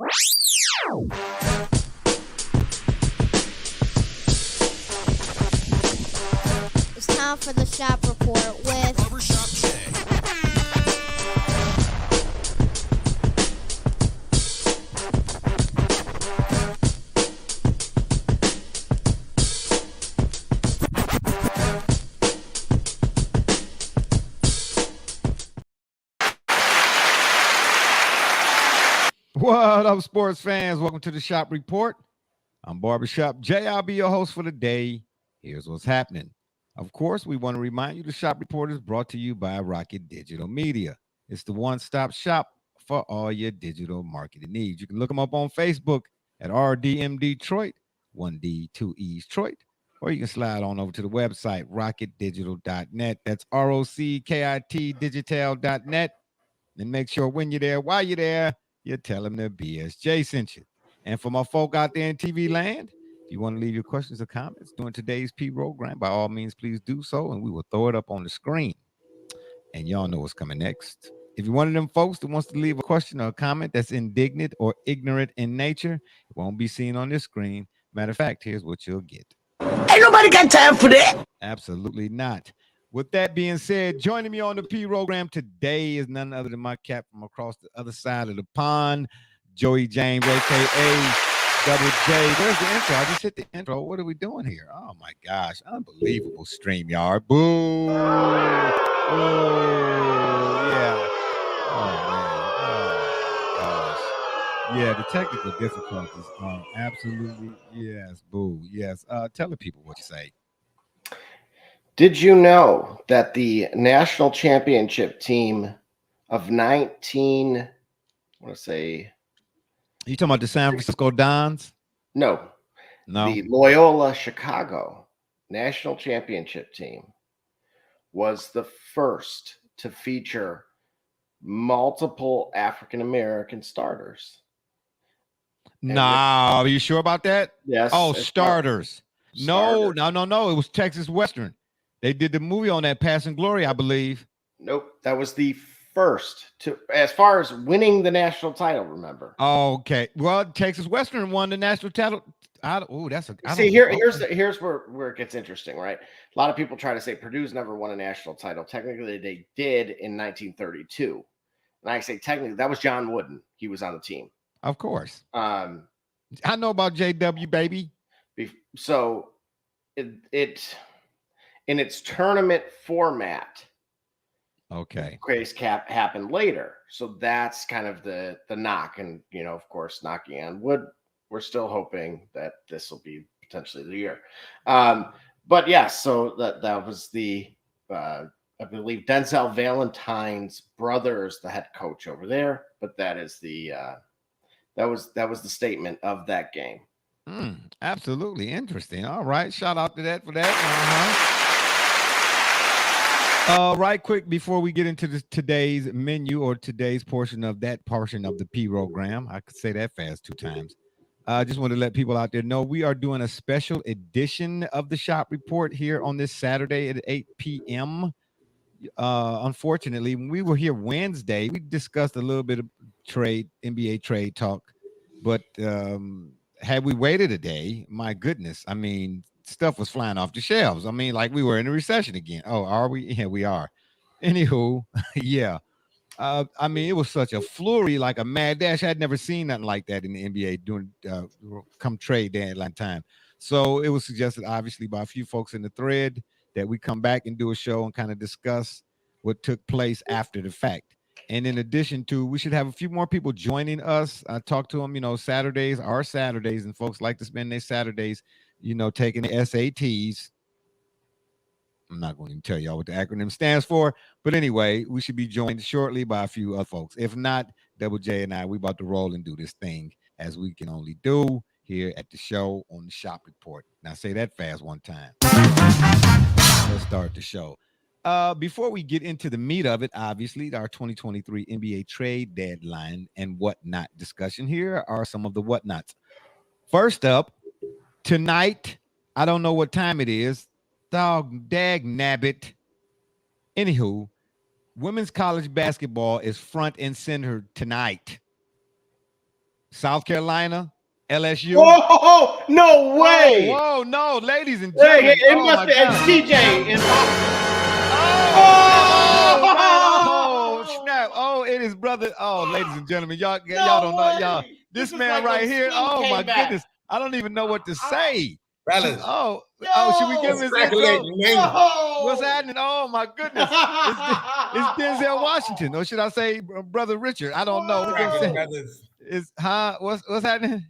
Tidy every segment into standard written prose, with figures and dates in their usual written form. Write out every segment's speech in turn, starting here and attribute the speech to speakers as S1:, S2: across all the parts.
S1: It's time for the shop report with
S2: Barbershop Jay.
S3: What up, sports fans? Welcome to the Shop Report. I'm Barbershop Jay. I'll be your host for the day. Here's what's happening. Of course, we want to remind you the Shop Report is brought to you by Rocket Digital Media. It's the one-stop shop for all your digital marketing needs. You can look them up on Facebook at RDM Detroit, 1D, 2E's Detroit, or you can slide on over to the website, rocketdigital.net. That's ROCKIT digital.net. And make sure when you're there, while you're there, you tell them that BSJ sent you. And for my folk out there in TV land, if you want to leave your questions or comments during today's P program, by all means, please do so, and we will throw it up on the screen. And y'all know what's coming next. If you're one of them folks that wants to leave a question or a comment that's indignant or ignorant in nature, it won't be seen on this screen. Matter of fact, here's what you'll get.
S4: Ain't nobody got time for that.
S3: Absolutely not. With that being said, joining me on the P program today is none other than my cat from across the other side of the pond, Joey James, a.k.a. Double J. There's the intro. I just hit the intro. What are we doing here? Oh, my gosh. Unbelievable StreamYard. Boom. Oh, yeah. Oh, man. Oh, gosh. Yeah, the technical difficulties are absolutely, yes, boo. Yes. Tell the people what you say.
S4: Did you know that the national championship team of
S3: You talking about the San Francisco Dons?
S4: No,
S3: No.
S4: the Loyola Chicago national championship team was the first to feature multiple African-American starters?
S3: No, are you sure about that?
S4: Yes.
S3: Oh,
S4: it's
S3: starters.
S4: starters.
S3: No. It was Texas Western. They did the movie on that, Passing Glory, I believe.
S4: Nope. That was the first to, as far as winning the national title, remember?
S3: Okay. Well, Texas Western won the national title.
S4: Here's where it gets interesting, right? A lot of people try to say Purdue's never won a national title. Technically, they did in 1932. And I say technically, that was John Wooden. He was on the team.
S3: Of course. I know about JW, baby.
S4: So it in its tournament format,
S3: okay,
S4: Grace Cap happened later. So that's kind of the knock. And, of course, knocking on wood, we're still hoping that this will be potentially the year. But yes, so that was the, I believe Denzel Valentine's brother is the head coach over there. But that is the, that was the statement of that game.
S3: Absolutely interesting. All right. Shout out to that for that. Right quick before we get into today's menu or today's portion of the P program, I could say that fast 2 times. I just want to let people out there know we are doing a special edition of the Shop Report here on this Saturday at 8 p.m. Unfortunately, when we were here Wednesday, we discussed a little bit of NBA trade talk, but had we waited a day, my goodness, I mean, stuff was flying off the shelves. I mean, like we were in a recession again. Oh, are we? Yeah, we are. Anywho, yeah. I mean, it was such a flurry, like a mad dash. I had never seen nothing like that in the NBA during come trade deadline time. So it was suggested, obviously, by a few folks in the thread that we come back and do a show and kind of discuss what took place after the fact. And in addition to, we should have a few more people joining us. I talked to them, Saturdays are Saturdays, and folks like to spend their Saturdays, taking the SATs. I'm not going to tell y'all what the acronym stands for, but anyway, we should be joined shortly by a few other folks. If not, Double J and we about to roll and do this thing as we can only do here at the show on the Shop Report. Now say that fast one time. Let's start the show. Before we get into the meat of it, obviously, our 2023 NBA trade deadline and whatnot discussion, here are some of the whatnots. First up, tonight, I don't know what time it is. Dog, dag nabbit. Anywho, women's college basketball is front and center tonight. South Carolina, LSU.
S4: Whoa, no way.
S3: Whoa, no, ladies and
S4: Hey,
S3: gentlemen.
S4: it must be it's TJ in
S3: Snap. Oh, it is brother. Oh, ladies and gentlemen, y'all
S4: No
S3: don't know.
S4: way.
S3: Y'all, this
S4: is
S3: man
S4: like
S3: right
S4: when
S3: here.
S4: Sting
S3: Oh
S4: came
S3: my
S4: back.
S3: goodness. I don't even know what to say.
S2: Fellas.
S3: Oh,
S4: Yo.
S3: should we give him his intro?
S2: Congratulations, man.
S3: What's happening? Oh my goodness. It's Denzel Washington, or should I say Brother Richard? I don't know. We're gonna say
S2: Brothers.
S3: what's happening?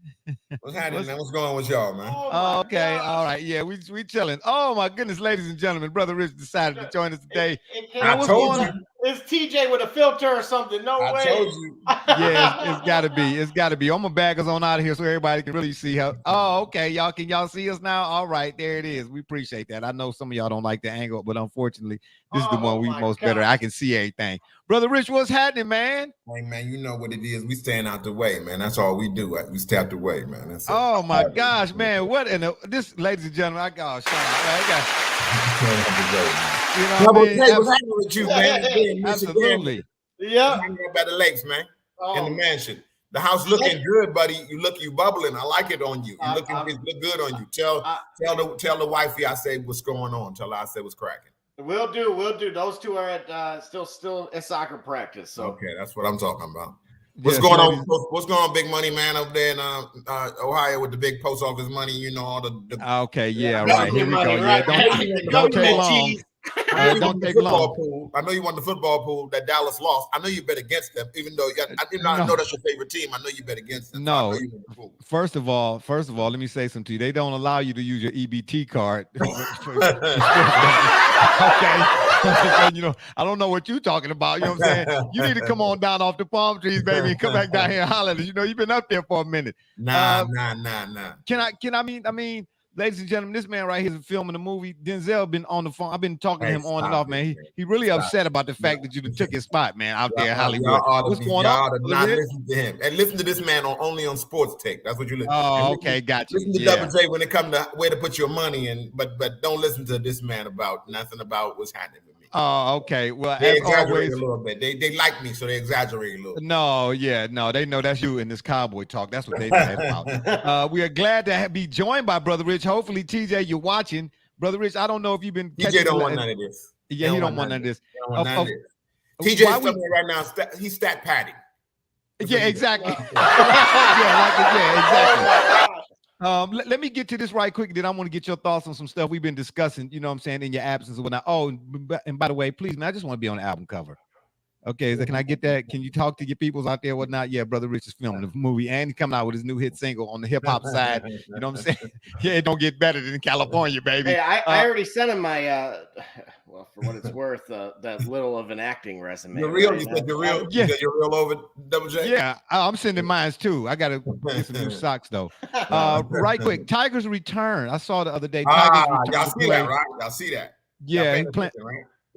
S2: What's happening, man? What's going on with y'all, man?
S3: Oh, okay, all right, yeah, we chilling. Oh my goodness, ladies and gentlemen, Brother Rich decided to join us today.
S2: I told you.
S4: It's TJ with a filter or something. No way.
S2: I told you.
S3: Yeah, it's gotta be. It's gotta be. I'm gonna bag us on out of here so everybody can really see how. Oh, okay, y'all. Can y'all see us now? All right, there it is. We appreciate that. I know some of y'all don't like the angle, but unfortunately, this is the one we most better. I can see everything. Brother Rich, what's happening, man?
S2: Hey, man, you know what it is. We stand out the way, man. That's all we do. We stay out the way, man. That's it.
S3: Oh my gosh, man! What in this, ladies and gentlemen? I got shout out. Man, I got. You know what I mean?
S2: What's happening with you, man?
S3: Absolutely.
S2: Yeah. By the lakes, man. In the mansion. The house looking good, buddy. You bubbling. I like it on you. You look good on you. Tell the wifey I say what's going on. Tell her I say what's cracking.
S4: We'll do. Those two are at still at soccer practice. So
S2: okay, that's what I'm talking about. What's going on? What's going on, big money man up there in Ohio with the big post office money? You know all the
S3: okay, yeah, right. Here we go. Yeah, don't take long. Don't take long.
S2: Pool. I know you want the football pool that Dallas lost. I know you bet against them, even though I did not know that's your favorite team. I know you bet against them.
S3: No. So first of all, let me say something to you. They don't allow you to use your EBT card. Okay. You know, I don't know what you're talking about. You know what I'm saying? You need to come on down off the palm trees, baby, and come back down here and holler. You know, you've been up there for a minute.
S2: Nah.
S3: I mean, ladies and gentlemen, this man right here is filming a movie. Denzel been on the phone. I've been talking to him on and off, man. He really upset about the fact that you took his spot, man, out there in Hollywood. What's going on?
S2: Not listen to him and listen to this man only on Sports Take. That's what you listen.
S3: Oh, okay, gotcha.
S2: Listen to Double J when it comes to where to put your money, but don't listen to this man about nothing about what's happening with me.
S3: Oh, okay. Well,
S2: they exaggerate a little bit. They like me, so they exaggerate a little.
S3: No, they know that's you in this cowboy talk. That's what they know about. We are glad to be joined by Brother Rich. Hopefully, TJ, you're watching. Brother Rich, I don't know if you've been.
S2: TJ don't want none of this.
S3: Yeah, he don't want none of this.
S2: TJ's telling me right now he's stat padding.
S3: Yeah, exactly. Exactly. Let me get to this right quick. Then I want to get your thoughts on some stuff we've been discussing, you know what I'm saying, in your absence and whatnot. Oh, and by the way, please, man, I just want to be on the album cover. Okay, can I get that? Can you talk to your peoples out there, whatnot? Yeah, Brother Rich is filming the movie and he's coming out with his new hit single on the hip hop side. You know what I'm saying? Yeah, it don't get better than California, baby.
S4: Hey, I already sent him my well, for what it's worth, that little of an acting resume.
S2: You're real? You said you're real?
S3: Yeah.
S2: You're real over Double J?
S3: Yeah, I'm sending mine too. I got to get some new socks, though. Right quick, Tiger's return. I saw the other day.
S2: Y'all see that, right? Y'all see that?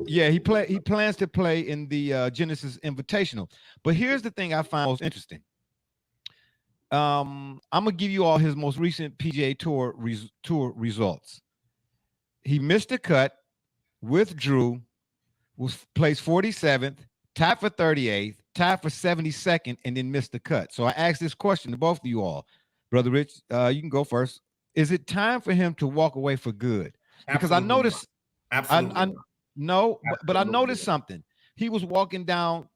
S3: Yeah, he plans to play in the Genesis Invitational. But here's the thing I find most interesting. I'm going to give you all his most recent PGA Tour results. He missed a cut, withdrew, was placed 47th, tied for 38th, tied for 72nd, and then missed the cut. So I asked this question to both of you all. Brother Rich, you can go first. Is it time for him to walk away for good? Because I noticed
S2: Absolutely.
S3: No, but I noticed something. He was walking down.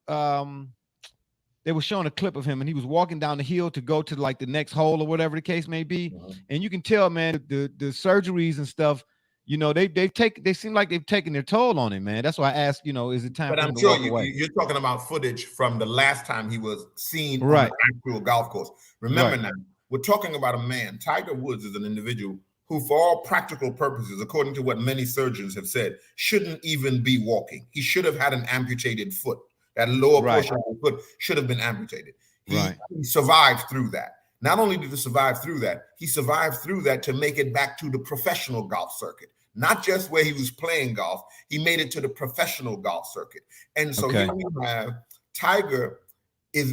S3: They were showing a clip of him, and he was walking down the hill to go to like the next hole or whatever the case may be. And you can tell, man, the surgeries and stuff. You know, they seem like they've taken their toll on him, man. That's why I asked. You know, is it time?
S2: But I'm sure you're talking about footage from the last time he was seen on the actual golf course. Remember now, we're talking about a man. Tiger Woods is an individual who, for all practical purposes, according to what many surgeons have said, shouldn't even be walking. He should have had an amputated foot. That lower portion of the foot should have been amputated. He survived through that. Not only did he survive through that, he survived through that to make it back to the professional golf circuit. Not just where he was playing golf, he made it to the professional golf circuit. And so here we have Tiger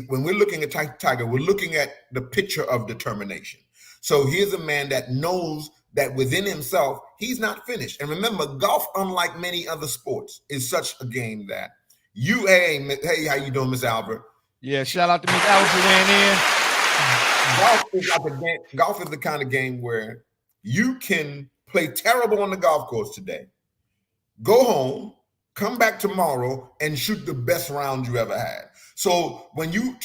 S2: when we're looking at Tiger, we're looking at the picture of determination. So here's a man that knows that within himself, he's not finished. And remember, golf, unlike many other sports, is such a game that hey, how you doing, Miss Albert?
S3: Yeah, shout out to Miss Albert for weighing in.
S2: Golf is the kind of game where you can play terrible on the golf course today, go home, come back tomorrow, and shoot the best round you ever had. So when you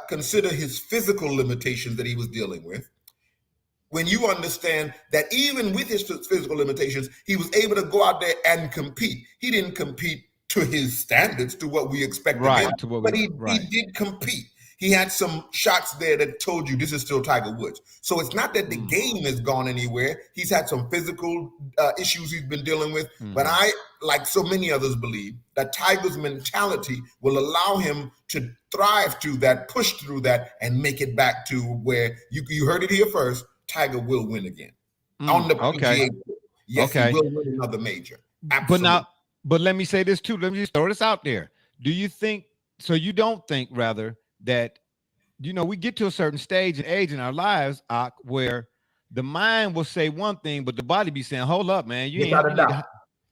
S2: consider his physical limitations that he was dealing with, when you understand that even with his physical limitations, he was able to go out there and compete. He didn't compete to his standards, to what we expect of him, but he did compete. He had some shots there that told you this is still Tiger Woods. So it's not that the game has gone anywhere. He's had some physical issues he's been dealing with. But I, like so many others, believe that Tiger's mentality will allow him to thrive through that, push through that, and make it back to where you heard it here first. Tiger will win again on the PGA. Yes, he will win another major. Absolutely.
S3: But let me say this too. Let me just throw this out there. Do you think, so you don't think rather that, we get to a certain stage and age in our lives, where the mind will say one thing, but the body be saying, hold up, man. You know what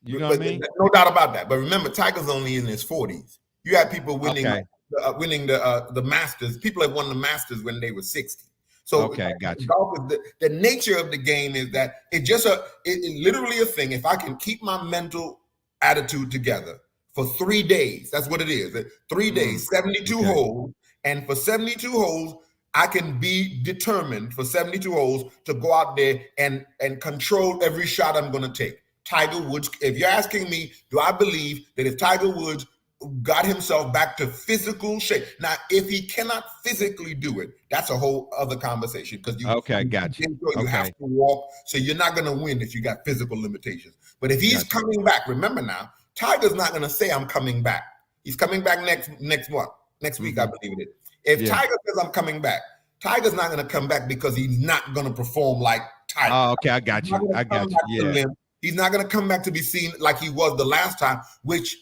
S3: I mean?
S2: No doubt about that. But remember, Tiger's only in his 40s. You had people winning the Masters. People have won the Masters when they were 60. So
S3: gotcha.
S2: Golf is the nature of the game is that it's literally a thing. If I can keep my mental attitude together for 3 days, that's what it is. 3 days, 72 holes. And for 72 holes, I can be determined for 72 holes to go out there and control every shot I'm going to take. Tiger Woods, if you're asking me, do I believe that if Tiger Woods got himself back to physical shape. Now, if he cannot physically do it, that's a whole other conversation, because you have to walk, so you're not going to win if you got physical limitations. But if he's coming back, remember now, Tiger's not going to say I'm coming back. He's coming back next week, I believe it is. If Tiger says I'm coming back, Tiger's not going to come back because he's not going to perform like Tiger.
S3: Oh, okay, I got you. Yeah.
S2: He's not going to come back to be seen like he was the last time, which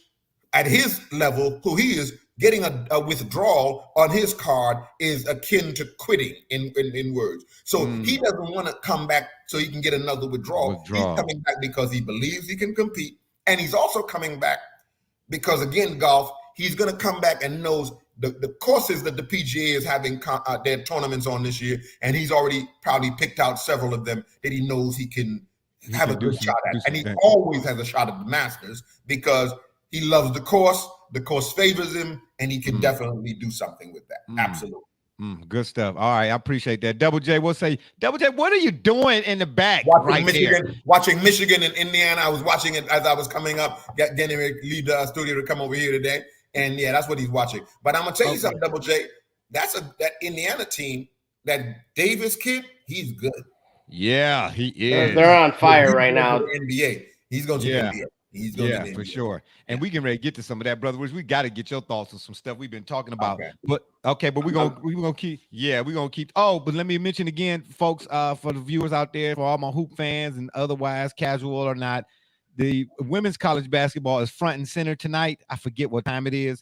S2: at his level, who he is, getting a withdrawal on his card is akin to quitting in words. So he doesn't want to come back so he can get another withdrawal. He's coming back because he believes he can compete. And he's also coming back because, again, golf, he's going to come back and knows the courses that the PGA is having their tournaments on this year. And he's already probably picked out several of them that he knows he can have a good shot at. And he always has a shot at the Masters because he loves the course favors him, and he can definitely do something with that. Absolutely.
S3: Good stuff. All right, I appreciate that. Double J, what are you doing in the back
S2: watching Michigan and Indiana? I was watching it as I was coming up, getting ready to leave the studio to come over here today. And yeah, that's what he's watching. But I'm going to tell you something, Double J. That Indiana team, that Davis kid, he's good.
S3: Yeah, he is.
S4: They're on fire right now.
S2: NBA. He's going to the NBA.
S3: Yeah, for sure. And we can ready to get to some of that, brother. We got to get your thoughts on some stuff we've been talking about. But we're gonna keep. Oh, but let me mention again, folks, for the viewers out there, for all my hoop fans and otherwise, casual or not, the women's college basketball is front and center tonight. I forget what time it is.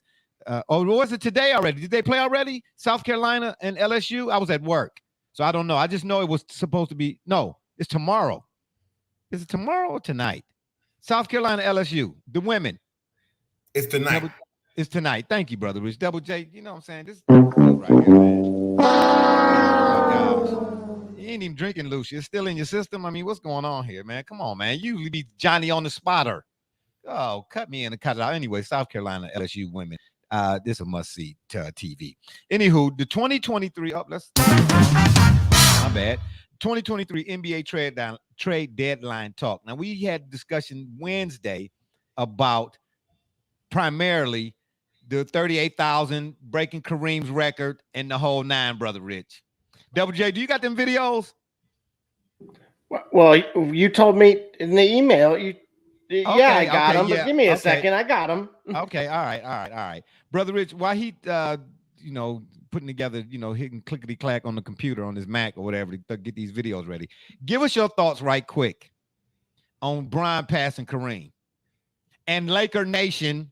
S3: Was it today already? Did they play already? South Carolina and LSU? I was at work, so I don't know. I just know it was supposed to be. No, it's tomorrow. Is it tomorrow or tonight? South Carolina, LSU, the women.
S2: It's tonight.
S3: It's tonight. Thank you, brother Rich. Double J, you know what I'm saying? This is right here, man. Oh, my gosh. You ain't even drinking, Lucia. It's still in your system. I mean, what's going on here, man? Come on, man. You be Johnny on the spotter. Oh, cut me in and cut it out. Anyway, South Carolina, LSU women. This is a must-see TV. Anywho, the 2023, my bad. 2023 NBA trade deadline talk. Now, we had discussion Wednesday about primarily the 38,000 breaking Kareem's record and the whole nine, brother Rich. Double J, do you got them videos?
S4: Well, you told me in the email. I got them. But give me a second. I got them.
S3: Okay. All right. Brother Rich, while he, putting together, hitting clickety clack on the computer on his Mac or whatever to get these videos ready. Give us your thoughts right quick on Bron passing Kareem and Laker Nation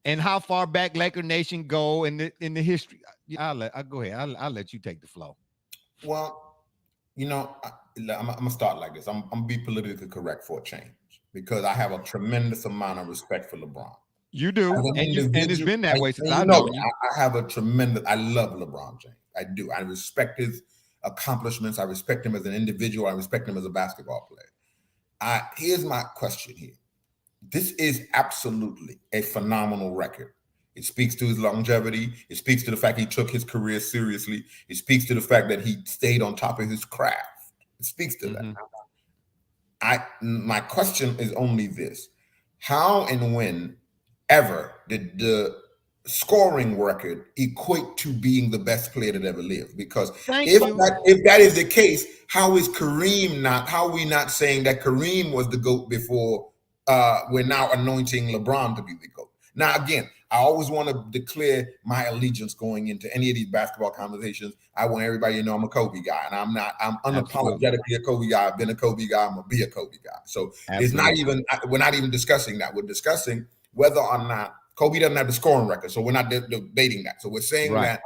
S3: and how far back Laker Nation go in the history. I'll go ahead. I'll let you take the flow.
S2: Well, I'm gonna start like this. I'm gonna be politically correct for a change because I have a tremendous amount of respect for LeBron.
S3: You do,
S2: As an
S3: and it's
S2: individual,
S3: been that way since I've
S2: know
S3: known you.
S2: I have a tremendous. I love LeBron James. I do. I respect his accomplishments. I respect him as an individual. I respect him as a basketball player. Here's my question here. This is absolutely a phenomenal record. It speaks to his longevity. It speaks to the fact he took his career seriously. It speaks to the fact that he stayed on top of his craft. It speaks to that. My question is only this: how and when ever did the scoring record equate to being the best player that ever lived? Because if that is the case, how is Kareem not? How are we not saying that Kareem was the GOAT before we're now anointing LeBron to be the GOAT? Now, again, I always want to declare my allegiance going into any of these basketball conversations. I want everybody to know I'm a Kobe guy, and I'm unapologetically a Kobe guy. I've been a Kobe guy. I'm gonna be a Kobe guy. So it's not even, we're not even discussing that. We're discussing whether or not Kobe doesn't have the scoring record. So we're not debating that. So we're saying that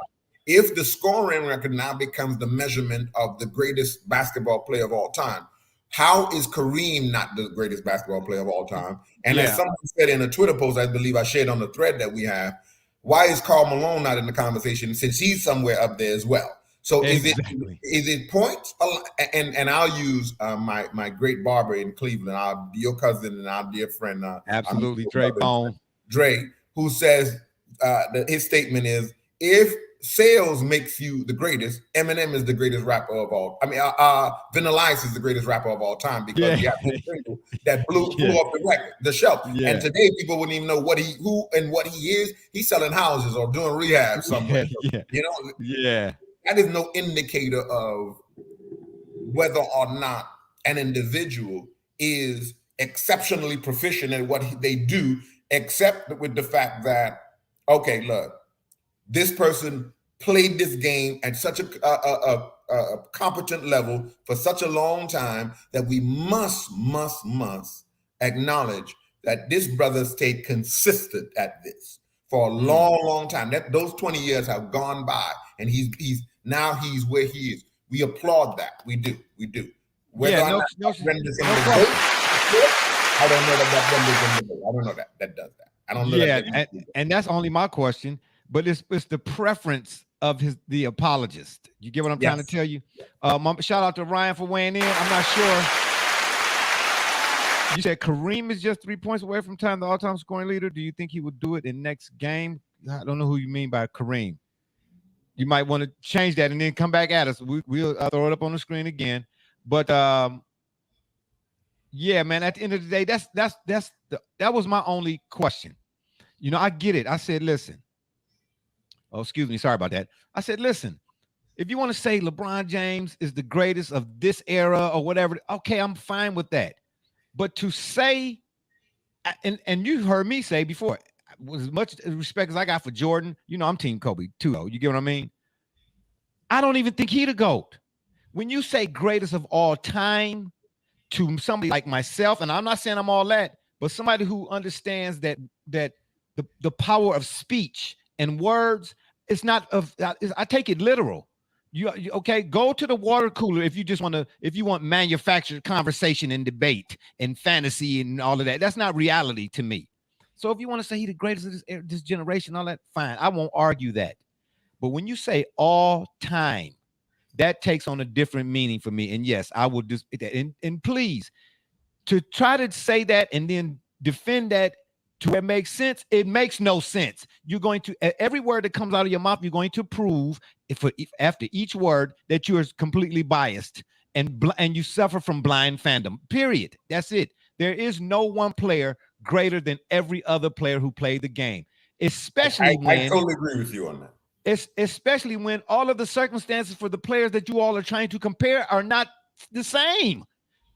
S2: if the scoring record now becomes the measurement of the greatest basketball player of all time, how is Kareem not the greatest basketball player of all time? And as someone said in a Twitter post, I believe I shared on the thread that we have, why is Karl Malone not in the conversation since he's somewhere up there as well? So is it points? And I'll use my great barber in Cleveland, your cousin and our dear friend,
S3: absolutely, Dre Bone.
S2: Dre, who says that his statement is, if sales makes you the greatest, Eminem is the greatest rapper of all. I mean, Vanilla Ice is the greatest rapper of all time because he had a single that blew off the shelf. And today people wouldn't even know who and what he is. He's selling houses or doing rehab somewhere. You know, that is no indicator of whether or not an individual is exceptionally proficient in what they do, except with the fact that, okay, look, this person played this game at such a competent level for such a long time that we must acknowledge that this brother stayed consistent at this for a long time. That those 20 years have gone by, and he's where he is. We applaud that. We do. Whether or not renders him the GOAT, I don't know that renders him the GOAT. I don't know that does that. I don't know.
S3: Yeah, and that's only my question. But it's the preference of the apologist. You get what I'm trying to tell you? Shout out to Ryan for weighing in. I'm not sure. You said Kareem is just 3 points away from the all-time scoring leader. Do you think he would do it in next game? I don't know who you mean by Kareem. You might want to change that and then come back at us. We'll throw it up on the screen again. But yeah, man. At the end of the day, that was my only question. You know, I get it. I said, listen. Oh, excuse me. Sorry about that. I said, listen, if you want to say LeBron James is the greatest of this era or whatever, okay, I'm fine with that. But to say, and you heard me say before, with as much respect as I got for Jordan, you know, I'm Team Kobe too, though. You get what I mean? I don't even think he'd a GOAT. When you say greatest of all time to somebody like myself, and I'm not saying I'm all that, but somebody who understands that the power of speech and words, it's not I take it literal. You okay? Go to the water cooler if you want manufactured conversation and debate and fantasy and all of that. That's not reality to me. So if you want to say he's the greatest of this generation, all that, fine. I won't argue that. But when you say all time, that takes on a different meaning for me. And yes, I will just and please, to try to say that and then defend that to where it makes sense, it makes no sense. You're going to, every word that comes out of your mouth, you're going to prove after each word that you are completely biased and you suffer from blind fandom, period. That's it. There is no one player greater than every other player who played the game, especially
S2: I totally agree with you on that.
S3: It's especially when all of the circumstances for the players that you all are trying to compare are not the same.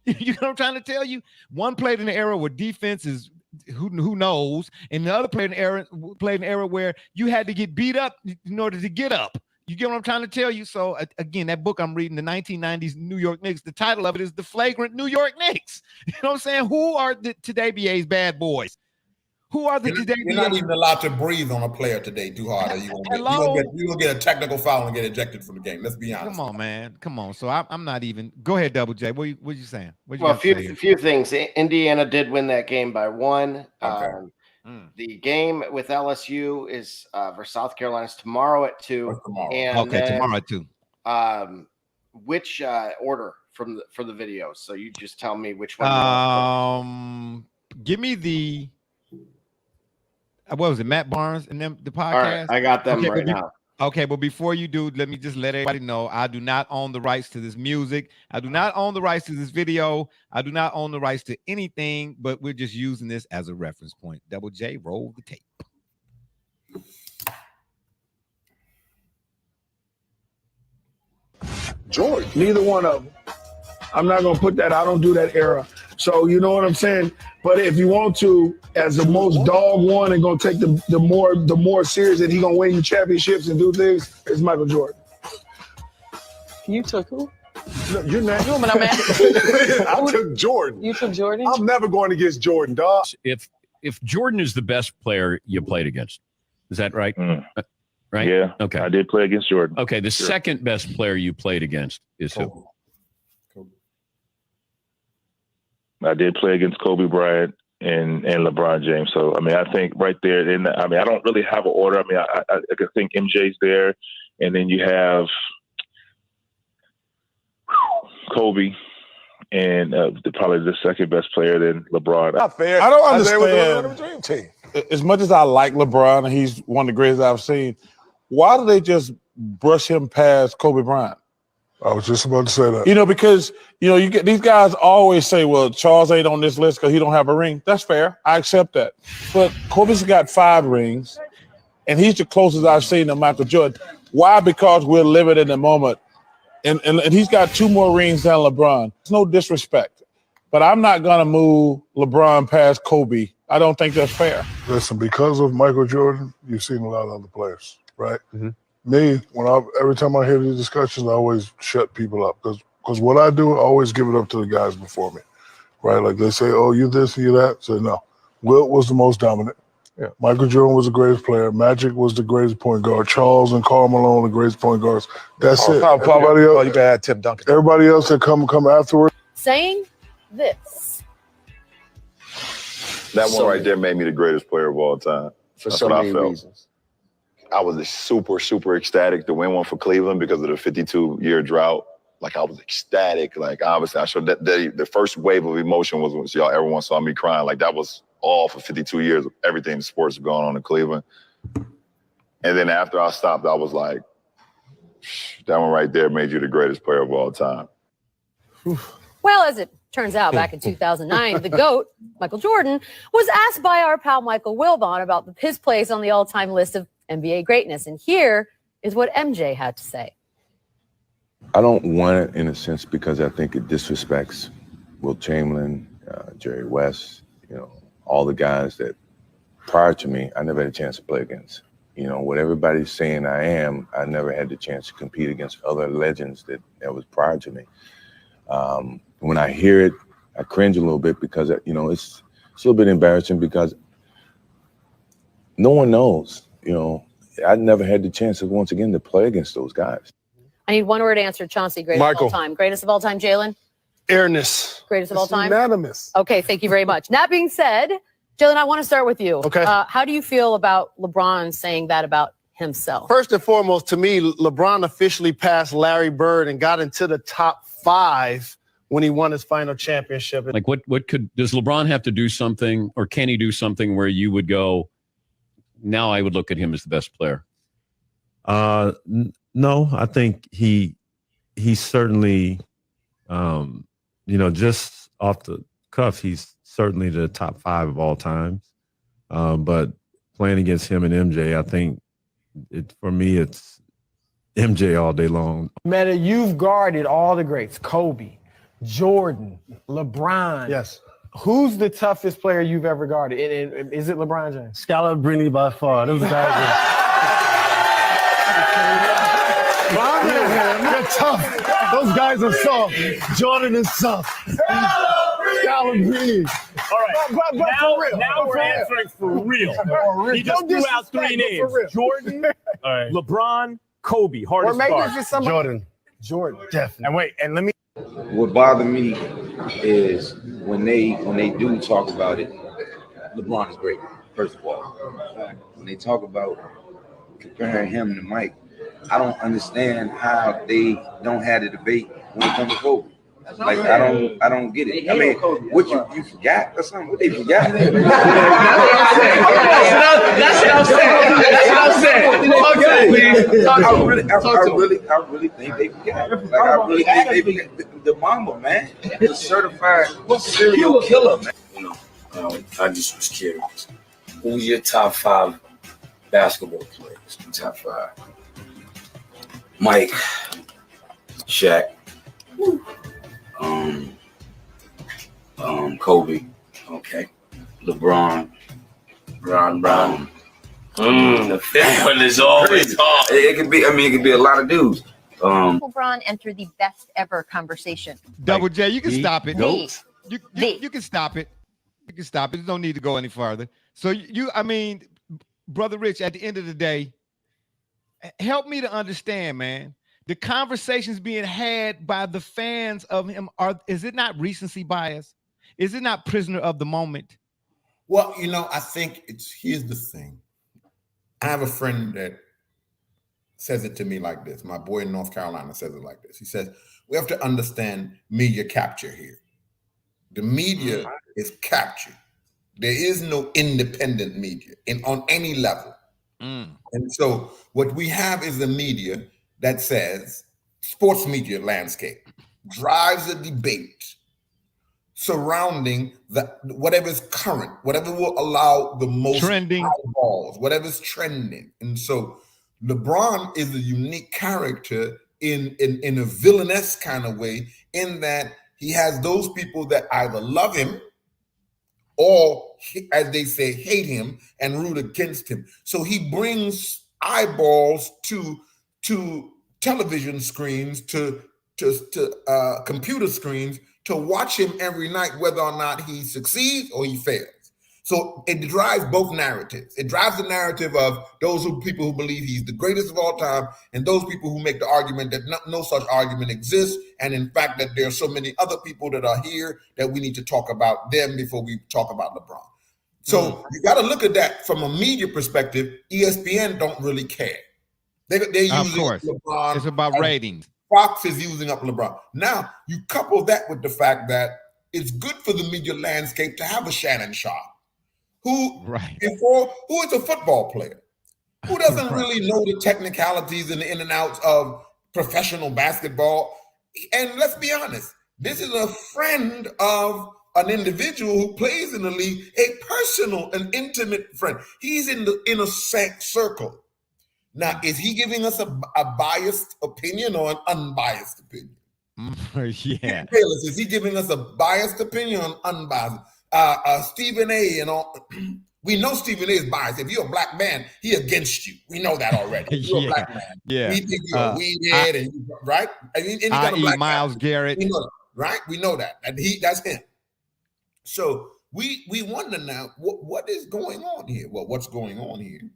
S3: You know what I'm trying to tell you? One played in the era where defense is who knows, and the other played in an era where you had to get beat up in order to get up. You get what I'm trying to tell you? So again, that book I'm reading, the 1990s New York Knicks, the title of it is The Flagrant New York Knicks. You know what I'm saying? Who are today BA's bad boys? Who are the today?
S2: You're not even allowed to breathe on a player today too hard, or you're gonna get a technical foul and get ejected from the game. Let's be honest.
S3: Come on, man. Come on. So I'm not even. Go ahead, Double J. What you saying?
S4: A few things. Indiana did win that game by 1.
S2: Okay.
S4: The game with LSU is versus South Carolina is tomorrow at 2. And
S3: okay, tomorrow at 2.
S4: Which order for the videos? So you just tell me which one you want.
S3: Give me the what was it, Matt Barnes and them the podcast?
S4: All right, I got them right now.
S3: Okay, but before you do, let me just let everybody know I do not own the rights to this music. I do not own the rights to this video. I do not own the rights to anything, but we're just using this as a reference point. Double J, roll the tape.
S5: Jordan. Neither one of them. I'm not going to put that. I don't do that era. So you know what I'm saying? But if you want to, as the most dog one and going to take the more serious and he going to win you championships and do things, it's Michael Jordan.
S6: You took who?
S5: No, you're not.
S6: I
S5: took Jordan.
S6: You took Jordan?
S5: I'm never going against Jordan, dog.
S7: If Jordan is the best player you played against, is that right? Right?
S8: Yeah.
S7: Okay.
S8: I did play against Jordan.
S7: Okay. The second best player you played against is who?
S8: I did play against Kobe Bryant and LeBron James. So, I mean, I think right there, I don't really have an order. I mean, I think MJ's there, and then you have Kobe, and probably the second best player than LeBron.
S9: Not fair. I don't understand. Dream team. As much as I like LeBron, and he's one of the greatest I've seen, why do they just brush him past Kobe Bryant?
S5: I was just about to say that.
S9: You know, because, you get these guys always say, well, Charles ain't on this list because he don't have a ring. That's fair. I accept that. But Kobe's got 5 rings, and he's the closest I've seen to Michael Jordan. Why? Because we're living in the moment. And he's got 2 more rings than LeBron. It's no disrespect. But I'm not going to move LeBron past Kobe. I don't think that's fair.
S5: Listen, because of Michael Jordan, you've seen a lot of other players, right?
S9: Mm-hmm.
S5: Me, every time I hear these discussions, I always shut people up because what I do, I always give it up to the guys before me, right? Like they say, oh, you this, you that. So no, Wilt was the most dominant. Yeah. Michael Jordan was the greatest player. Magic was the greatest point guard. Charles and Karl Malone, the greatest point guards. That's it. Everybody else,
S9: you better Tim Duncan.
S5: Everybody else that come afterward.
S6: Saying this.
S10: That one right there made me the greatest player of all time.
S4: For so many reasons.
S10: I was super, super ecstatic to win one for Cleveland because of the 52-year drought. Like, I was ecstatic. Like, obviously, I showed that the first wave of emotion was when everyone saw me crying. Like, that was all for 52 years of everything in sports going on in Cleveland. And then after I stopped, I was like, that one right there made you the greatest player of all time.
S11: Well, as it turns out, back in 2009, the GOAT, Michael Jordan, was asked by our pal Michael Wilbon about his place on the all-time list of NBA greatness. And here is what MJ had to say.
S12: I don't want it in a sense because I think it disrespects Wilt Chamberlain, Jerry West, all the guys that prior to me, I never had a chance to play against. What everybody's saying I am, I never had the chance to compete against other legends that was prior to me. When I hear it, I cringe a little bit because, it's a little bit embarrassing because no one knows. I never had the chance once again to play against those guys.
S11: I need one word answer, Chauncey. Greatest of all time. Greatest of all time, Jalen?
S9: Airness.
S11: Greatest of all time?
S9: Unanimous.
S11: Okay, thank you very much. That being said, Jalen, I want to start with you.
S13: Okay.
S11: How do you feel about LeBron saying that about himself?
S13: First and foremost, to me, LeBron officially passed Larry Bird and got into the top 5 when he won his final championship.
S7: Like, does LeBron have to do something, or can he do something where you would go, now I would look at him as the best player?
S14: No, I think he certainly, just off the cuff, he's certainly the top 5 of all time. But playing against him and MJ, I think for me, it's MJ all day long.
S15: Meta, you've guarded all the greats, Kobe, Jordan, LeBron.
S13: Yes.
S15: Who's the toughest player you've ever guarded? And is it LeBron James?
S13: Scalabrine by far. Those guys they're tough. Those guys are soft. Jordan is soft. Scalabrine.
S16: All right. Now we're answering for real. He just threw out 3 names. Jordan, LeBron, Kobe. Hardest guard.
S13: Jordan. Definitely.
S16: And let me.
S17: What bothered me is when they do talk about it, LeBron is great. First of all, when they talk about comparing him to Mike, I don't understand how they don't have the debate when it comes to Kobe. Like I don't get it. I mean, what you forgot or something? What they forgot? That's what I'm saying. I really think they forgot. Like I really think they forgot the Mamba, man, the certified serial killer, man.
S18: You know, I just was curious. Who's your top 5 basketball players? Top 5. Mike, Shaq, Kobe, okay, LeBron. The fifth one is always hard.
S17: It could be. I mean, it could be a lot of dudes.
S19: LeBron enter the best ever conversation.
S3: Double J, you can stop it.
S19: Goat.
S3: You can stop it. You can stop it. There's no need to go any farther. So I mean, Brother Rich, at the end of the day, help me to understand, man. The conversations being had by the fans of him is it not recency bias? Is it not prisoner of the moment?
S2: Well, you know, I think here's the thing. I have a friend that says it to me like this. My boy in North Carolina says it like this. He says, we have to understand media capture here. The media is captured. There is no independent media on any level. And so what we have is a media that says sports media landscape drives a debate surrounding whatever is current, whatever will allow the most
S3: trending
S2: eyeballs, whatever's trending. And so LeBron is a unique character in a villainous kind of way, in that he has those people that either love him or, as they say, hate him and root against him. So he brings eyeballs to television screens, to computer screens, to watch him every night, whether or not he succeeds or he fails. So it drives both narratives. It drives the narrative of people who believe he's the greatest of all time, and those people who make the argument that no such argument exists, and in fact that there are so many other people that are here that we need to talk about them before we talk about LeBron. So you got to look at that from a media perspective. ESPN don't really care. They're using LeBron.
S3: It's about ratings.
S2: Fox is using up LeBron. Now you couple that with the fact that it's good for the media landscape to have a Shannon Sharpe, who is a football player, who doesn't really know the technicalities and the in and outs of professional basketball. And let's be honest, this is a friend of an individual who plays in the league, a personal and intimate friend. He's in the inner circle. Now, is he giving us a biased opinion or an unbiased opinion?
S3: Yeah.
S2: Is he giving us a biased opinion or an unbiased? Stephen A. and all. We know Stephen A. is biased. If you're a black man, he against you. We know that already. If you're a black man.
S3: Yeah.
S2: We think you're a weedhead, right? I mean, any kind of black
S3: Miles Garrett.
S2: We know that, right? We know that. And that's him. So we wonder now, what is going on here? Well, what's going on here?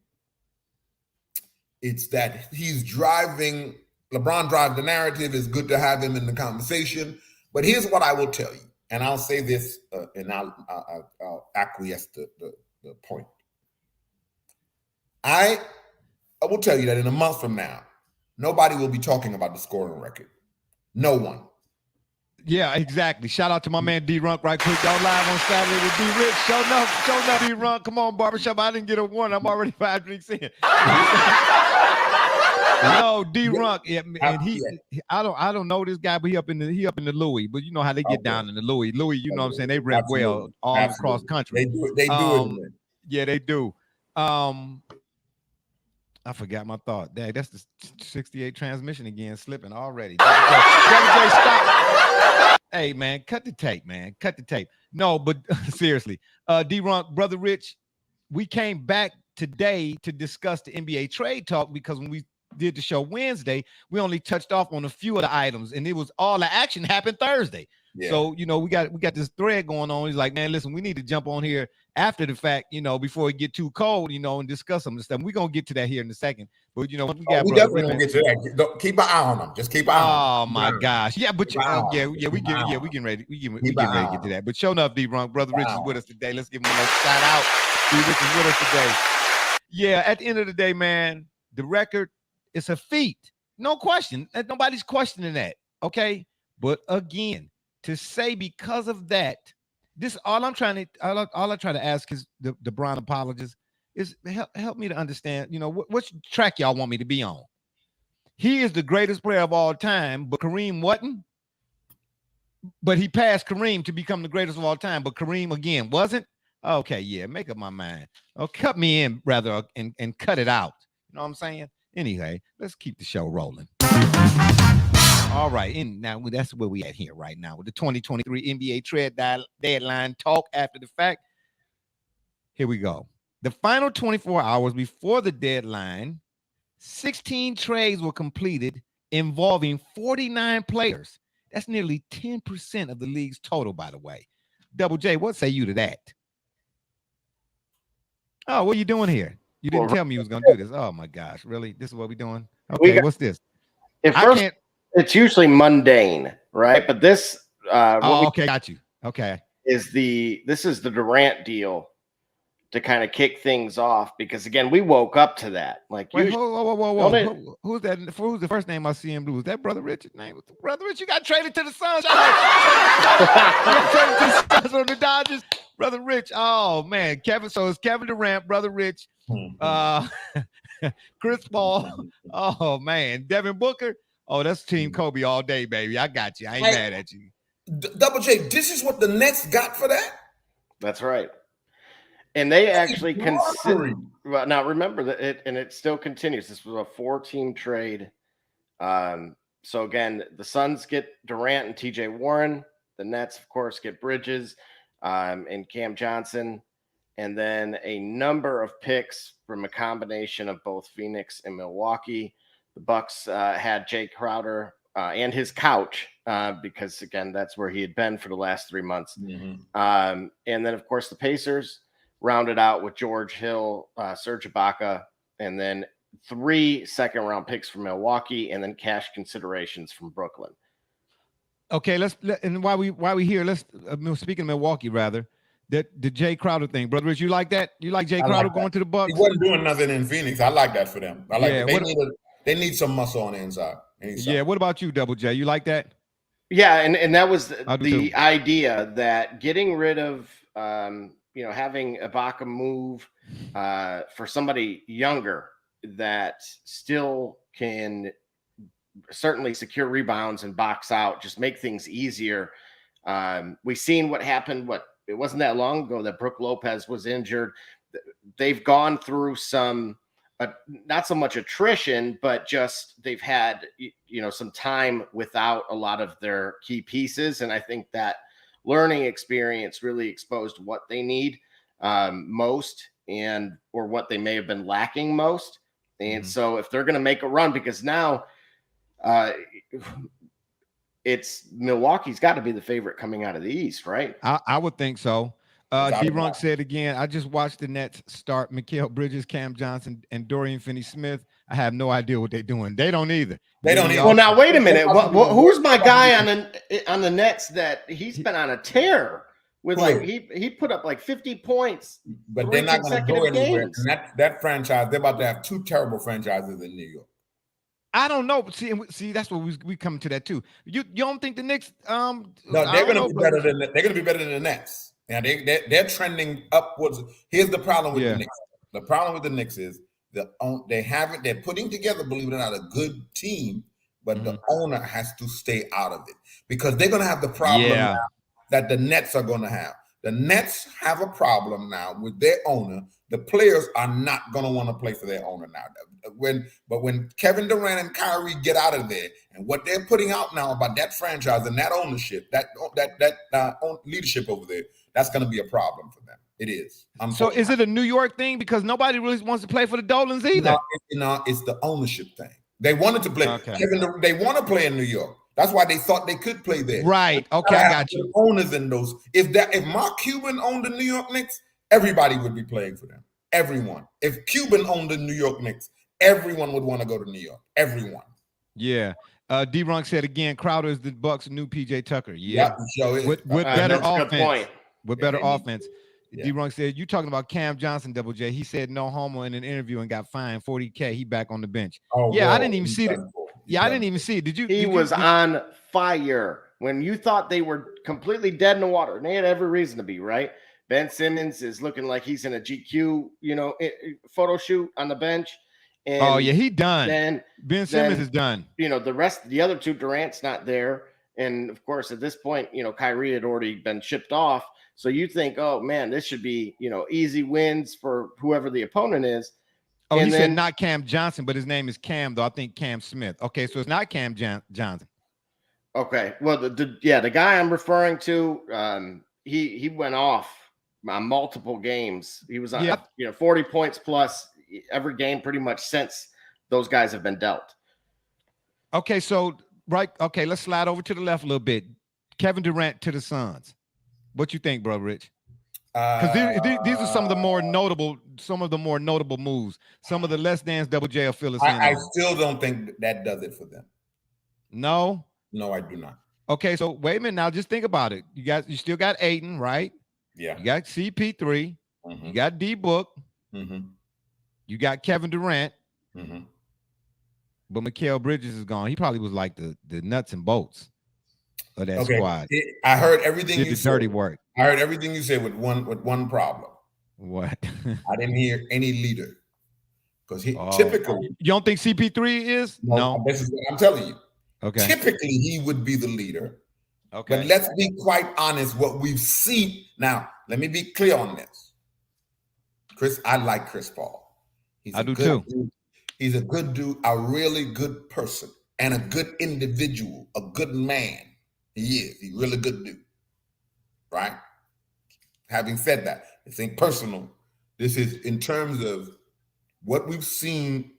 S2: It's that LeBron drives the narrative. It's good to have him in the conversation. But here's what I will tell you. And I'll say this, and I'll acquiesce to the point. I will tell you that in a month from now, nobody will be talking about the scoring record. No one.
S3: Yeah, exactly. Shout out to my man D-Runk right quick. Y'all live on Saturday with D-Rich. Show enough D-Runk. Come on, barbershop. I didn't get a one. I'm already 5 drinks in. No, D-Runk. Yeah, and I don't know this guy, but he up in the Louis. But you know how they get down in the Louis. Louis, you know what I'm saying? They rep well all across country.
S2: They do it.
S3: Yeah, they do. I forgot my thought. Dang, that's the 68 transmission again, slipping already. Stop. Hey, man, cut the tape, man. Cut the tape. No, but seriously, D-Runk, Brother Rich, we came back today to discuss the NBA trade talk because when we did the show Wednesday, we only touched off on a few of the items, and it was all the action happened Thursday.
S2: Yeah.
S3: So, you know, we got this thread going on. He's like, man, listen, we need to jump on here after the fact, you know, before it get too cold, you know, and discuss some of the stuff. We're going to get to that here in a second. But, you know, we got
S2: we definitely going to get to that. Keep an eye on them. Just keep an eye on them.
S3: Oh my gosh. Yeah, but we getting ready. We getting ready to get to that. But show enough, D-Ron. Brother Rich is with us today. Let's give him a nice shout out. D-Rich is with us today. Yeah, at the end of the day, man, the record is a feat. No question. Nobody's questioning that. Okay. But again, to say because of that, this all I try to ask is the Bron apologist is help me to understand, you know, which track y'all want me to be on. He is the greatest player of all time, but Kareem wasn't. But he passed Kareem to become the greatest of all time, but Kareem again wasn't. Okay, yeah, make up my mind. Oh, cut me in rather and cut it out. You know what I'm saying? Anyway, let's keep the show rolling. All right, and now that's where we at here right now with the 2023 NBA trade deadline talk after the fact. Here we go. The final 24 hours before the deadline, 16 trades were completed involving 49 players. That's nearly 10% of the league's total, by the way. Double J, what say you to that? Oh, what are you doing here? You didn't tell me you was going to do this. Oh, my gosh. Really? This is what we're doing? Okay, what's this?
S4: It's usually mundane, right? But this
S3: okay, got you. Okay.
S4: This is the Durant deal to kind of kick things off because again, we woke up to that. Like,
S3: wait, whoa. Who's that? Who's the first name I see in blue? Is that Brother Rich's name? Brother Rich, you got traded to the Suns. Traded to the Suns on the Dodgers. Brother Rich. Oh man, Kevin. So it's Kevin Durant, Brother Rich, Chris Paul. Oh man, Devin Booker. Oh, that's Team Kobe all day, baby. I got you. I ain't mad at you.
S2: Double J, this is what the Nets got for that?
S4: That's right. And they actually consider. Well, now remember that it still continues. This was a 4-team trade. So again, the Suns get Durant and TJ Warren. The Nets, of course, get Bridges and Cam Johnson, and then a number of picks from a combination of both Phoenix and Milwaukee. The Bucks had Jay Crowder and his couch because, again, that's where he had been for the last 3 months.
S2: Mm-hmm.
S4: And then, of course, the Pacers rounded out with George Hill, Serge Ibaka, and then 3 second-round picks from Milwaukee, and then cash considerations from Brooklyn.
S3: Okay, and while we here, speaking of Milwaukee, rather, the Jay Crowder thing, Brother Rich, you like that? You like Jay Crowder going to the Bucks?
S2: He wasn't doing nothing in Phoenix. I like that for them. I like it. They need some muscle on the inside.
S3: Yeah. What about you, Double J? You like that?
S4: Yeah, and that was the idea that getting rid of having Ibaka move for somebody younger that still can certainly secure rebounds and box out, just make things easier. We've seen what happened. It wasn't that long ago that Brook Lopez was injured. They've gone through some, not so much attrition, but just they've had, some time without a lot of their key pieces. And I think that learning experience really exposed what they need most or what they may have been lacking most. And so if they're going to make a run, because now it's Milwaukee's got to be the favorite coming out of the East, right?
S3: I would think so. D-Runk said again, I just watched the Nets start Mikal Bridges, Cam Johnson, and Dorian Finney-Smith. I have no idea what they're doing. They don't either.
S4: Well, now wait a minute. Who's my guy on the Nets that he's been on a tear with? Like he put up like 50 points,
S2: but they're not going to go anywhere. And that franchise, they're about to have 2 terrible franchises in New York.
S3: I don't know, but see, that's what we come to that too. You don't think the Knicks?
S2: No, they're going to be better than the Nets. Now they're trending upwards. Here's the problem with the Knicks. The problem with the Knicks is they're putting together, believe it or not, a good team, but the owner has to stay out of it because they're going to have the problem now that the Nets are going to have. The Nets have a problem now with their owner. The players are not going to want to play for their owner now. When Kevin Durant and Kyrie get out of there, and what they're putting out now about that franchise and that ownership, that leadership over there, that's going to be a problem for them. It is.
S3: So is it a New York thing because nobody really wants to play for the Dolans either?
S2: No, it's the ownership thing. They wanted to play. Okay. They want to play in New York. That's why they thought they could play there.
S3: Right. Okay, I got you.
S2: Owners in those. If Mark Cuban owned the New York Knicks, everybody would be playing for them. Everyone. If Cuban owned the New York Knicks, everyone would want to go to New York. Everyone.
S3: Yeah. D-Ronk said again, Crowder is the Bucks' new PJ Tucker. Yeah.
S2: Yep,
S3: with better offense.
S4: Good point.
S3: With better offense.
S2: Yeah.
S3: D-Ronk said, you talking about Cam Johnson, Double J. He said no homo in an interview and got fined $40K. He back on the bench.
S2: Oh,
S3: yeah,
S2: whoa.
S3: I didn't even see it. Yeah, I didn't even see it. Did you?
S4: He was on fire when you thought they were completely dead in the water. And they had every reason to be, right? Ben Simmons is looking like he's in a GQ, photo shoot on the bench. And
S3: oh, yeah, he done.
S4: Then
S3: Ben Simmons is done.
S4: The other two, Durant's not there. And, of course, at this point, Kyrie had already been shipped off. So you think, oh, man, this should be, easy wins for whoever the opponent is.
S3: Oh, and he said not Cam Johnson, but his name is Cam, though. I think Cam Smith. Okay, so it's not Cam Johnson.
S4: Okay. Well, the guy I'm referring to, he went off on multiple games. He was on 40 points plus every game pretty much since those guys have been dealt.
S3: Okay, so okay, let's slide over to the left a little bit. Kevin Durant to the Suns. What you think, bro, Rich? Because these are some of the more notable moves. Some of the less than Double J will fill us in.
S2: I still don't think that does it for them.
S3: No,
S2: I do not.
S3: Okay, so wait a minute now. Just think about it. You still got Ayton, right?
S2: Yeah.
S3: You got CP3.
S2: Mm-hmm.
S3: You got D-Book.
S2: Mm-hmm.
S3: You got Kevin Durant.
S2: Mm-hmm.
S3: But Mikal Bridges is gone. He probably was like the nuts and bolts of that squad.
S2: I heard everything
S3: Did
S2: you
S3: the
S2: said.
S3: dirty work.
S2: I heard everything you said with one problem.
S3: What?
S2: I didn't hear any leader. Because typically.
S3: You don't think CP3 is? No.
S2: This is what I'm telling you.
S3: Okay.
S2: Typically, he would be the leader.
S3: Okay.
S2: But let's be quite honest. What we've seen now, let me be clear on this. I like Chris Paul.
S3: I do too.
S2: Dude. He's a good dude, a really good person, and a good individual, a good man. He is. He's a really good dude. Right? Having said that, this ain't personal. This is in terms of what we've seen.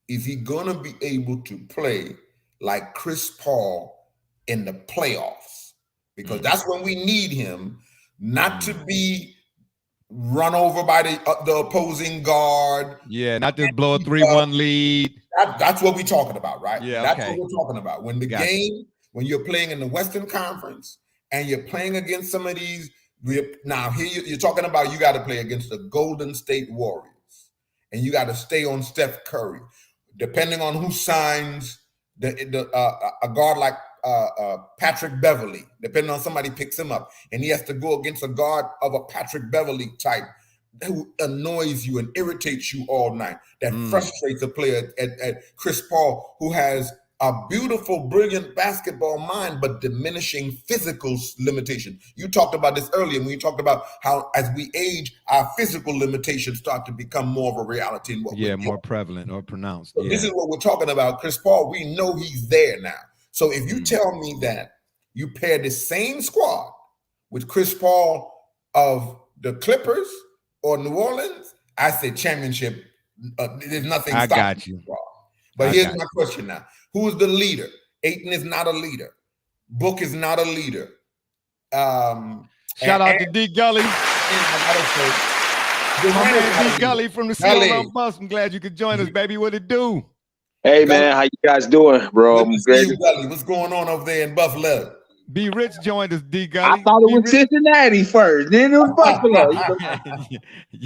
S2: Is he going to be able to play like Chris Paul in the playoffs? Because that's when we need him, not to be run over by the opposing guard.
S3: Yeah, not to blow a 3-1 lead.
S2: That's what we're talking about, right?
S3: Yeah,
S2: that's what we're talking about. When the game, when you're playing in the Western Conference and you're playing against some of these, now here you're talking about you got to play against the Golden State Warriors, and you got to stay on Steph Curry. Depending on who signs a guard like Patrick Beverly, depending on somebody picks him up, and he has to go against a guard of a Patrick Beverly type who annoys you and irritates you all night, that frustrates a player at Chris Paul, who has a beautiful, brilliant basketball mind, but diminishing physical limitations. You talked about this earlier when you talked about how as we age, our physical limitations start to become more of a reality.
S3: More prevalent or pronounced.
S2: So this is what we're talking about. Chris Paul, we know he's there now. So if you tell me that you pair the same squad with Chris Paul of the Clippers or New Orleans, I say championship. There's nothing stopping.
S3: I got you.
S2: But here's my question now. Who is the leader? Ayton is not a leader. Book is not a leader.
S3: Shout out to D Gully. D Gully from the CLM Bus. I'm glad you could join us, baby. What it do?
S20: Hey, man. How you guys doing, bro? I'm great.
S2: What's going on over there in Buffalo?
S3: B Rich joined us, D Gully.
S20: I thought it was Cincinnati first, then it was Buffalo.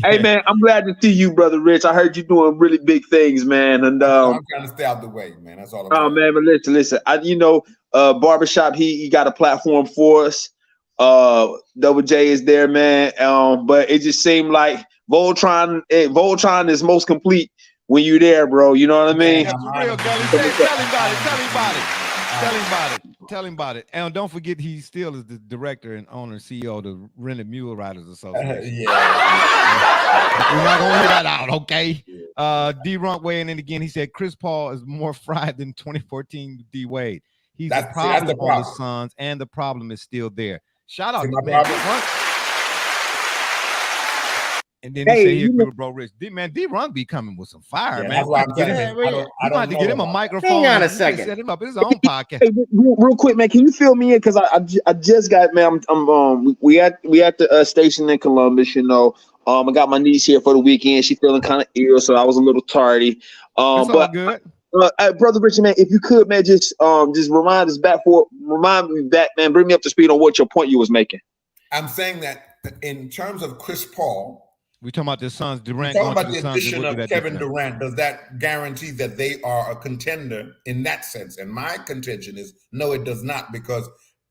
S20: Hey, man, I'm glad to see you, brother Rich. I heard you doing really big things, man. And
S2: I'm trying to stay out the way, man. That's all I'm
S20: saying. Man, but listen. Barbershop, he got a platform for us. Double J is there, man. But it just seemed like Voltron is most complete when you're there, bro. You know what I mean?
S3: That's real, Gully. Tell him about it. And don't forget, he still is the director and owner and CEO of the Rented Mule Riders Association. We're not going to hear that out, okay? D-Ronk weighing in again. He said Chris Paul is more fried than 2014 D Wade. He's the problem on the Suns, and the problem is still there. Shout out to man. And then he said he agreed with Bro Rich. D-Run be coming with some fire, man.
S2: That's why I'm saying.
S3: You might have to get him a microphone.
S4: Hang on a
S3: and
S4: second.
S3: Set him up. It's his own podcast.
S20: Hey, real quick, man, can you fill me in? Because I just got, man, we at the station in Columbus, you know. I got my niece here for the weekend. She feeling kind of ill, so I was a little tardy.
S3: That's all good.
S20: Brother Richard, man, if you could, man, just remind me back, man, bring me up to speed on what your point you was making.
S2: I'm saying that in terms of Chris Paul,
S3: we talking about the Suns. Durant
S2: talking
S3: going
S2: about
S3: to
S2: the
S3: Suns.
S2: addition of Kevin Durant. Does that guarantee that they are a contender in that sense? And my contention is no, it does not, because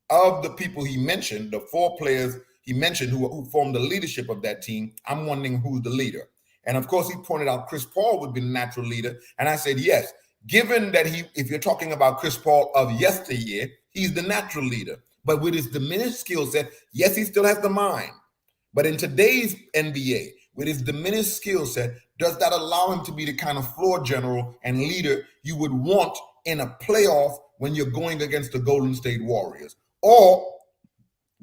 S2: of the people he mentioned, the 4 players he mentioned who formed the leadership of that team, I'm wondering who's the leader. And of course, he pointed out Chris Paul would be the natural leader. And I said, yes, given that if you're talking about Chris Paul of yesteryear, he's the natural leader. But with his diminished skill set, yes, he still has the mind. But in today's NBA, with his diminished skill set, does that allow him to be the kind of floor general and leader you would want in a playoff when you're going against the Golden State Warriors? Or,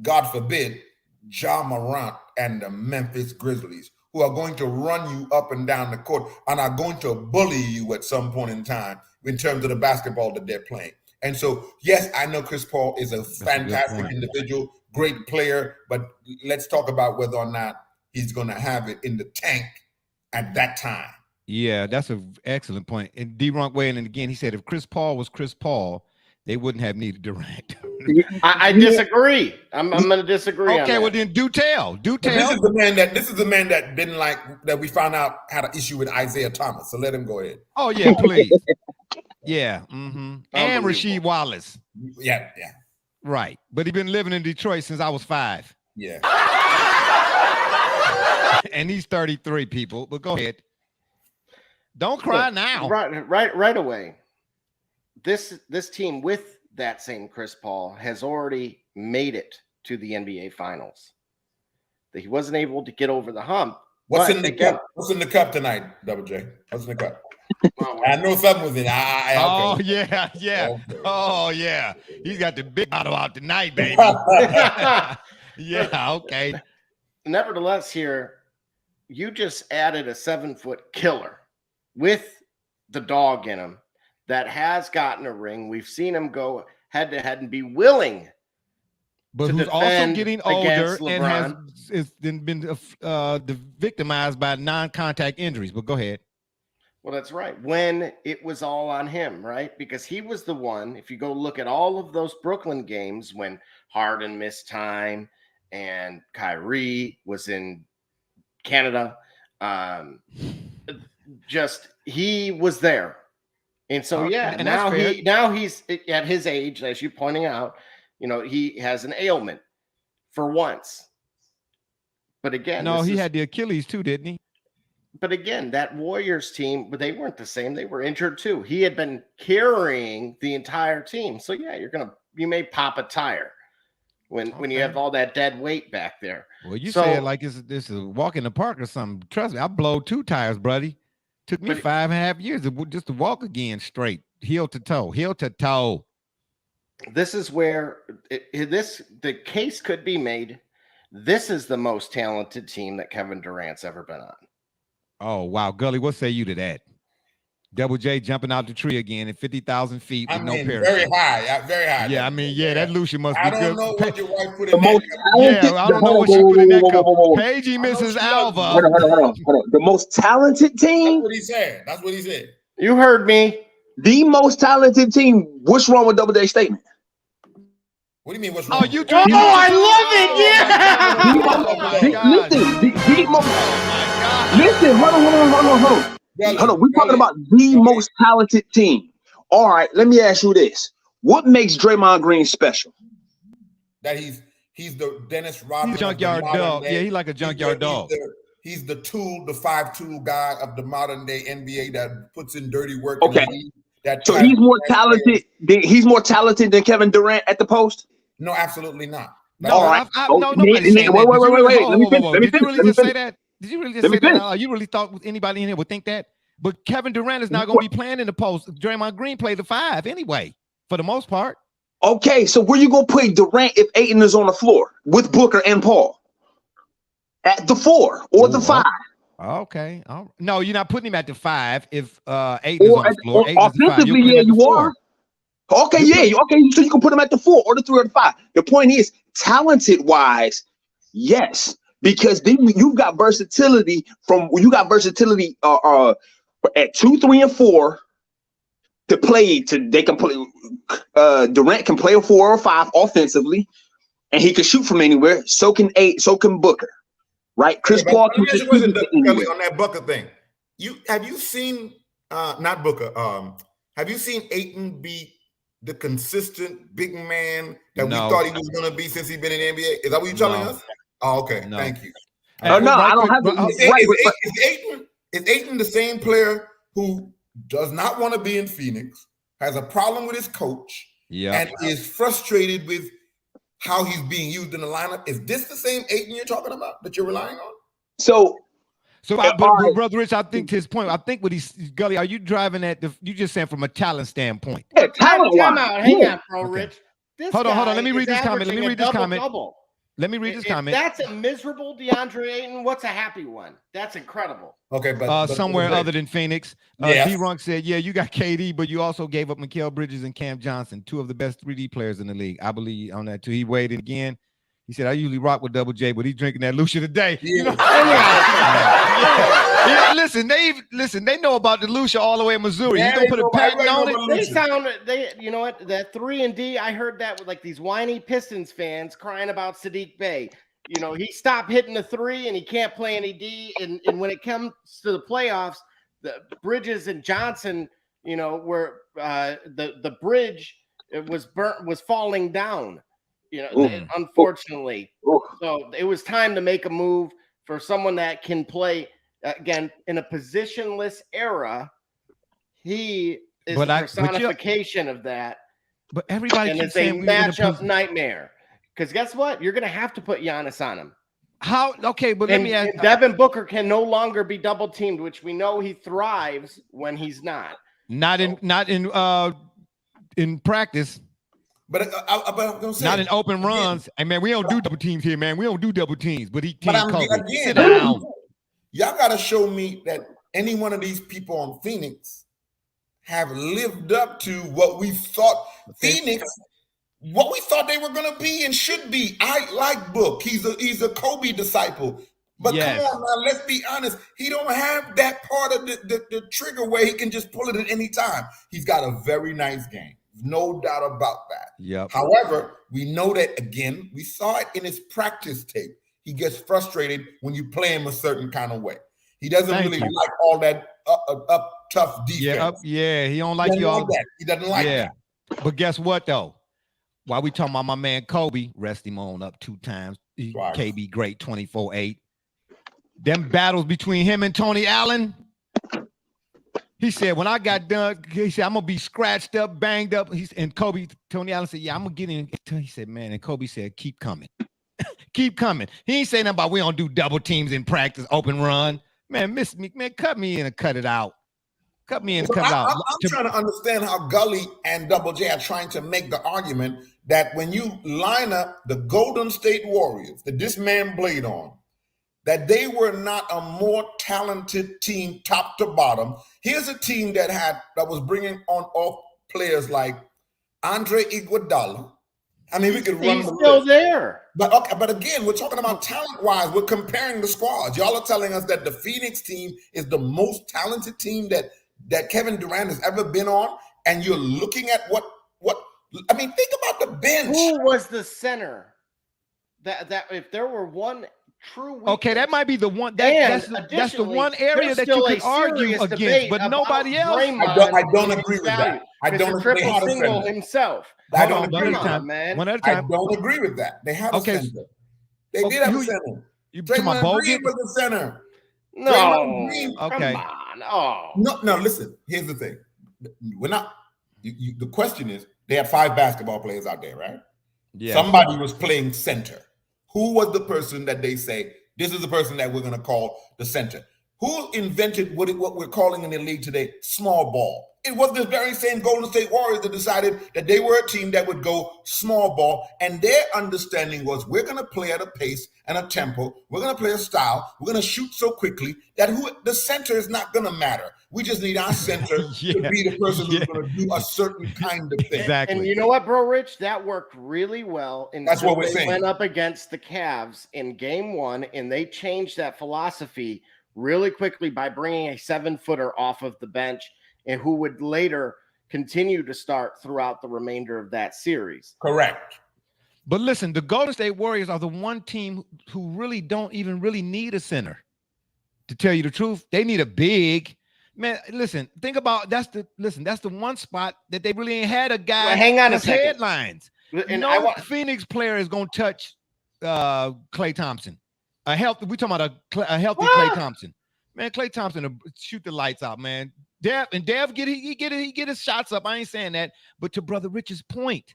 S2: God forbid, Ja Morant and the Memphis Grizzlies, who are going to run you up and down the court and are going to bully you at some point in time in terms of the basketball that they're playing. And so, yes, I know Chris Paul is a fantastic individual, great player, but let's talk about whether or not he's going to have it in the tank at that time.
S3: Yeah, that's an excellent point. And D-Ronk weighing in again, he said if Chris Paul was Chris Paul, they wouldn't have needed Durant.
S4: I disagree. I'm going to disagree.
S3: Okay, well then do tell.
S2: This is the man that didn't like that we found out had an issue with Isaiah Thomas. So let him go ahead.
S3: Oh yeah, please. Yeah. Mm-hmm. And Rasheed Wallace.
S2: Yeah.
S3: Right. But he's been living in Detroit since I was 5.
S2: Yeah.
S3: And he's 33, people. But go ahead. Don't cry now.
S4: Right away. This team with that same Chris Paul has already made it to the NBA Finals. That he wasn't able to get over the hump.
S2: What's in the cup? What's in the cup tonight, Double J? What's in the cup? I know something was in.
S3: Oh yeah. Okay. Oh yeah. He's got the big bottle out tonight, baby. Yeah. Okay.
S4: Nevertheless, here you just added a 7-foot killer with the dog in him that has gotten a ring. We've seen him go head to head and be willing,
S3: but who's also getting older and has been victimized by non-contact injuries. But go ahead.
S4: Well, that's right. When it was all on him, right? Because he was the one, if you go look at all of those Brooklyn games when Harden missed time and Kyrie was in Canada, he was there. And so, now he's at his age, as you're pointing out, he has an ailment for once. But again,
S3: he had the Achilles too, didn't he?
S4: But again, that Warriors team, but they weren't the same. They were injured too. He had been carrying the entire team. So yeah, you may pop a tire when you have all that dead weight back there.
S3: Well, you say it like this is a walk in the park or something. Trust me, I blow 2 tires, buddy. Took me 5.5 years just to walk again straight, heel to toe.
S4: This is where the case could be made. This is the most talented team that Kevin Durant's ever been on.
S3: Oh, wow. Gully, what say you to that? Double J jumping out the tree again at 50,000 feet with no parachute.
S2: Very high.
S3: Yeah, that Lucian must be good.
S2: I don't know what your wife put in
S3: that cup. I don't know what she put in that cup. Pagey Mrs. Alva.
S20: Hold on. The most talented team?
S2: That's what he said.
S4: You heard me.
S20: The most talented team. What's wrong with Double J's statement?
S2: What do you mean? What's wrong?
S4: I love it. Yeah.
S20: Listen, hold on. We're talking about the most talented team. All right, let me ask you this: what makes Draymond Green special?
S2: That he's the Dennis Rodman.
S3: He's a junkyard dog. Yeah, he's like a junkyard dog.
S2: He's the 5-tool guy of the modern day NBA that puts in dirty work.
S20: Okay. So he's more talented. He's more talented than Kevin Durant at the post.
S2: No, absolutely not.
S3: All right. Wait. Let me finish. Did you really just say that? Did you really just say that? You really thought anybody in here would think that? But Kevin Durant is not going to be playing in the post. Draymond Green played the 5 anyway, for the most part.
S20: Okay, so where you going to put Durant if Ayton is on the floor with Booker and Paul? at the 4 or the 5.
S3: Okay. No, you're not putting him at the 5 if Ayton is on the floor.
S20: Or
S3: Ayton is the 5.
S20: offensively,
S3: You'll put him
S20: yeah,
S3: at the
S20: you
S3: 4.
S20: are. Okay, so you can put him at the 4 or the 3 or the 5. The point is, talented wise, yes, because then you've got versatility at 2, 3, and 4 to play. They can play. Durant can play a 4 or 5 offensively, and he can shoot from anywhere. So can Booker, right? Chris Paul can just shoot from anywhere.
S2: On that Booker thing. Have you seen not Booker? Have you seen Ayton be the consistent big man that we thought he was going to be since he's been in the NBA? Is that what you're telling us? Oh, okay. Thank you.
S20: I don't have
S2: to. Is Ayton the same player who does not want to be in Phoenix, has a problem with his coach, and is frustrated with how he's being used in the lineup? Is this the same Ayton you're talking about that you're relying on?
S3: But Brother Rich, I think to his point, I think what he's Gully, are you driving at you just saying from a talent standpoint?
S4: Yeah, talent time out. Hang on, bro, Rich.
S3: Hold on. Let me read this comment. Let me read this comment.
S4: If that's a miserable DeAndre Ayton, what's a happy one? That's incredible.
S2: Okay, but
S3: somewhere other than Phoenix.
S2: Yes.
S3: D-Runk said, yeah, you got KD, but you also gave up Mikal Bridges and Cam Johnson, 2 of the best 3D players in the league. I believe on that too. He weighed in again. He said, I usually rock with Double J, but he's drinking that Lucia today. You know? Listen, they know about the Lucia all the way in Missouri. You gonna put a patent on it?
S4: You know what? That 3 and D, I heard that with like these whiny Pistons fans crying about Sadiq Bey. You know, he stopped hitting the 3 and he can't play any D. And when it comes to the playoffs, the Bridges and Johnson, you know, were the bridge was falling down. You know, unfortunately. So it was time to make a move for someone that can play again in a positionless era. He is the personification of that.
S3: But everybody
S4: and
S3: keeps
S4: it's a
S3: saying
S4: matchup nightmare. Because guess what? You're going to have to put Giannis on him.
S3: How? Okay, but let me ask.
S4: Devin Booker can no longer be double teamed, which we know he thrives when he's not.
S3: Not in practice.
S2: But I'm gonna say,
S3: not in open runs. Hey man, we don't do double teams here, man. We don't do double teams. But he
S2: sit down. Y'all gotta show me that any one of these people on Phoenix have lived up to what we thought what we thought they were gonna be and should be. I like Book. He's a Kobe disciple. But come on now, let's be honest. He don't have that part of the trigger where he can just pull it at any time. He's got a very nice game. No doubt about that.
S3: Yep.
S2: However, we know that, again, we saw it in his practice tape. He gets frustrated when you play him a certain kind of way. He doesn't really like all that up tough defense.
S3: He don't like you all
S2: that. He doesn't like that.
S3: But guess what, though? While we talking about my man Kobe, rest him on up 2 times. KB great, 24-8. Them battles between him and Tony Allen. He said, when I got done, he said, I'm going to be scratched up, banged up. Tony Allen said, yeah, I'm going to get in. He said, man, and Kobe said, keep coming. Keep coming. He ain't saying nothing about we don't do double teams in practice, open run. Man, miss me, man, cut me in and cut it out. Cut me in and cut it out.
S2: I'm trying to understand how Gully and Double J are trying to make the argument that when you line up the Golden State Warriors that this man played on, that they were not a more talented team top to bottom. Here's a team that was bringing off players like Andre Iguodala. I mean, we could run.
S4: He's still there.
S2: But again, we're talking about talent-wise. We're comparing the squads. Y'all are telling us that the Phoenix team is the most talented team that Kevin Durant has ever been on, and you're looking at what I mean, think about the bench.
S4: Who was the center? That if there were one true weakness.
S3: Okay, that might be the one. That's the one area that you could argue against, but nobody else.
S2: I don't agree with that. I don't agree.
S4: Triple single himself.
S2: I don't agree with
S3: that,
S4: man.
S3: One at a time.
S2: I don't agree with that. They have a center. They did have a center.
S3: Draymond
S2: Green was the center.
S4: No.
S3: Okay.
S4: Come on.
S2: No. Listen. Here's the thing. We're not. The question is, they had 5 basketball players out there, right?
S3: Yeah.
S2: Somebody was playing center. Who was the person that they say, this is the person that we're going to call the center? Who invented what we're calling in the league today small ball? It was the very same Golden State Warriors that decided that they were a team that would go small ball, and their understanding was we're going to play at a pace and a tempo. We're going to play a style. We're going to shoot so quickly that the center is not going to matter. We just need our center to be the person who's going to do a certain kind of thing.
S3: Exactly.
S4: And you know what, Bro Rich? That worked really well.
S2: That's what we're
S4: they
S2: saying.
S4: Went up against the Cavs in game 1, and they changed that philosophy really quickly by bringing a 7-footer off of the bench, and who would later continue to start throughout the remainder of that series.
S2: Correct.
S3: But listen, the Golden State Warriors are the one team who really don't even really need a center. To tell you the truth, they need a big man. Listen, think about that's the one spot that they really ain't had a guy.
S4: Well, hang on
S3: that's
S4: a second.
S3: headlines.
S4: And
S3: No Phoenix player is gonna touch Klay Thompson. We talking about a healthy Klay Thompson. Man, Klay Thompson will shoot the lights out, man. Dev get his shots up. I ain't saying that, but to Brother Rich's point,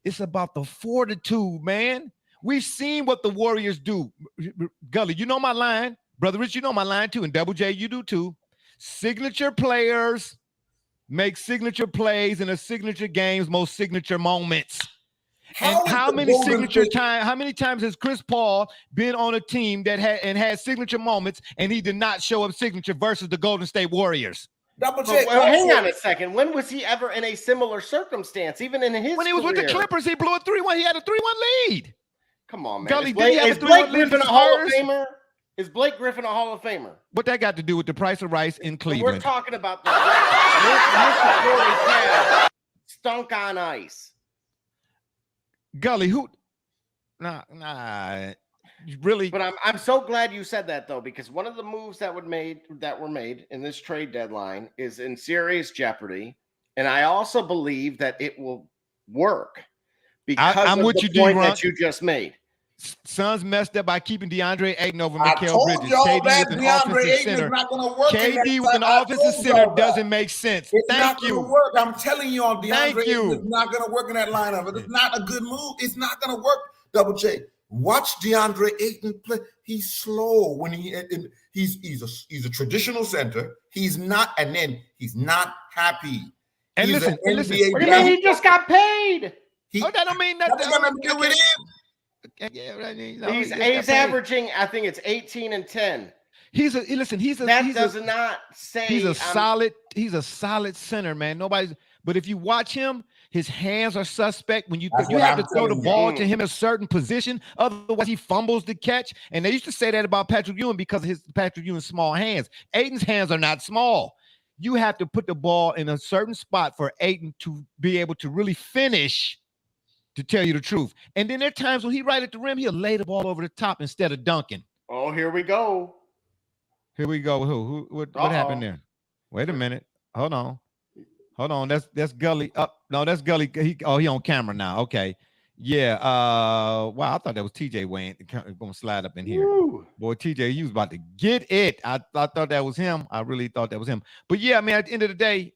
S3: it's about the fortitude, man. We've seen what the Warriors do. Gully, you know my line. Brother Rich, you know my line too. And Double J, you do too. Signature players make signature plays in a signature game's most signature moments. How many times has Chris Paul been on a team that had signature moments and he did not show up signature versus the Golden State Warriors?
S4: Well, hang on a second. When was he ever in a similar circumstance? Even in his
S3: when he was with the Clippers, he blew a 3-1. He had a 3-1 lead.
S4: Come on, man.
S3: Gully,
S4: Is Blake Griffin a Hall of Famer? Is Blake Griffin a Hall of Famer?
S3: What that got to do with the price of rice in Cleveland?
S4: We're talking about the Cavs stunk on ice.
S3: Gully, who? Nah, really.
S4: But I'm so glad you said that though, because one of the moves that were made in this trade deadline is in serious jeopardy, and I also believe that it will work because
S3: I'm
S4: of
S3: with
S4: the
S3: you,
S4: point
S3: D-Ron.
S4: that you just made.
S3: Suns messed up by keeping DeAndre Ayton over
S2: I
S3: Mikal
S2: told
S3: Bridges.
S2: y'all
S3: KD
S2: that
S3: with an
S2: DeAndre
S3: offensive
S2: Ayton
S3: center.
S2: is not going to work.
S3: KD with an offensive center doesn't make sense.
S2: It's
S3: Thank
S2: not
S3: you.
S2: going to work. I'm telling you, on
S3: Thank
S2: DeAndre
S3: you.
S2: Ayton is not going to work in that lineup. It's not a good move. It's not going to work. Double J. Watch DeAndre Ayton play. He's slow when he's a traditional center. He's not, and then he's not happy.
S3: And
S2: He's
S3: listen,
S2: an
S3: what do
S2: NBA
S3: you
S4: mean he just got paid?
S3: That don't mean that.
S2: That's going to do it
S4: He's averaging, I think it's 18 and 10.
S3: He's a solid center, man. But if you watch him, his hands are suspect. When you have to throw the ball to him in a certain position, otherwise he fumbles the catch. And they used to say that about Patrick Ewing because of Patrick Ewing's small hands. Ayton's hands are not small. You have to put the ball in a certain spot for Ayton to be able to really finish, to tell you the truth. And then there are times when he right at the rim, he'll lay the ball over the top instead of dunking.
S4: Oh, here we go.
S3: Here we go. What happened there? Wait a minute. Hold on. That's Gully. No, that's Gully. He on camera now. Okay. Yeah. Wow. I thought that was TJ Wayne going to slide up in here. Woo. Boy, TJ, he was about to get it. I thought that was him. I really thought that was him. But yeah, man, at the end of the day,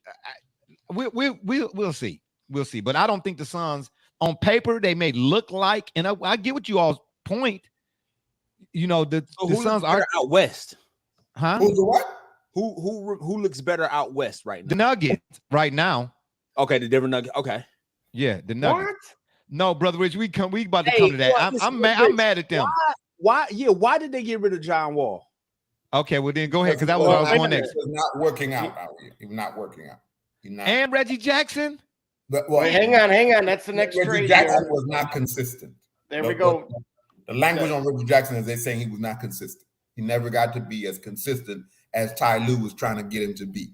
S3: we'll see. We'll see. But I don't think the Suns, on paper, they may look like, and I get what you all's point. You know, the Suns are
S21: out west.
S3: Huh?
S2: Who's the what?
S21: Who looks better out west right now?
S3: The Nuggets right now.
S21: Okay, the Denver Nuggets. Okay.
S3: Yeah, the Nuggets.
S21: What?
S3: No, Brother Rich, we about to come to that. I'm mad at them.
S21: Why did they get rid of John Wall?
S3: Okay, well then go ahead, because that was what I was going next.
S2: It's not working out. It's not working out.
S3: And Reggie Jackson.
S4: Wait, hang on. That's the next
S2: Reggie
S4: trade.
S2: Jackson was not consistent.
S4: There we go.
S2: The language on Reggie Jackson is they're saying he was not consistent. He never got to be as consistent as Ty Lue was trying to get him to be.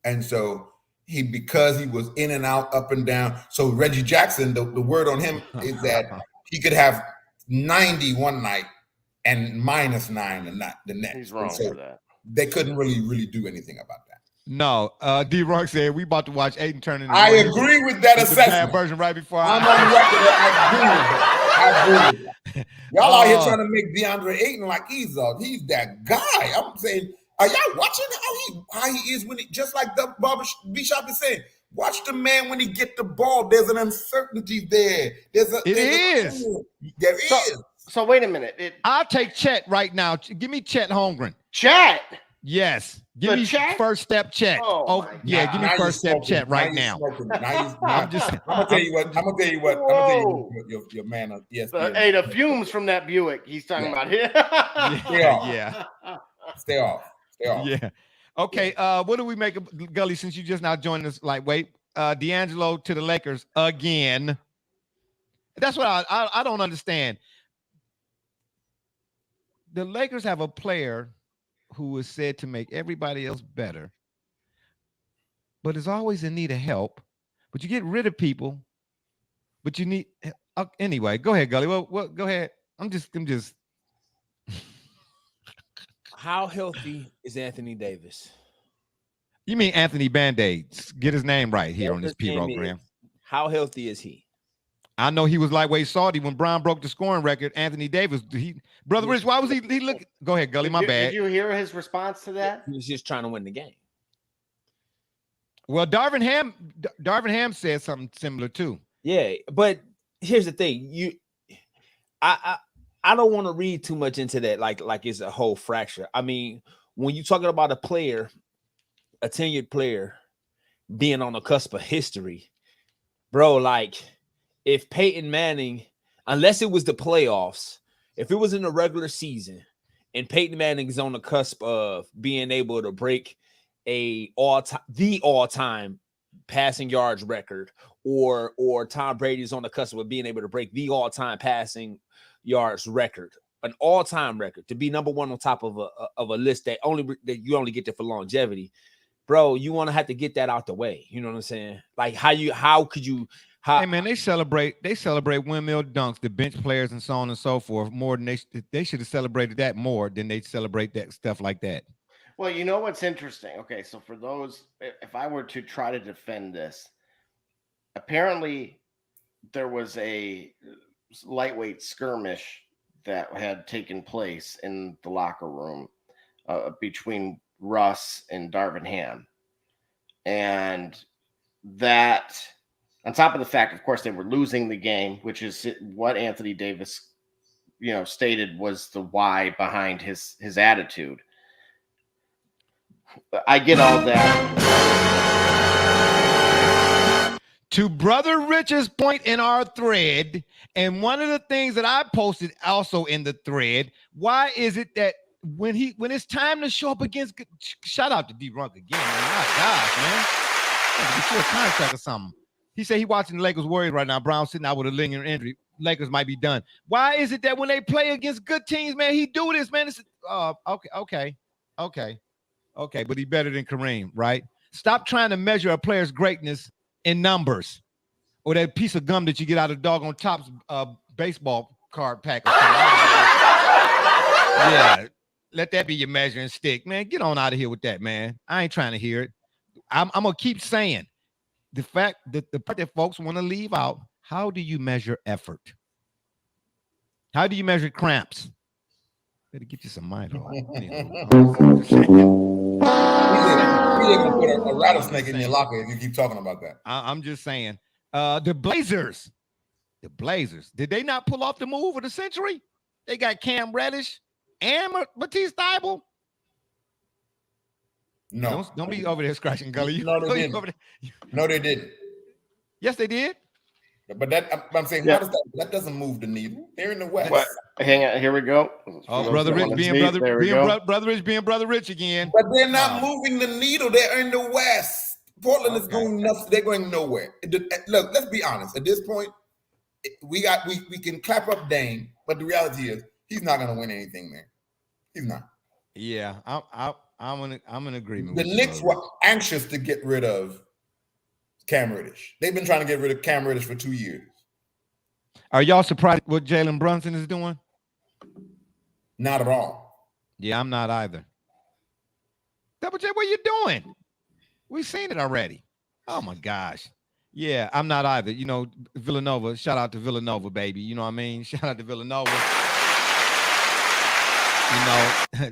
S2: And so because he was in and out, up and down. So Reggie Jackson, the word on him is that he could have 90 one night and -9 the next.
S4: He's wrong
S2: so
S4: for that.
S2: They couldn't really do anything about that.
S3: No, D-Rock said we about to watch Ayton turn into.
S2: I agree with that assessment.
S3: Version right before
S2: I'm on record. I agree with that. Y'all out here trying to make DeAndre Ayton like he's that guy. I'm saying, are y'all watching how he is when just like the Barber Bishop is saying? Watch the man when he get the ball. There's an uncertainty there. There is.
S4: So wait a minute.
S3: I'll take Chet right now. Give me Chet Holmgren.
S4: Chet.
S3: Yes. Give me
S4: Chet?
S3: first step Chet.
S4: Oh, my
S3: yeah.
S4: God.
S3: Give me
S2: Now
S3: first
S2: you're
S3: step Chet
S2: smoking.
S3: right
S2: Now
S3: now.
S2: you're smoking. Now
S3: I'm just.
S2: I'm gonna tell you what. I'm gonna tell you what. I'm gonna tell you your man on ESPN.
S4: Hey, the fumes from that Buick he's talking about here.
S2: Stay off.
S3: Yeah.
S2: Stay off. Stay off.
S3: Yeah. Okay. What do we make of Gully since you just now joined us? Lightweight. D'Angelo to the Lakers again. That's what I don't understand. The Lakers have a player who is said to make everybody else better, but is always in need of help. But you get rid of people, but you need anyway. Go ahead, Gully. Well, go ahead. I'm just.
S21: How healthy is Anthony Davis?
S3: You mean Anthony Band-Aids? Get his name right here on this P program.
S21: How healthy is he?
S3: I know he was lightweight salty when Brown broke the scoring record. Anthony Davis, Brother Rich, why was he look? Go ahead, Gully. My bad.
S4: Did you hear his response to that?
S21: He was just trying to win the game.
S3: Well, Darvin Ham said something similar too.
S21: Yeah, but here's the thing: I don't want to read too much into that, like it's a whole fracture. I mean, when you're talking about a player, a tenured player, being on the cusp of history, bro, like. If Peyton Manning, unless it was the playoffs, if it was in the regular season and Peyton Manning is on the cusp of being able to break the all-time passing yards record, or Tom Brady is on the cusp of being able to break the all-time passing yards record, an all-time record, to be number one on top of a list that you only get there for longevity, bro, you want to have to get that out the way. You know what I'm saying? Like how could you?
S3: Hey man, they celebrate windmill dunks, the bench players and so on and so forth more than they should have celebrated that more than they celebrate that stuff like that.
S4: Well, you know what's interesting? Okay, so for those, if I were to try to defend this, apparently there was a lightweight skirmish that had taken place in the locker room between Russ and Darvin Ham, and that. On top of the fact, of course, they were losing the game, which is what Anthony Davis, stated was the why behind his attitude. I get all that.
S3: To Brother Rich's point in our thread, and one of the things that I posted also in the thread, why is it that when it's time to show up against, shout out to D-Runk again, man. My gosh, man. Get you a contract or something. He said he watching the Lakers Warriors right now. Brown sitting out with a lingering injury. Lakers might be done. Why is it that when they play against good teams, man, he do this, man? It's okay. But he better than Kareem, right? Stop trying to measure a player's greatness in numbers or that piece of gum that you get out of Doggone Top's baseball card pack. Yeah, let that be your measuring stick, man. Get on out of here with that, man. I ain't trying to hear it. I'm gonna keep saying. The fact that the part that folks want to leave out, how do you measure effort? How do you measure cramps? Better get you some mind on.
S2: He's gonna put a rattlesnake in your locker if you keep talking about that.
S3: I'm just saying. The Blazers. Did they not pull off the move of the century? They got Cam Reddish and Matisse Thybulle.
S2: No,
S3: don't be over there scratching Gully.
S2: No, they didn't. No, they didn't.
S3: Yes, they did.
S2: But I'm saying, how does that doesn't move the needle? They're in the West.
S4: What? Hang on, here we go.
S3: Oh, Brother Rich being Brother Rich again.
S2: But they're not moving the needle. They're in the West. Portland is going nuts. They're going nowhere. Look, let's be honest. At this point, we can clap up Dame, but the reality is he's not going to win anything, man. He's not.
S3: Yeah, I'm in agreement.
S2: The Knicks were anxious to get rid of Cam Reddish. They've been trying to get rid of Cam Reddish for 2 years.
S3: Are y'all surprised what Jalen Brunson is doing?
S2: Not at all.
S3: Yeah, I'm not either. Double J, what are you doing? We've seen it already. Oh my gosh. Yeah, I'm not either. Villanova. Shout out to Villanova, baby. You know what I mean? Shout out to Villanova.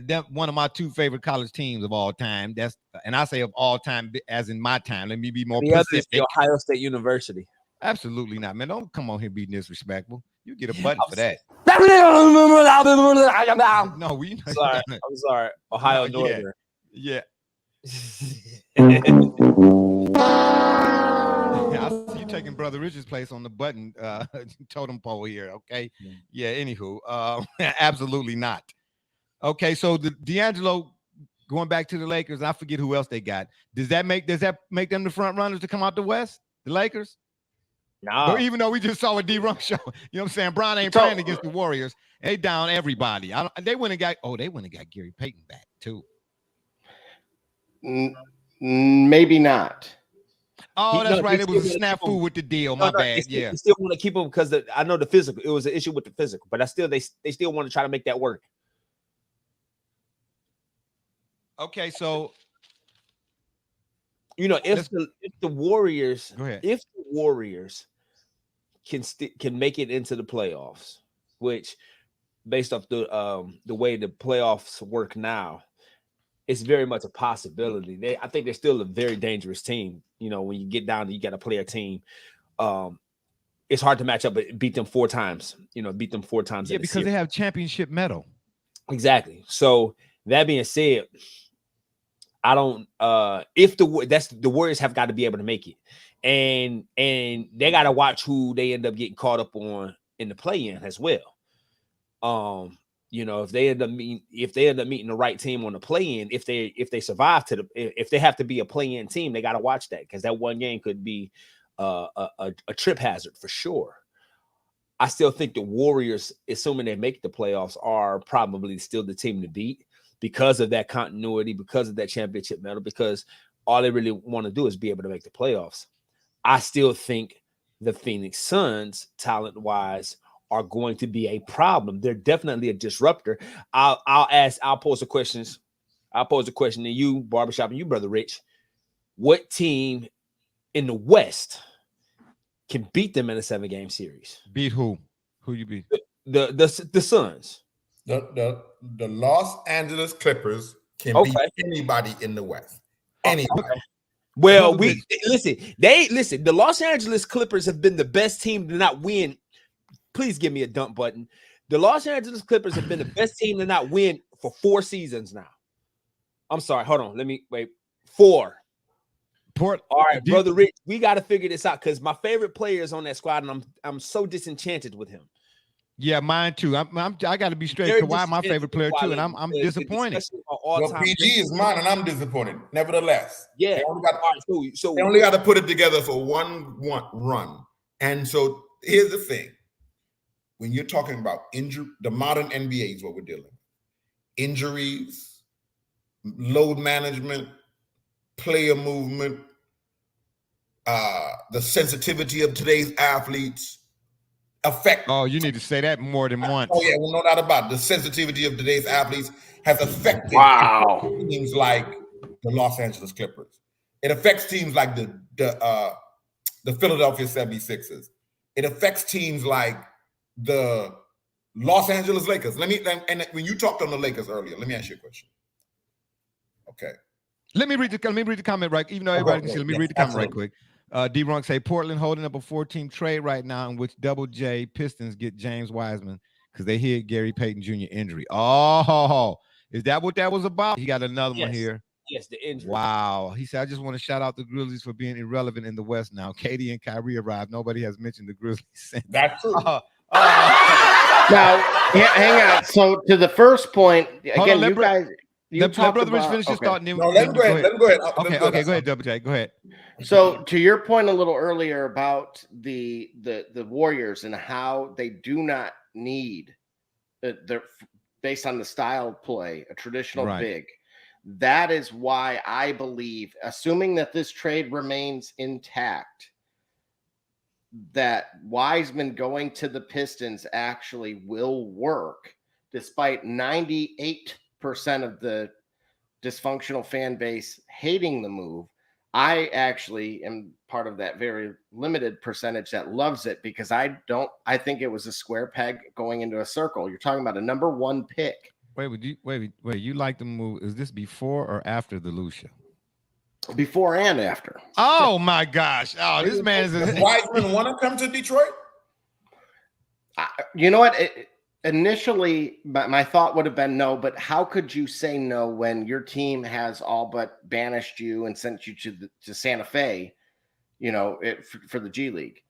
S3: That one of my two favorite college teams of all time. And I say of all time as in my time. Let me be more specific.
S21: The Ohio State University.
S3: Absolutely not, man. Don't come on here being disrespectful. You get a button for that.
S21: No, I'm sorry. Ohio Northern.
S3: Yeah. I see you taking Brother Rich's place on the button totem pole here. Okay. Yeah. Anywho, absolutely not. Okay. So the D'Angelo going back to the Lakers. I forget who else they got. Does that make them the front runners to come out the West? The Lakers?
S21: No.
S3: But even though we just saw a D-Runk show, you know what I'm saying? Bron ain't playing against the Warriors. They down everybody. They went and got Gary Payton back too.
S4: Maybe not.
S3: Oh, that's right. It was a snafu with the deal. My bad.
S21: They still want to keep him because I know the physical. It was an issue with the physical, but they still want to try to make that work.
S3: Okay, so
S21: if the Warriors,
S3: go ahead.
S21: If the Warriors can make it into the playoffs, which based off the way the playoffs work now, it's very much a possibility. I think they're still a very dangerous team. When you get down, you got to play a team. It's hard to match up, but beat them 4 times. Beat them 4 times.
S3: Yeah, because they have championship medal.
S21: Exactly. So that being said, I don't. If the Warriors have got to be able to make it, and they got to watch who they end up getting caught up on in the play-in as well. If they end up meeting the right team on the play-in, if they survive if they have to be a play-in team, they got to watch that, because that one game could be a trip hazard for sure. I still think the Warriors, assuming they make the playoffs, are probably still the team to beat because of that continuity, because of that championship medal, because all they really want to do is be able to make the playoffs. I still think the Phoenix Suns, talent-wise, are going to be a problem. They're definitely a disruptor. I'll pose a question to you, Barbershop, and you, Brother Rich. What team in the West can beat them in a 7-game series?
S3: Beat who? Who you beat?
S21: The Suns.
S2: The Los Angeles Clippers can beat anybody in the West. Anybody.
S21: Okay. Well, the Los Angeles Clippers have been the best team to not win. Please give me a dump button. The Los Angeles Clippers have been the best team to not win for 4 seasons now. I'm sorry. Hold on. Let me wait. 4. All right, Brother Rich, we got to figure this out, because my favorite player is on that squad, and I'm so disenchanted with him.
S3: Yeah, mine too. I got to be straight. Kawhi, my favorite player too, and I'm disappointed.
S2: Well, PG is mine, and I'm disappointed. Nevertheless,
S21: yeah,
S2: they only got to put it together for one run. And so here's the thing: when you're talking about injury, the modern NBA is what we're dealing with. Injuries, load management, player movement, the sensitivity of today's athletes affect.
S3: Oh, you need to say that more than once.
S2: Oh yeah, well, no doubt about it. The sensitivity of today's athletes has affected teams like the Los Angeles Clippers. It affects teams like the Philadelphia 76ers. It affects teams like the Los Angeles Lakers. And when you talked on the Lakers earlier, let me ask you a question. Okay.
S3: Let me read the comment right. Even though everybody can see, let me read the comment right quick. D-Runk say Portland holding up a 4-team trade right now in which Double J Pistons get James Wiseman because they hit Gary Payton Jr. injury. Oh, is that what that was about? He got another one here.
S21: Yes, the injury.
S3: Wow. He said, I just want to shout out the Grizzlies for being irrelevant in the West now. Katie and Kyrie arrived. Nobody has mentioned the Grizzlies since.
S2: That's true.
S4: Now, hang on. So to the first point, again, you guys.
S3: Let Brother Rich finish his thought. And then,
S2: let him go ahead. Let him go ahead.
S3: Okay, go ahead, Double J. Go ahead.
S4: So to your point a little earlier about the Warriors and how they do not need based on the style of play, a traditional big. That is why I believe, assuming that this trade remains intact, that Wiseman going to the Pistons actually will work, despite 98% of the dysfunctional fan base hating the move. I actually am part of that very limited percentage that loves it, because I think it was a square peg going into a circle. You're talking about a number 1 pick.
S3: Wait. You like the move? Is this before or after the Lucia?
S4: Before and after.
S3: Oh my gosh! Oh, this man is.
S2: Does Wiseman want to come to Detroit?
S4: You know what? Initially, my thought would have been no, but how could you say no when your team has all but banished you and sent you to Santa Fe, for the G League?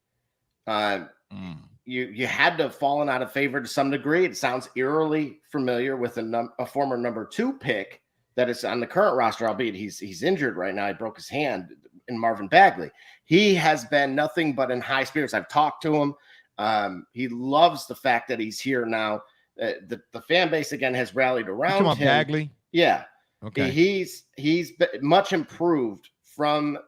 S4: You had to have fallen out of favor to some degree. It sounds eerily familiar with a former number 2 pick that is on the current roster, albeit he's injured right now. He broke his hand in Marvin Bagley. He has been nothing but in high spirits. I've talked to him. He loves the fact that he's here now. The fan base again has rallied around him.
S3: Bagley?
S4: Yeah.
S3: Okay.
S4: He's been much improved from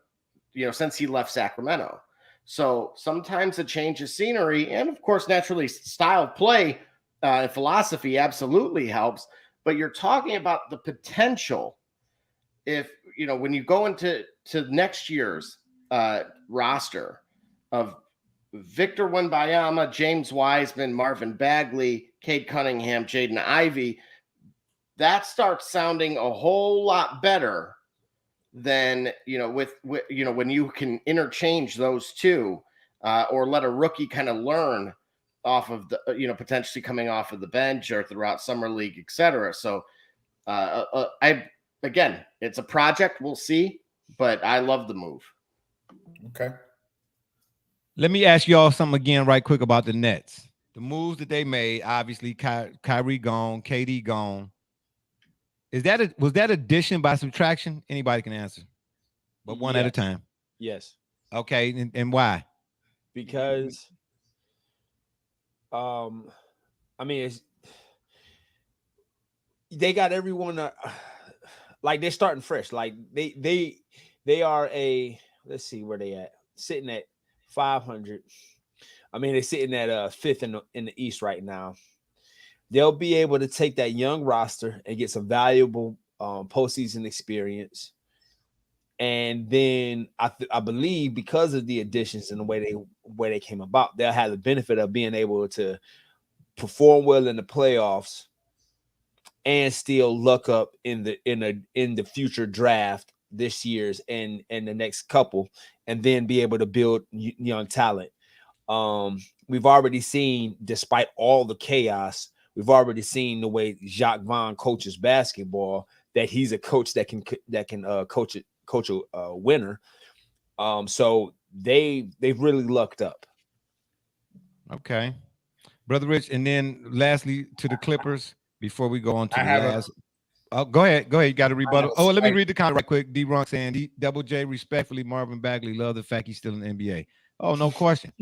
S4: since he left Sacramento. So sometimes a change of scenery and of course naturally style of play and philosophy absolutely helps. But you're talking about the potential if when you go into next year's roster of Victor Wembanyama, James Wiseman, Marvin Bagley, Cade Cunningham, Jaden Ivey, that starts sounding a whole lot better than with when you can interchange those two or let a rookie kind of learn off of the potentially coming off of the bench or throughout summer league, etc. So again, it's a project. We'll see, but I love the move.
S2: Okay.
S3: Let me ask y'all something again right quick about the Nets. The moves that they made, obviously Kyrie gone, KD gone. Was that addition by subtraction? Anybody can answer, but one at a time.
S21: Yes.
S3: Okay, and why?
S21: Because they got everyone like they're starting fresh. Like they are let's see where they at, sitting at 500. I mean, they're sitting at 5th in the East right now. They'll be able to take that young roster and get some valuable postseason experience. And then I believe because of the additions and the way they came about, they'll have the benefit of being able to perform well in the playoffs and still luck up in the future draft this year's and the next couple, and then be able to build young talent. We've already seen, despite all the chaos, we've already seen the way Jacques Vaughn coaches basketball, that he's a coach that can coach a winner. So they've really lucked up.
S3: Okay, Brother Rich, and then lastly to the Clippers before we go on to the last. Oh, go ahead. You got a rebuttal. Oh, let me read the comment right quick. D-Ronk saying, Double J, respectfully, Marvin Bagley, love the fact he's still in the NBA. Oh, no question.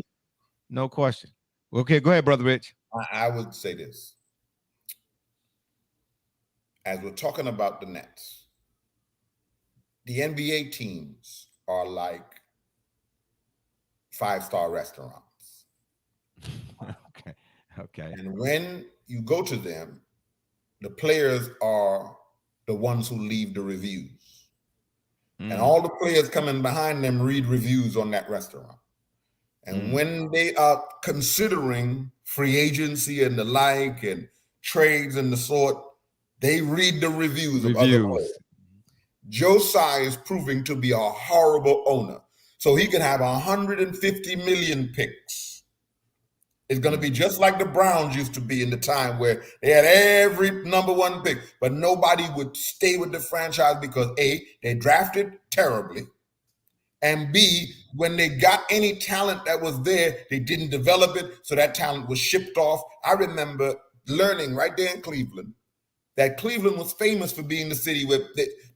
S3: No question. Okay, go ahead, Brother Rich.
S2: I would say this. As we're talking about the Nets, the NBA teams are like 5-star restaurants.
S3: Okay.
S2: And when you go to them, the players are the ones who leave the reviews. And all the players coming behind them read reviews on that restaurant. And when they are considering free agency and the like and trades and the sort, they read the reviews of other players. Joe Tsai is proving to be a horrible owner. So he can have 150 million picks. It's going to be just like the Browns used to be in the time where they had every number 1 pick, but nobody would stay with the franchise because A, they drafted terribly, and B, when they got any talent that was there, they didn't develop it, so that talent was shipped off. I remember learning right there in Cleveland that Cleveland was famous for being the city where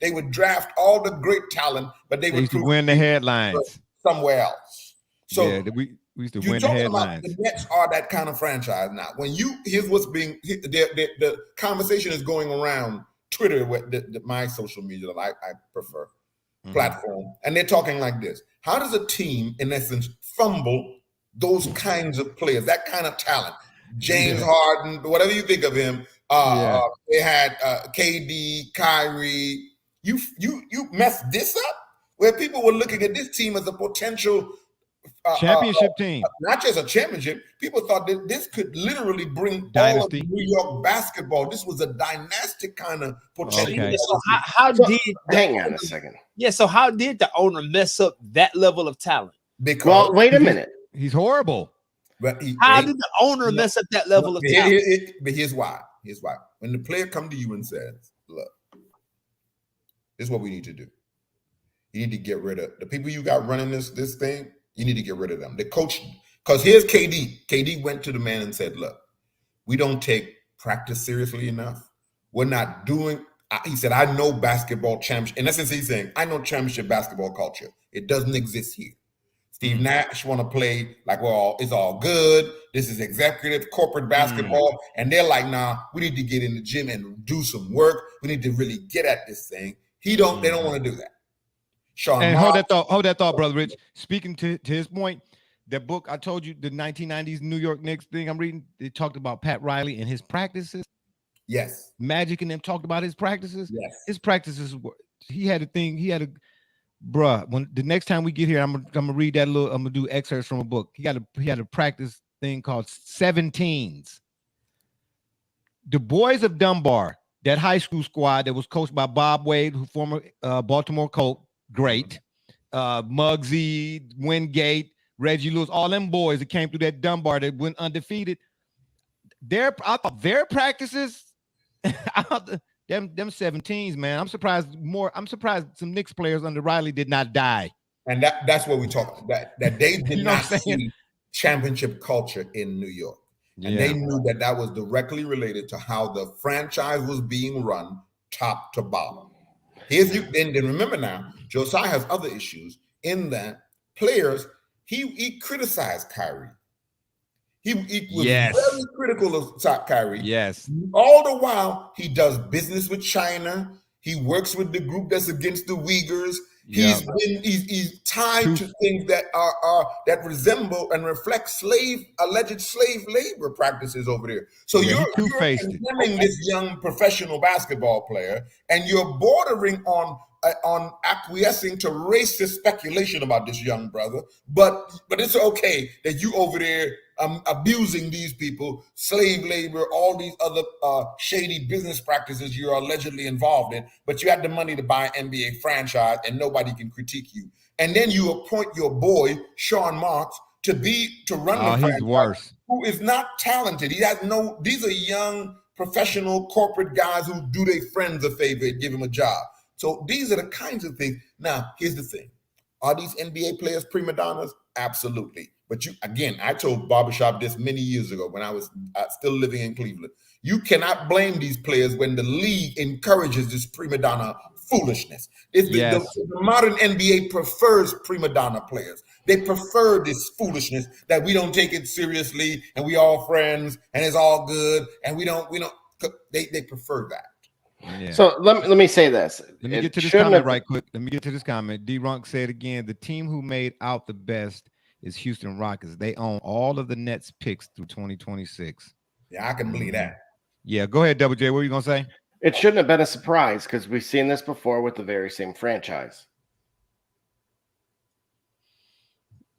S2: they would draft all the great talent, but they would
S3: used to win the headlines
S2: somewhere else. So
S3: yeah, we used to win the headlines.
S2: The Nets are that kind of franchise now. Here's what's being the conversation is going around Twitter, my social media that I prefer platform, and they're talking like this: how does a team, in essence, fumble those kinds of players, that kind of talent? James Harden, whatever you think of him. They had KD, Kyrie. You messed this up, where people were looking at this team as a potential
S3: championship team,
S2: not just a championship. People thought that this could literally bring
S3: dynasty.
S2: all of New York basketball. This was a dynastic kind of potential.
S21: Okay. So hang
S4: on a second.
S21: Yeah. So how did the owner mess up that level of talent?
S2: Because
S4: wait a minute.
S3: He's horrible.
S2: But
S21: How did the owner mess up that level of talent?
S2: But here's why. Here's why. When the player come to you and says, "Look, this is what we need to do. You need to get rid of the people you got running this thing. You need to get rid of them. The coach, because here's KD. KD went to the man and said, "Look, we don't take practice seriously enough. We're not doing." He said, "I know basketball championship." In essence, he's saying, "I know championship basketball culture. It doesn't exist here." Steve Nash want to play like, well, it's all good. This is executive corporate basketball. And they're like, nah, we need to get in the gym and do some work. We need to really get at this thing. They don't want to do that. Sean
S3: and
S2: Marks,
S3: hold that thought, Brother Rich. Speaking to his point, that book I told you, the 1990s New York Knicks thing I'm reading, it talked about Pat Riley and his practices.
S2: Yes.
S3: Magic and them talked about his practices.
S2: Yes.
S3: His practices were, he had bruh, when the next time we get here, I'm gonna read that I'm gonna do excerpts from a book. He had a practice thing called 17s. The boys of Dunbar, that high school squad that was coached by Bob Wade, who former Baltimore Colt, great. Muggsy, Wingate, Reggie Lewis, all them boys that came through that Dunbar that went undefeated. I thought their practices, them 17s, man. I'm surprised some Knicks players under Riley did not die.
S2: And that's what we talked that they did not see championship culture in New York. And they knew that was directly related to how the franchise was being run top to bottom. Then remember now, Josiah has other issues in that players, he criticized Kyrie. He was very critical of Kyrie.
S3: Yes.
S2: All the while, he does business with China. He works with the group that's against the Uyghurs.
S3: Yeah.
S2: He's tied to things that are that resemble and reflect alleged slave labor practices over there. So you're condemning this young professional basketball player, and you're bordering on acquiescing to racist speculation about this young brother. But it's okay that you over there abusing these people, slave labor, all these other shady business practices you're allegedly involved in, but you had the money to buy an NBA franchise and nobody can critique you. And then you appoint your boy, Sean Marks, to run the franchise,
S3: he's worse.
S2: who is not talented. These are young professional corporate guys who do their friends a favor and give them a job. So these are the kinds of things. Now, here's the thing. Are these NBA players prima donnas? Absolutely. But I told Barbershop this many years ago when I was still living in Cleveland. You cannot blame these players when the league encourages this prima donna foolishness. The modern NBA prefers prima donna players. They prefer this foolishness that we don't take it seriously and we all friends and it's all good and they prefer that.
S4: Yeah. So let me say this.
S3: Let me get to this comment right quick. Let me get to this comment. D-Runk said again, the team who made out the best is Houston Rockets. They own all of the Nets picks through 2026.
S2: Yeah, I can believe that.
S3: Yeah, go ahead, Double J. What were you going to say?
S4: It shouldn't have been a surprise because we've seen this before with the very same franchise.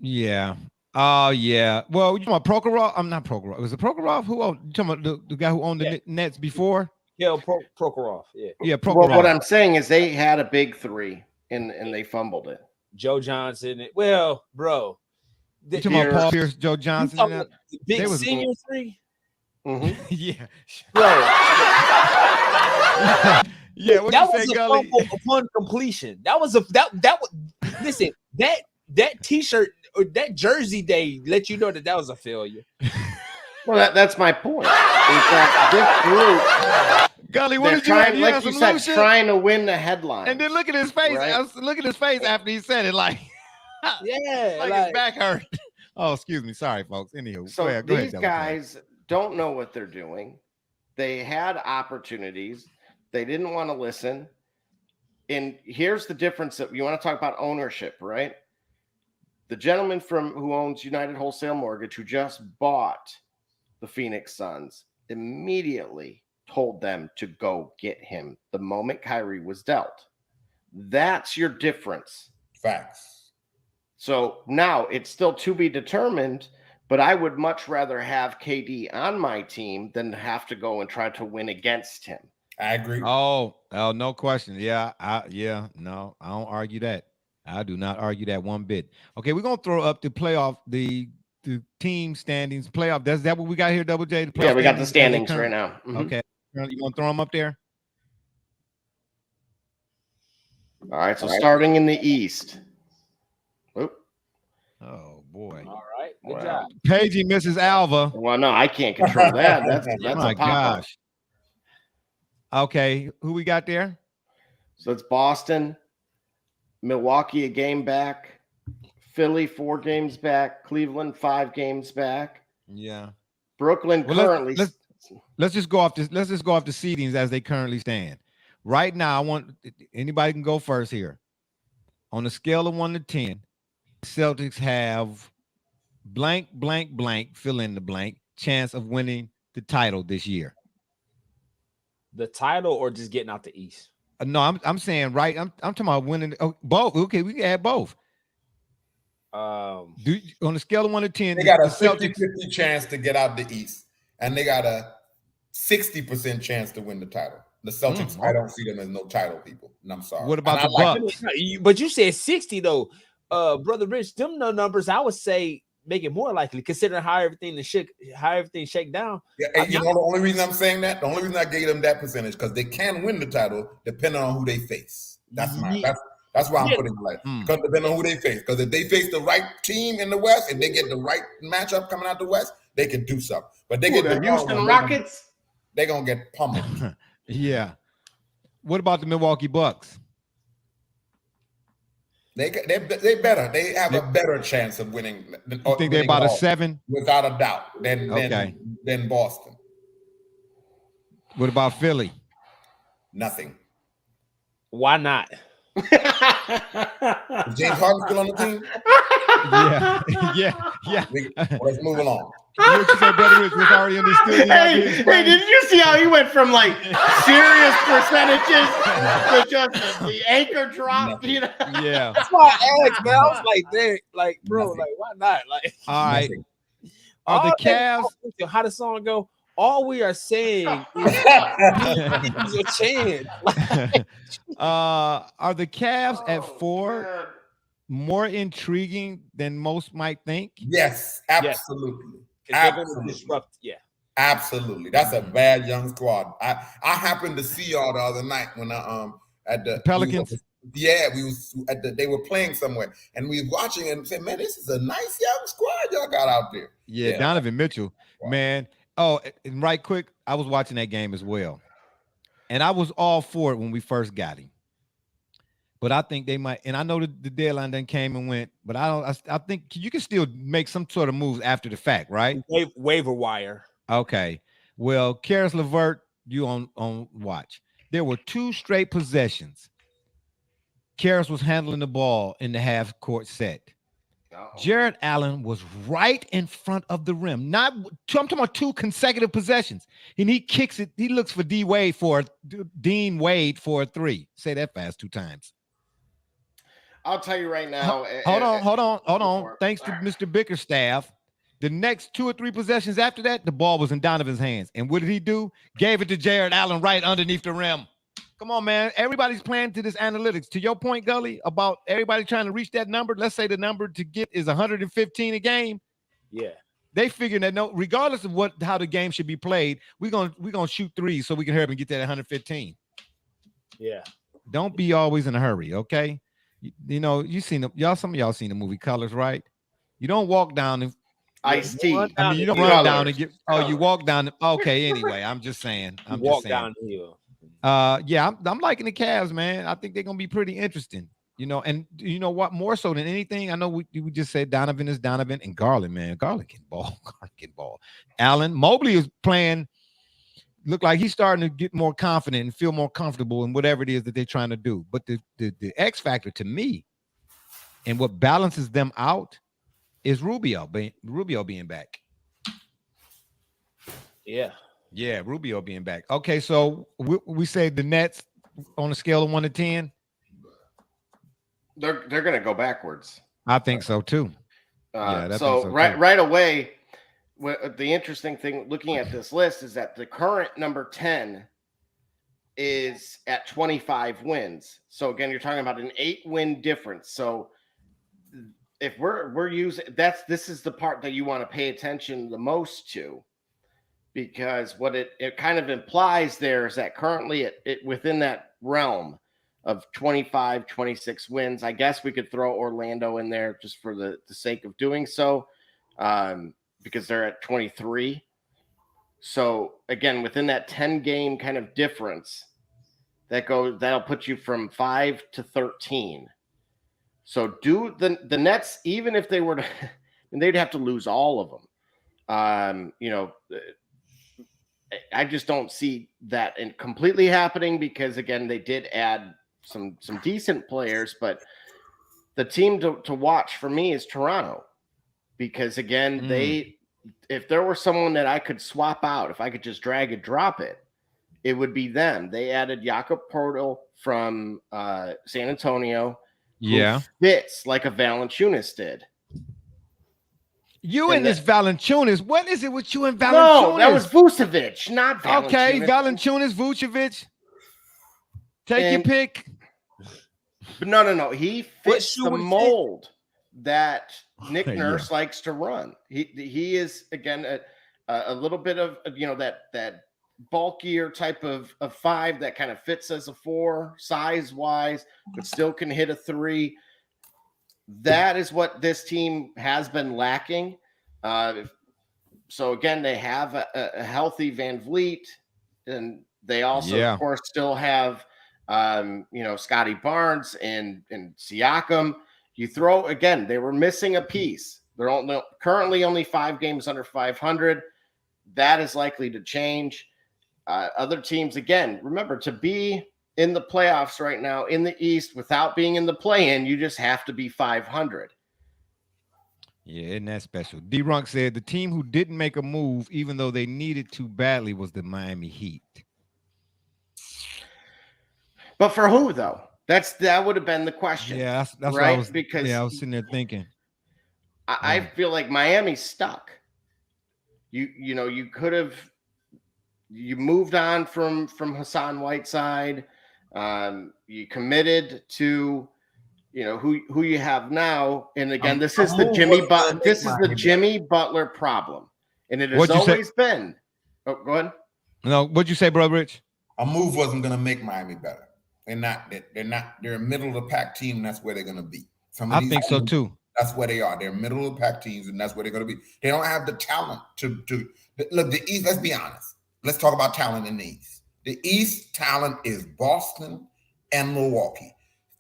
S3: Yeah. Oh, yeah. Well, you talking about Prokhorov? I'm not Prokhorov. Was it Prokhorov? Who owned? You talking about the guy who owned the Nets before?
S21: Yeah, Prokhorov. Yeah.
S3: Yeah, Prokhorov.
S4: Well, what I'm saying is they had a big three and they fumbled it.
S21: Joe Johnson. Well, bro.
S3: You talking about Paul Pierce, Joe Johnson?
S21: Big senior three?
S4: Mm-hmm.
S3: Yeah.
S21: Bro.
S3: Yeah, what
S21: that
S3: you
S21: was
S3: say,
S21: a
S3: Gully?
S21: fumble upon completion. That was listen, that t-shirt or that jersey day let you know that was a failure.
S4: Well, that's my point. In fact, this group,
S3: Gully, what did
S4: trying,
S3: you
S4: like you said, trying to win the headline.
S3: And then look at his face.
S4: Right?
S3: Look at his face after he said it. Like,
S21: yeah,
S3: like his back hurt. Oh, excuse me. Sorry, folks. Anywho,
S4: So
S3: go ahead,
S4: these guys don't know what they're doing. They had opportunities. They didn't want to listen. And here's the difference that you want to talk about ownership, right? The gentleman who owns United Wholesale Mortgage, who just bought the Phoenix Suns, immediately told them to go get him the moment Kyrie was dealt. That's your difference.
S2: Facts.
S4: So now it's still to be determined, but I would much rather have KD on my team than have to go and try to win against him.
S2: I agree.
S3: Oh, no question. Yeah, no, I don't argue that. I do not argue that one bit. Okay, we're gonna throw up the the team standings, playoff. That's that what we got here, Double J?
S4: Yeah, we got the
S3: as they
S4: standings
S3: current-
S4: right now. Mhm.
S3: Okay, you want to throw them up there?
S4: All right, so starting in the East. Oop.
S3: Oh boy!
S21: All right, good
S4: Wow.
S21: job.
S3: Pagey Mrs. Alva.
S4: Well, no, I can't control that. That's
S3: My
S4: a pop-up.
S3: gosh. Okay, who we got there?
S4: So it's Boston, Milwaukee a game back, Philly 4 games back, Cleveland 5 games back.
S3: Yeah.
S4: Brooklyn
S3: Well,
S4: currently.
S3: let's just go off this. Let's just go off the seedings as they currently stand. Right now, I want anybody can go first here. On a scale of 1 to 10, Celtics have blank, blank, blank, fill in the blank, chance of winning the title this year.
S21: The title or just getting out the East?
S3: No, I'm saying right. I'm talking about winning both. Okay, we can add both. On a scale of 1 to 10,
S2: they got a
S3: Celtics
S2: 50-50 chance to get out the East, and they got a 60% chance to win the title. The Celtics, I don't see them as no title people, and I'm sorry.
S3: What about
S2: and
S3: the Bucks?
S21: But you said 60 though, Brother Rich. Them no numbers, I would say make it more likely, considering how everything shake down.
S2: Yeah, and you know the only reason I'm saying that, the only reason I gave them that percentage, because they can win the title depending on who they face. That's why I'm putting it like because depending on who they face. Because if they face the right team in the West, if they get the right matchup coming out the West, they can do something. But they get
S4: the Houston Rockets,
S2: they're gonna get pummeled.
S3: Yeah. What about the Milwaukee Bucks?
S2: They better. They have a better chance of winning.
S3: You think they're about a 7?
S2: Without a doubt. Than Boston.
S3: What about Philly?
S2: Nothing.
S21: Why not?
S2: Is James Harden still on the team?
S3: Yeah.
S2: Let's move along.
S3: What you said, Brother Rich, was already understood.
S4: Hey, did you see how he went from like serious percentages to just the anchor drop? You know?
S3: Yeah.
S21: That's why I asked, man. I was like, dang, like, bro, like, why not? Like,
S3: all right. Are the Cavs?
S21: How the song go? All we are saying is a chance.
S3: Are the Cavs at 4 more intriguing than most might think?
S2: Yes, absolutely.
S21: Absolutely. Disrupt,
S2: absolutely. That's a bad young squad. I happened to see y'all the other night when at the
S3: Pelicans.
S2: We was at they were playing somewhere, and we were watching and said, "Man, this is a nice young squad y'all got out there."
S3: Yeah. Donovan Mitchell, man. Oh, and right quick, I was watching that game as well, and I was all for it when we first got him. But I think they might, and I know the deadline then came and went, but I think you can still make some sort of moves after the fact, right?
S21: Waiver wire.
S3: Okay. Well, Karis LeVert, you on watch. There were 2 straight possessions. Karis was handling the ball in the half court set. Jared Allen was right in front of the rim. I'm talking about 2 consecutive possessions. And he kicks it. He looks for Dean Wade for a 3. Say that fast 2 times.
S4: I'll tell you right now.
S3: Hold on. Thanks to Mr. Bickerstaff, the next 2 or 3 possessions after that, the ball was in Donovan's hands. And what did he do? Gave it to Jared Allen right underneath the rim. Come on, man. Everybody's playing to this analytics. To your point, Gully, about everybody trying to reach that number. Let's say the number to get is 115 a game.
S21: Yeah.
S3: They figuring that no, regardless of how the game should be played, we're gonna shoot 3 so we can hurry up and get that 115.
S21: Yeah.
S3: Don't be always in a hurry, okay? You know, some of y'all seen the movie Colors, right? You don't walk down and
S4: Ice-T.
S3: I mean, you don't run down and get. Oh, you walk down. Okay, anyway, I'm just saying.
S21: Down here.
S3: Yeah, I'm liking the Cavs, man. I think they're gonna be pretty interesting. You know, and you know what? More so than anything, I know we just said Donovan is Donovan and Garland, man. Garland can ball. Allen Mobley is playing. Look like he's starting to get more confident and feel more comfortable in whatever it is that they're trying to do. But the X factor to me, and what balances them out, is Rubio being back. Yeah, Rubio being back. Okay, so we say the Nets on a scale of 1 to 10.
S4: They're going to go backwards.
S3: I think so too.
S4: Right away, the interesting thing looking at this list is that the current number 10 is at 25 wins. So again, you're talking about an 8-win difference. So if we're using this is the part that you want to pay attention the most to, because what it kind of implies there is that currently it within that realm of 25, 26 wins. I guess we could throw Orlando in there just for the sake of doing so, because they're at 23. So again, within that 10 game kind of difference, that'll put you from 5 to 13. So do the Nets, even if they were to, and they'd have to lose all of them. I just don't see that completely happening, because again, they did add some decent players, but the team to watch for me is Toronto, because again, if there were someone that I could swap out, if I could just drag and drop it, it would be them. They added Jakob Poeltl from San Antonio.
S3: Yeah.
S4: Who fits like a Valanciunas did.
S3: You and this Valanciunas. What is it with you and Valanciunas?
S4: No, that was Vucevic, not Valanciunas.
S3: Okay, Valanciunas, Vucevic. Take your pick.
S4: But no. He fits the mold that Nick Nurse likes to run. He is, again, a little bit of, that bulkier type of 5 that kind of fits as a 4 size-wise, but still can hit a 3. That is what this team has been lacking. So again, they have a healthy Van Vliet, and they also, of course, still have Scotty Barnes and Siakam. You throw, again, they were missing a piece. They're currently only 5 games under 500. That is likely to change. Other teams, again, remember, to be in the playoffs right now in the East without being in the play-in, you just have to be 500.
S3: Yeah, isn't that special? D-Runk said the team who didn't make a move, even though they needed to badly, was the Miami Heat.
S4: But for who, though? That would have been the question.
S3: Yeah, that's
S4: right.
S3: What I was sitting there thinking.
S4: I feel like Miami's stuck. You could have. You moved on from Hassan Whiteside. You committed to, who you have now. And again, this is the Jimmy Butler problem, and it has always been. Oh, go ahead.
S3: No, what'd you say, Bro Rich?
S2: A move wasn't going to make Miami better. They're a middle of the pack team, and that's where they're going to be.
S3: I think so too.
S2: That's where they are. They're middle of the pack teams, and that's where they're going to be. They don't have the talent to look. The East. Let's be honest. Let's talk about talent in the East. The East talent is Boston and Milwaukee.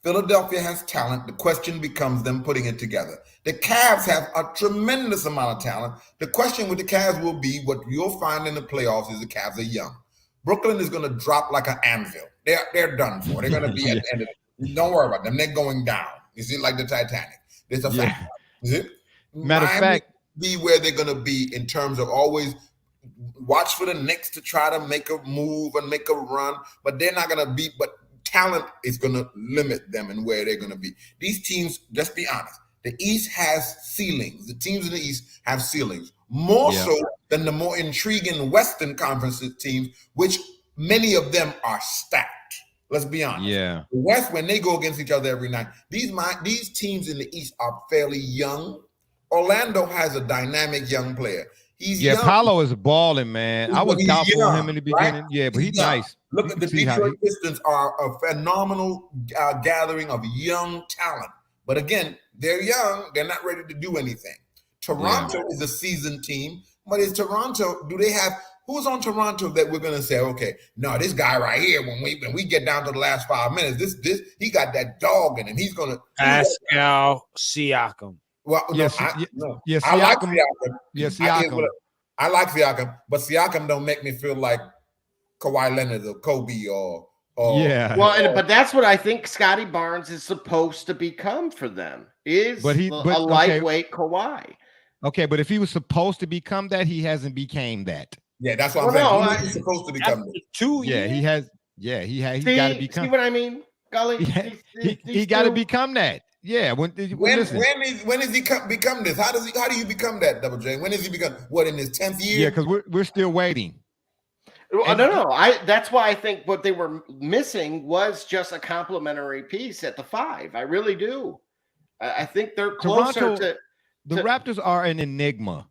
S2: Philadelphia has talent. The question becomes them putting it together. The Cavs have a tremendous amount of talent. The question with the Cavs will be, what you'll find in the playoffs is the Cavs are young. Brooklyn is going to drop like an anvil. They're done for. They're going to be at the end of it. Don't worry about them. They're going down. Is it like the Titanic? It's a fact. Is it?
S3: Matter of fact,
S2: be where they're going to be in terms of always watch for the Knicks to try to make a move and make a run, but they're not going to be. But talent is going to limit them and where they're going to be. These teams, just be honest, the East has ceilings. The teams in the East have ceilings, more so than the more intriguing Western Conference teams, which many of them are stacked. Let's be honest.
S3: Yeah.
S2: The West, when they go against each other every night, these teams in the East are fairly young. Orlando has a dynamic young player. He's young.
S3: Paolo is balling, man. I was doubtful on him in the beginning. Right? Yeah, but he's nice.
S2: Look at the Detroit Pistons are a phenomenal gathering of young talent. But again, they're young. They're not ready to do anything. Toronto is a seasoned team. But is Toronto, do they have, who's on Toronto that we're going to say, okay, no, this guy right here, when we get down to the last 5 minutes, he got that dog in him. He's going to.
S21: Pascal Siakam.
S2: Well, I like Siakam.
S3: Yes, Siakam.
S2: I like Siakam, but Siakam don't make me feel like Kawhi Leonard or Kobe or
S4: but that's what I think Scotty Barnes is supposed to become for them. Is a lightweight Kawhi.
S3: Okay, but if he was supposed to become that, he hasn't became that.
S2: Yeah, that's what I'm saying. He's supposed to become that.
S21: 2 years.
S3: Yeah, he has. Yeah, he got to become.
S4: See what I mean, Gully?
S3: He got to become that. Yeah. When is
S2: he become this? How do you become that, Double J? When does he become? What, in his 10th year?
S3: Yeah, because we're still waiting.
S4: No. That's why I think what they were missing was just a complimentary piece at the 5. I really do. I think they're closer
S3: Toronto, the
S4: to
S3: Raptors are an enigma.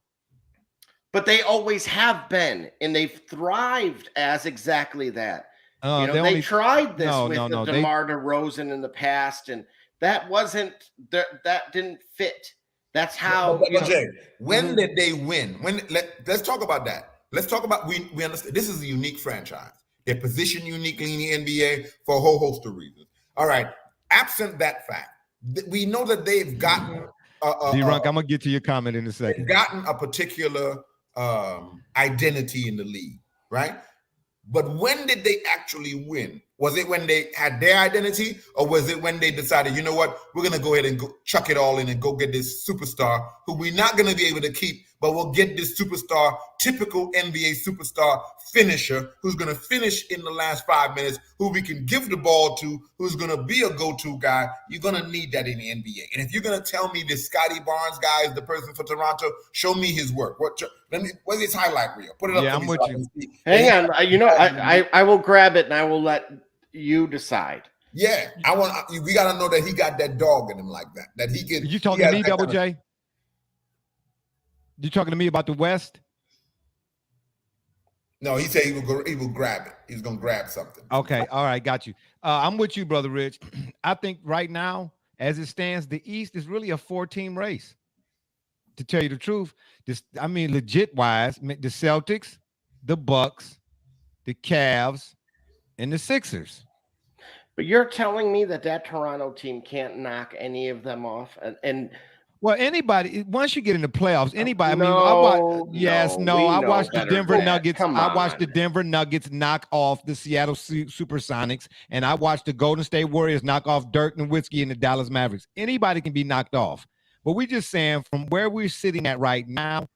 S4: But they always have been, and they've thrived as exactly that. They tried this with the DeMar DeRozan in the past, and that that didn't fit. That's how.
S2: Jay, when did they win? Let's talk about that. Let's talk about we understand this is a unique franchise. They're positioned uniquely in the NBA for a whole host of reasons. All right. Absent that fact, we know that they've gotten.
S3: D-Runk, I'm gonna get to your comment in a second.
S2: Gotten a particular identity in the league, right? But when did they actually win? Was it when they had their identity, or was it when they decided, you know what, we're going to go ahead and chuck it all in and go get this superstar who we're not going to be able to keep, but we'll get this superstar, typical NBA superstar finisher who's going to finish in the last 5 minutes, who we can give the ball to, who's going to be a go-to guy. You're going to need that in the NBA. And if you're going to tell me this Scotty Barnes guy is the person for Toronto, show me his work. What's his highlight reel? Put it up.
S3: Yeah, I'm with you.
S4: Hang on. I will grab it and I will let you decide.
S2: Yeah, we got to know that he got that dog in him like that. That he can.
S3: You talking to me, Double J? You talking to me about the West?
S2: No, he said he will grab it. He's gonna grab something.
S3: Okay, all right, got you. I'm with you, Brother Rich. I think right now, as it stands, the East is really a 4-team race. To tell you the truth, legit wise, the Celtics, the Bucks, the Cavs, and the Sixers.
S4: But you're telling me that Toronto team can't knock any of them off, and
S3: well, anybody, once you get in the playoffs, anybody. I watched the Denver Nuggets. I watched the Denver Nuggets knock off the Seattle Supersonics, and I watched the Golden State Warriors knock off Dirk Nowitzki and the Dallas Mavericks. Anybody can be knocked off. But we're just saying from where we're sitting at right now,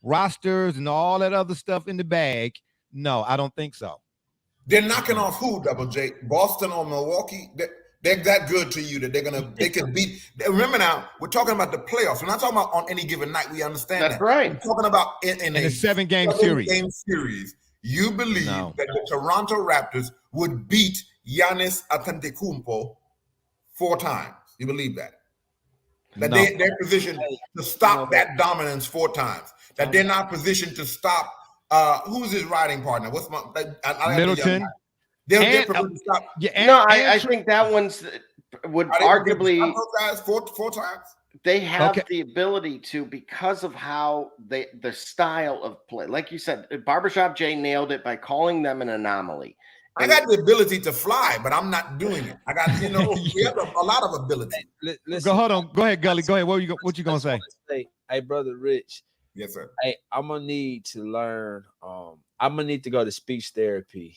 S3: rosters and all that other stuff in the bag, no, I don't think so.
S2: They're knocking off who, Double J? Boston or Milwaukee? They're that good to you that they can beat. Remember now, we're talking about the playoffs. We're not talking about on any given night. We understand
S4: that's right.
S2: We're talking about in a
S3: 7-game
S2: series. You believe that the Toronto Raptors would beat Giannis Antetokounmpo 4 times. You believe that? That they're positioned to stop that dominance 4 times. That they're not positioned to stop. Who's his riding partner? What's
S3: Middleton?
S2: They're to stop.
S4: I think that one's would arguably
S2: guys 4 times.
S4: They have the ability to, because of how the style of play. Like you said, Barbershop Jay nailed it by calling them an anomaly.
S2: I got the ability to fly, but I'm not doing it. I got, we have a lot of ability.
S3: Hold on. Go ahead, Gully. Go ahead. What you gonna say?
S21: Hey, Brother Rich.
S2: Yes, sir.
S21: Hey, I'm gonna need to learn. I'm gonna need to go to speech therapy,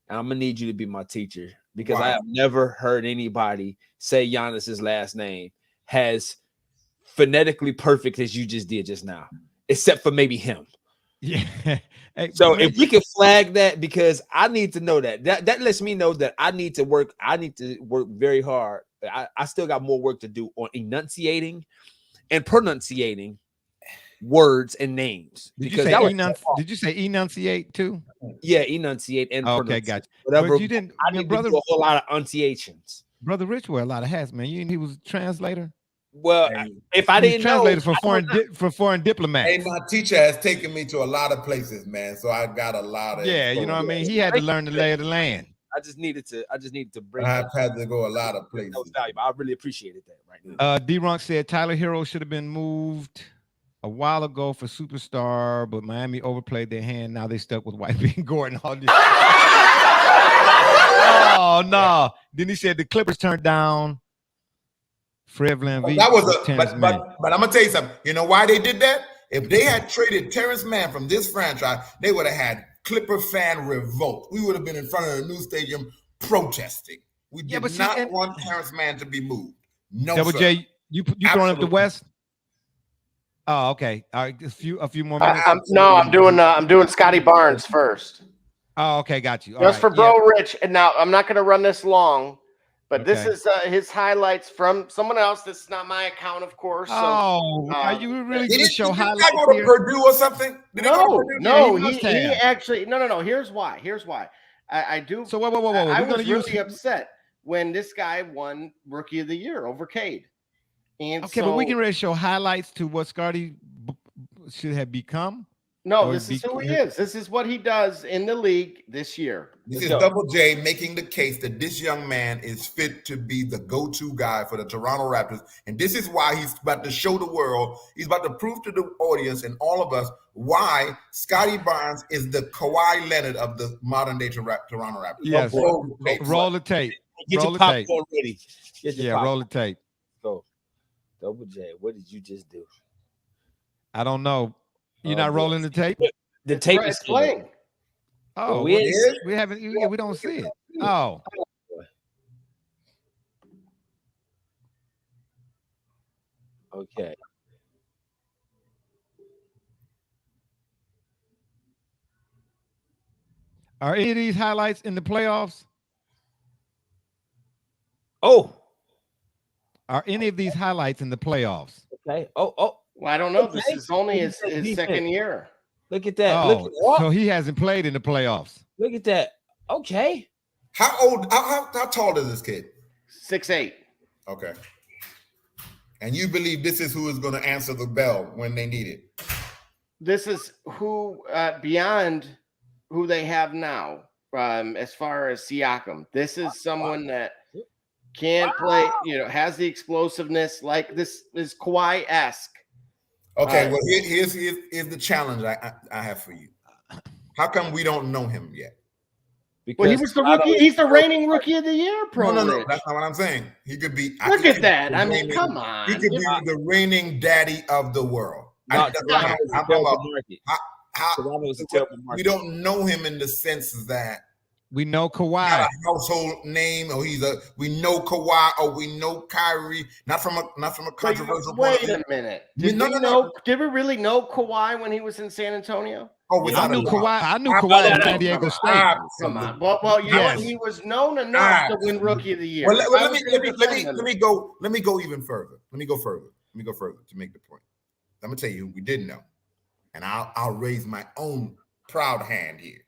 S21: and I'm gonna need you to be my teacher because I have never heard anybody say Giannis's last name as phonetically perfect as you just did just now, except for maybe him.
S3: Yeah. Hey,
S21: so if we can flag that, because I need to know that lets me know that I need to work very hard. I still got more work to do on enunciating and pronunciating words and names.
S3: Did you say enunciate too?
S21: Yeah, enunciate and
S3: okay, gotcha.
S21: Whatever.
S3: You didn't,
S21: I need to do a whole lot of enunciations.
S3: Brother Rich wear a lot of hats, man. He was a translator.
S21: Well, if I didn't
S3: translator
S21: know,
S3: for foreign diplomats.
S2: Hey, my teacher has taken me to a lot of places, man. So I got a lot of.
S3: Yeah, you know what I mean. He had to learn the lay of the land.
S21: I just needed to bring.
S2: I've had to go a lot of places.
S21: That was valuable. I really appreciated that right now.
S3: D-Ronk said Tyler Hero should have been moved a while ago for superstar, but Miami overplayed their hand. Now they stuck with White and Gordon. All this. Oh no! Then he said the Clippers turned down Fred VanVleet.
S2: That was but I'm gonna tell you something. You know why they did that? If they had traded Terrence Mann from this franchise, they would have had Clipper fan revolt. We would have been in front of the new stadium protesting. We did not want Terrence Mann to be moved. No,
S3: Double
S2: sir.
S3: J, you throwing up the West? Oh, okay. All right, a few more minutes.
S4: I'm doing Scotty Barnes first.
S3: Oh, okay, got you.
S4: Just for Bro Rich, and now I'm not going to run this long, but this is his highlights from someone else. This is not my account, of course.
S3: So, are you really going to show highlights?
S2: Did he go to Purdue or something?
S4: No. He actually no. Here's why. I do.
S3: So whoa.
S4: I was really upset when this guy won Rookie of the Year over Cade. And
S3: Okay, but we can really show highlights to what Scotty should have become.
S4: No, this is who he is. This is what he does in the league this year.
S2: This is Double J making the case that this young man is fit to be the go-to guy for the Toronto Raptors. And this is why he's about to show the world, he's about to prove to the audience and all of us why Scotty Barnes is the Kawhi Leonard of the modern-day Toronto Raptors.
S3: Yes, roll the tape.
S21: Get
S3: roll
S21: your
S3: the
S21: popcorn
S3: tape.
S21: ready. Get your
S3: roll the tape.
S21: Go. Double J, what did you just do?
S3: I don't know. You're not rolling the tape?
S21: The tape is
S4: playing.
S3: Oh,
S21: we
S3: haven't. We don't see it. Oh.
S21: Okay.
S3: Are any of these highlights in the playoffs?
S21: Oh.
S3: Are any of these highlights in the playoffs?
S21: Okay. Oh.
S4: Well, I don't know. This is only his second year.
S21: Look at that.
S3: Oh,
S21: Look at that.
S3: so he hasn't played in the playoffs.
S21: Look at that. Okay.
S2: How old? How tall is this kid?
S4: 6'8".
S2: Okay. And you believe this is who is going to answer the bell when they need it?
S4: This is who beyond who they have now, as far as Siakam. This is someone that can play. Has the explosiveness like this is Kawhi-esque.
S2: Okay, well, here's the challenge I have for you. How come we don't know him yet?
S4: Because he was the rookie. He's the reigning rookie of the year.
S2: No, that's not what I'm saying. He could be.
S4: Look at that. I mean, come on.
S2: He could be the reigning daddy of the world. We don't know him in the sense that
S3: we know Kawhi,
S2: not a household name, or we know Kawhi, or we know Kyrie, not from a controversial point of view.
S4: Wait a minute. Did we really know Kawhi when he was in San Antonio?
S2: Oh,
S3: I knew Kawhi. I knew Kawhi in San Diego State.
S4: Come on. Well, he was known enough to win Rookie of the Year.
S2: Well, let me go even further. Let me go further to make the point. I'm gonna tell you who we didn't know, and I'll raise my own proud hand here.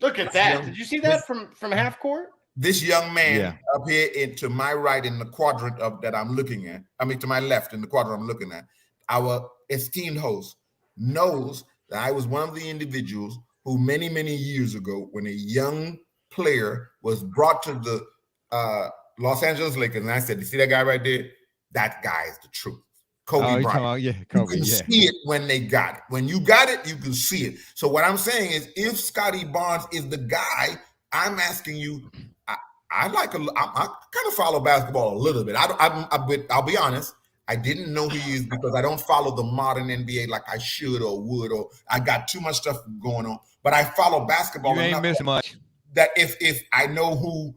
S4: Look at that. Did you see that from half court?
S2: This young man up here to my right in the quadrant that I'm looking at, to my left in the quadrant I'm looking at, our esteemed host knows that I was one of the individuals who many, many years ago, when a young player was brought to the Los Angeles Lakers, and I said, you see that guy right there? That guy is the truth. Kobe Bryant.
S3: Kobe,
S2: you can see it when they got it. When you got it, you can see it. So what I'm saying is, if Scotty Barnes is the guy, I'm asking you. I kind of follow basketball a little bit. I'll be honest. I didn't know who he is because I don't follow the modern NBA like I should or would, or I got too much stuff going on. But I follow basketball.
S3: You ain't missing much.
S2: That if I know who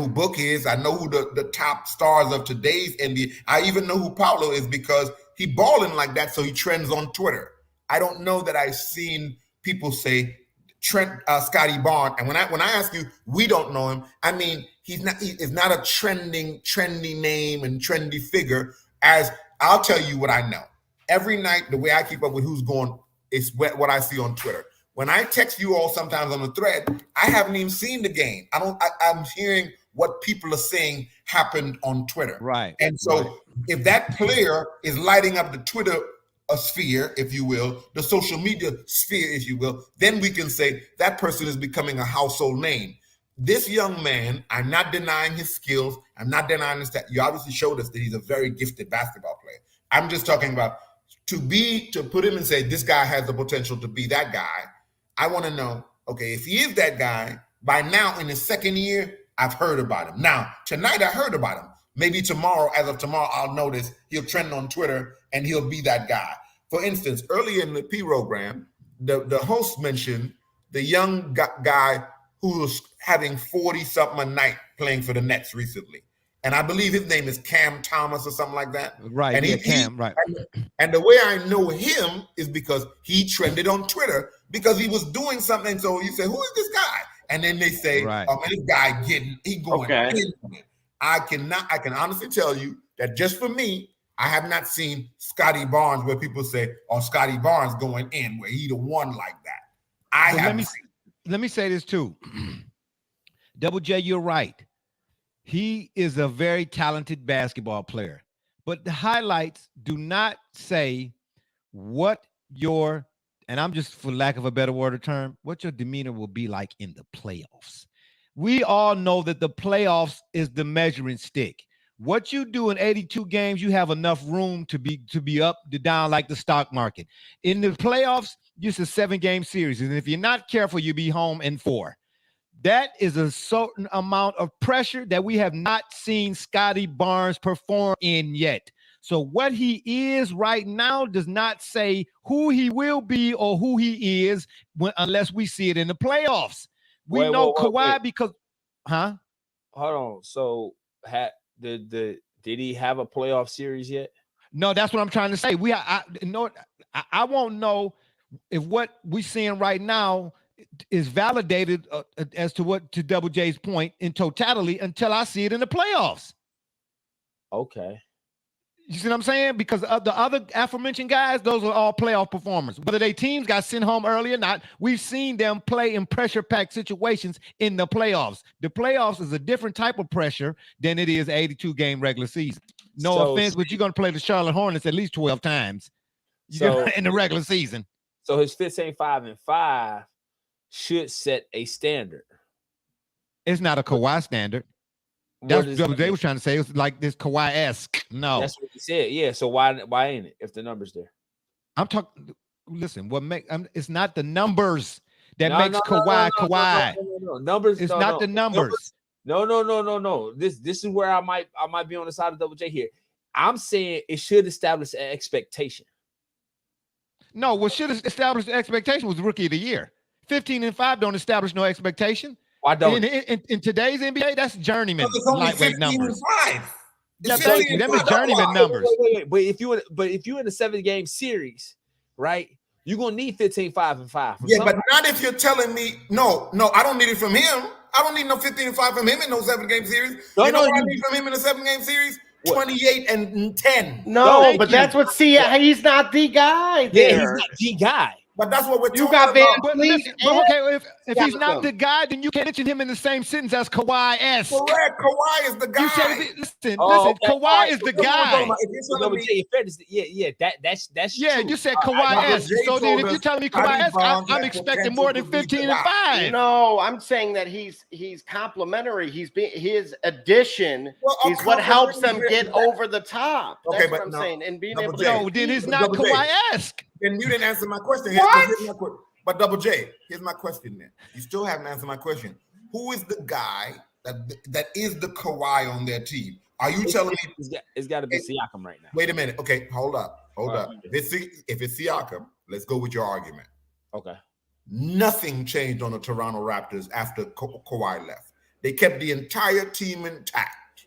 S2: Book is, I know who the top stars of today's NBA. I even know who Paulo is because he balling like that, so he trends on Twitter. I don't know that I've seen people say Scotty Barnes. And when I ask you, we don't know him. I mean, he is not a trendy name and trendy figure. As I'll tell you what I know. Every night, the way I keep up with who's going is what I see on Twitter. When I text you all sometimes on the thread, I haven't even seen the game. I'm hearing what people are saying happened on Twitter.
S3: Right.
S2: And so if that player is lighting up the Twitter sphere, if you will, the social media sphere, if you will, then we can say that person is becoming a household name. This young man, I'm not denying his skills. I'm not denying his that. You obviously showed us that he's a very gifted basketball player. I'm just talking about to put him and say this guy has the potential to be that guy. I want to know, okay, if he is that guy, by now in his second year, I've heard about him. Now, tonight I heard about him. Maybe tomorrow, as of tomorrow, I'll notice he'll trend on Twitter and he'll be that guy. For instance, earlier in the P program, the host mentioned the young guy who was having 40-something a night playing for the Nets recently. And I believe his name is Cam Thomas or something like that.
S3: Right,
S2: and
S3: Cam, right.
S2: And the way I know him is because he trended on Twitter because he was doing something. So you say, who is this guy? And then they say,
S3: right.
S2: Oh, man, this guy he going in. I can honestly tell you that just for me, I have not seen Scotty Barnes where people say, oh, Scotty Barnes going in, where he the one like that.
S3: Let me say this too. Double J, you're right. He is a very talented basketball player. but the highlights do not say what your, and I'm just for lack of a better word or term, what your demeanor will be like in the playoffs. We all know that the playoffs is the measuring stick. What you do in 82 games, you have enough room to be up to down like the stock market. In the playoffs, it's a 7-game series, and if you're not careful, you'll be home in 4. That is a certain amount of pressure that we have not seen Scotty Barnes perform in yet. So what he is right now does not say who he will be or who he is unless we see it in the playoffs. We know Kawhi because, huh?
S21: Hold on. So did he have a playoff series yet?
S3: No, that's what I'm trying to say. I won't know if what we're seeing right now is validated as to what, to Double J's point, in totality until I see it in the playoffs.
S21: Okay.
S3: You see what I'm saying? Because of the other aforementioned guys, those are all playoff performers. Whether their teams got sent home early or not, we've seen them play in pressure-packed situations in the playoffs. The playoffs is a different type of pressure than it is 82-game regular season. No offense, but you're going to play the Charlotte Hornets at least 12 times in the regular season.
S21: So his 15-5-5 should set a standard.
S3: It's not a Kawhi standard. That's what they was trying to say. It was like this Kawhi-esque. No,
S21: that's what he said. Yeah. So why ain't it if the numbers there?
S3: I'm talking. Listen, it's not the numbers that makes Kawhi Kawhi.
S21: No. Numbers.
S3: It's not the numbers.
S21: No. This is where I might be on the side of Double J here. I'm saying it should establish an expectation.
S3: No, what should have established the expectation was Rookie of the Year. 15-5 don't establish no expectation.
S21: Why don't
S3: in today's NBA? That's journeyman lightweight numbers.
S2: Yeah,
S3: thank you. Them is journeyman numbers.
S21: Wait. But if you in a 7-game series, right? You're gonna need 15-5-5.
S2: Yeah, but not if you're telling me no. I don't need it from him. I don't need no 15-5 from him in no 7-game series. You know what I need from him in a 7-game series? 28-10.
S4: No, but that's what. He's not the guy. There.
S21: Yeah, he's not the guy.
S2: But that's what we're talking
S4: about.
S3: Okay, if he's not the guy, then you can't mention him in the same sentence as Kawhi-esque.
S2: Correct. Kawhi is the guy.
S3: You said, listen. Kawhi is the guy.
S21: That's
S3: true. You said Kawhi-esque. So then if you're telling me Kawhi-esque, I'm expecting more than 15-5.
S4: No, I'm saying that he's complimentary. His addition is what helps them get over the top. That's what I'm saying. And being able to.
S3: No, then it's not Kawhi-esque.
S2: Then you didn't answer my question. But Double J, here's my question then. You still haven't answered my question. Who is the guy that is the Kawhi on their team? Are you telling me
S21: it's got to be Siakam right now?
S2: Wait a minute. Okay, hold up. If it's Siakam, let's go with your argument.
S21: Okay.
S2: Nothing changed on the Toronto Raptors after Kawhi left. They kept the entire team intact.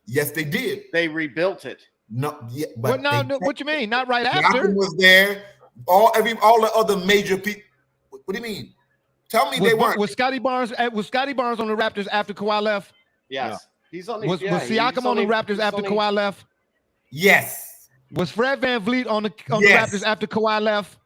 S2: Yes, they did.
S4: They rebuilt it.
S2: No, yeah,
S3: but what you mean? Not right after.
S2: Siakam was there. All the other major people. What do you mean? Tell me they weren't.
S3: Was Scotty Barnes on the Raptors after Kawhi left?
S4: Yes. No.
S3: He's only. Was Siakam on the Raptors after Kawhi left?
S2: Yes.
S3: Was Fred VanVleet on the Raptors after Kawhi left?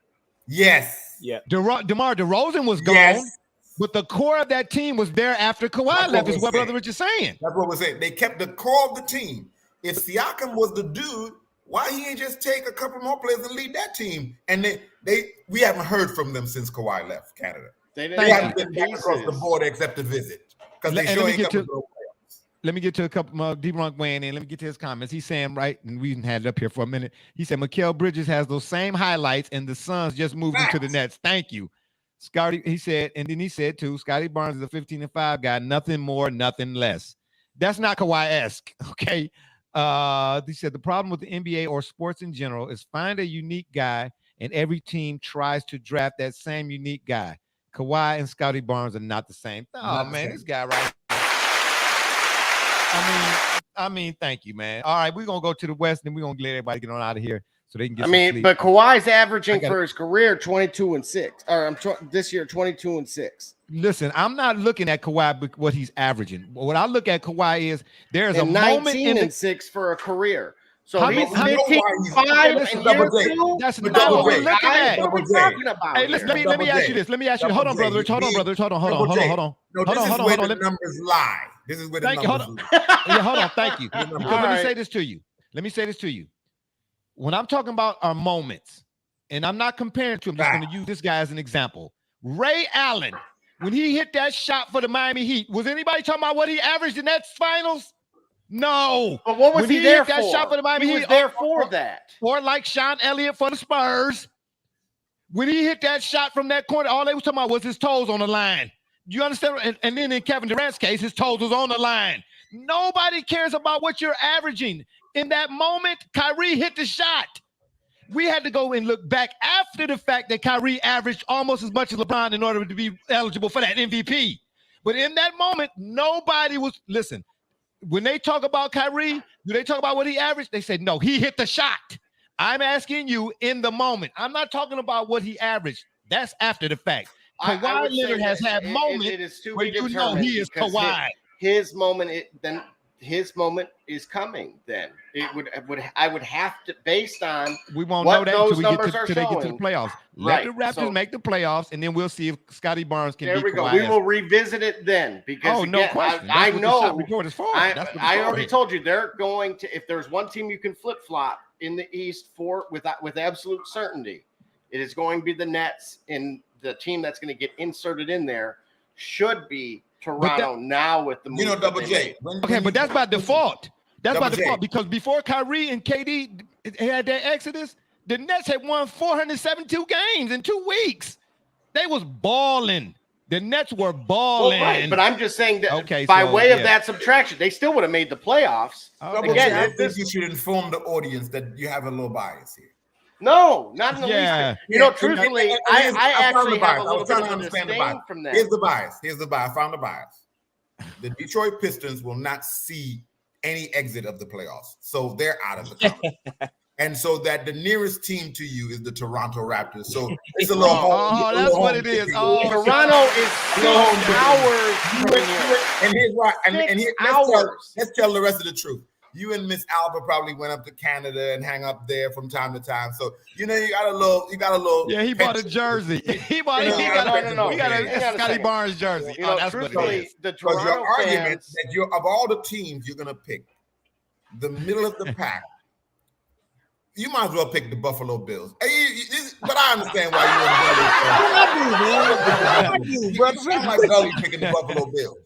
S2: Yes.
S21: Yeah.
S3: DeMar DeRozan was gone.
S2: Yes.
S3: But the core of that team was there after Kawhi left. Is what Brother Rich is saying.
S2: That's what we're saying. They kept the core of the team. If Siakam was the dude, why he ain't just take a couple more players and lead that team? And we haven't heard from them since Kawhi left Canada. They haven't been back across the border except to visit. Because they sure ain't coming to the playoffs.
S3: Let me get to a couple more. D-Bronk weighing in. Let me get to his comments. He's saying, right, and we had it up here for a minute. He said, Mikal Bridges has those same highlights, and the Suns just moved him to the Nets. Thank you. Scotty, he said, and then he said, too, Scotty Barnes is a 15-5 guy. Nothing more, nothing less. That's not Kawhi-esque, okay? He said the problem with the NBA or sports in general is find a unique guy, and every team tries to draft that same unique guy. Kawhi and Scotty Barnes are not the same. Oh man, this guy right. I mean, thank you, man. All right, we're gonna go to the West, and we're gonna let everybody get on out of here so they can get. Sleep.
S4: But Kawhi's averaging for his career 22-6. Or this year 22-6.
S3: Listen, I'm not looking at Kawhi what he's averaging. What I look at Kawhi is there's a moment in
S4: 19-6 for a career. So
S3: How
S4: he's
S3: many-
S4: 15-5 in year two.
S3: That's
S2: But
S3: not what we're
S2: Double J,
S3: looking at.
S4: What are we talking about
S3: Hey, listen,
S4: here?
S3: let me ask you this. Let me ask you. Hold on, brother Rich. Hold on.
S2: No, this is where the
S3: Let me-
S2: numbers lie. This is where the
S3: Thank you.
S2: numbers
S3: Hold
S2: lie.
S3: on. Yeah, hold on. Thank you. Because let me
S4: right.
S3: say this to you. Let me say this to you. When I'm talking about our moments, and I'm not comparing to, I'm just going to use this guy as an example. Ray Allen, when he hit that shot for the Miami Heat, was anybody talking about what he averaged in that finals? No.
S4: But what was
S3: When
S4: he there
S3: hit that
S4: for?
S3: shot for the Miami
S4: He
S3: Heat,
S4: was there for that.
S3: or like Sean Elliott for the Spurs. When he hit that shot from that corner, all they was talking about was his toes on the line. You understand? And then in Kevin Durant's case, his toes was on the line. Nobody cares about what you're averaging. In that moment, Kyrie hit the shot. We had to go and look back after the fact that Kyrie averaged almost as much as LeBron in order to be eligible for that MVP. But in that moment, nobody was, listen, when they talk about Kyrie, do they talk about what he averaged? They said, no, he hit the shot. I'm asking you in the moment. I'm not talking about what he averaged. That's after the fact.
S4: I
S3: Kawhi
S4: would say
S3: Leonard has
S4: that
S3: had moments
S4: it is to
S3: where
S4: be
S3: you know
S4: determined
S3: he is
S4: because
S3: Kawhi.
S4: His moment, his moment is coming. Then I would have to, based on
S3: We won't
S4: what
S3: know that
S4: those
S3: until
S4: numbers are
S3: they get to the
S4: showing.
S3: playoffs. Let the
S4: Right,
S3: Raptors
S4: so-
S3: make the playoffs, and then we'll see if Scotty Barnes can
S4: There
S3: beat
S4: we go.
S3: Kawhi.
S4: We will revisit it then because
S3: No
S4: again,
S3: question.
S4: I
S3: That's what the
S4: know.
S3: shot report is for. That's what it's
S4: I
S3: for
S4: already
S3: here.
S4: told you they're going to. If there's one team you can flip flop in the East with absolute certainty, it is going to be the Nets, and the team that's going to get inserted in there should be Toronto now with the move
S2: Double
S4: that they
S2: J.
S4: made.
S3: Okay, but that's by default. That's by
S2: Double J.
S3: default because before Kyrie and KD had their exodus, the Nets had won 472 games in 2 weeks. They was balling. The Nets were balling.
S4: Well, right, but I'm just saying that
S3: Okay,
S4: by
S3: so,
S4: way of
S3: yeah.
S4: that subtraction, they still would have made the playoffs.
S2: Double
S4: Again,
S2: J, I think you should inform the audience that you have a little bias here.
S4: No, not in the
S3: Yeah.
S4: least. You know, truthfully, I
S2: found
S4: actually
S2: the bias.
S4: have a
S2: I
S4: little
S2: was
S4: bit
S2: trying
S4: of
S2: to
S4: a
S2: understand the
S4: disdain
S2: bias.
S4: from that.
S2: Here's the bias. Here's the bias. I found the bias. The Detroit Pistons will not see any exit of the playoffs, so they're out of the conference. And so that the nearest team to you is the Toronto Raptors. So it's a little
S3: that's what it is. Oh,
S4: Toronto is 6 hours from here.
S2: And here's why. And here,
S4: hours.
S2: let's tell the rest of the truth. You and Miss Alba probably went up to Canada and hang up there from time to time. So you got a little.
S3: Yeah, he bought a jersey. He got a Scotty Barnes jersey.
S4: You know,
S3: That's what it
S4: truthfully,
S3: is.
S4: the
S2: Because
S4: Toronto
S2: your argument
S4: fans,
S2: that of all the teams you're gonna pick, the middle of the pack, you might as well pick the Buffalo Bills. But I understand why you sound like Gully picking the Buffalo Bills.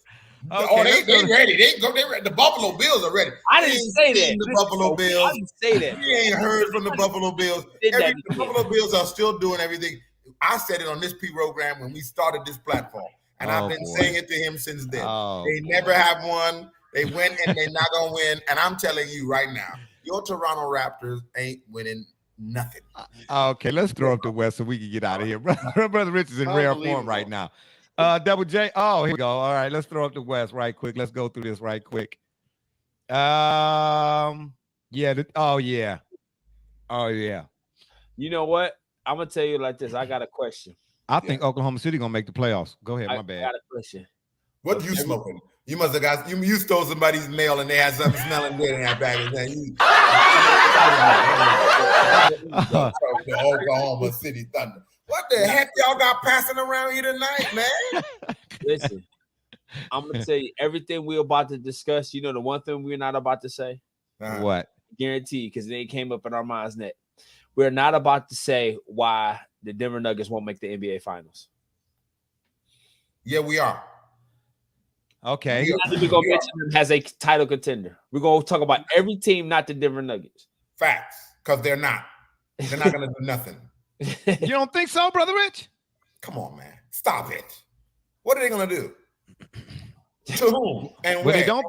S3: Okay,
S2: they ready. They ready. The Buffalo Bills are ready.
S21: I didn't say that.
S2: The Buffalo Bills.
S21: I didn't say that.
S2: You ain't heard from the Buffalo Bills. The Buffalo Bills are still doing everything. I said it on this program when we started this platform, and I've been saying it to him since then. They never have won. They win, and they're not gonna win. And I'm telling you right now, your Toronto Raptors ain't winning nothing.
S3: Okay, let's throw up the West so we can get out of here. Brother Rich is in rare form right now. Double J. Oh, here we go. All right, let's throw up the West right quick. Let's go through this right quick. Yeah. Oh yeah.
S21: You know what? I'm gonna tell you like this. I got a question.
S3: I think Oklahoma City gonna make the playoffs. Go ahead, my
S21: I
S3: bad.
S21: got a question.
S2: What you smoking? You must have got you stole somebody's mail and they had something smelling good in that bag. The Oklahoma City Thunder. What the heck y'all got passing around here tonight, man?
S21: Listen, I'm gonna tell you everything we're about to discuss. You know, the one thing we're not about to say.
S3: What?
S21: Guaranteed, because it came up in our minds net. We're not about to say why the Denver Nuggets won't make the NBA Finals.
S2: Yeah, we are.
S3: Okay.
S21: We're gonna mention them as a title contender. We're gonna talk about every team, not the Denver Nuggets.
S2: Facts, because they're not. They're not gonna do nothing.
S3: You don't think so, Brother Rich?
S2: Come on, man. Stop it. What are they gonna do? To whom and where?
S3: They don't.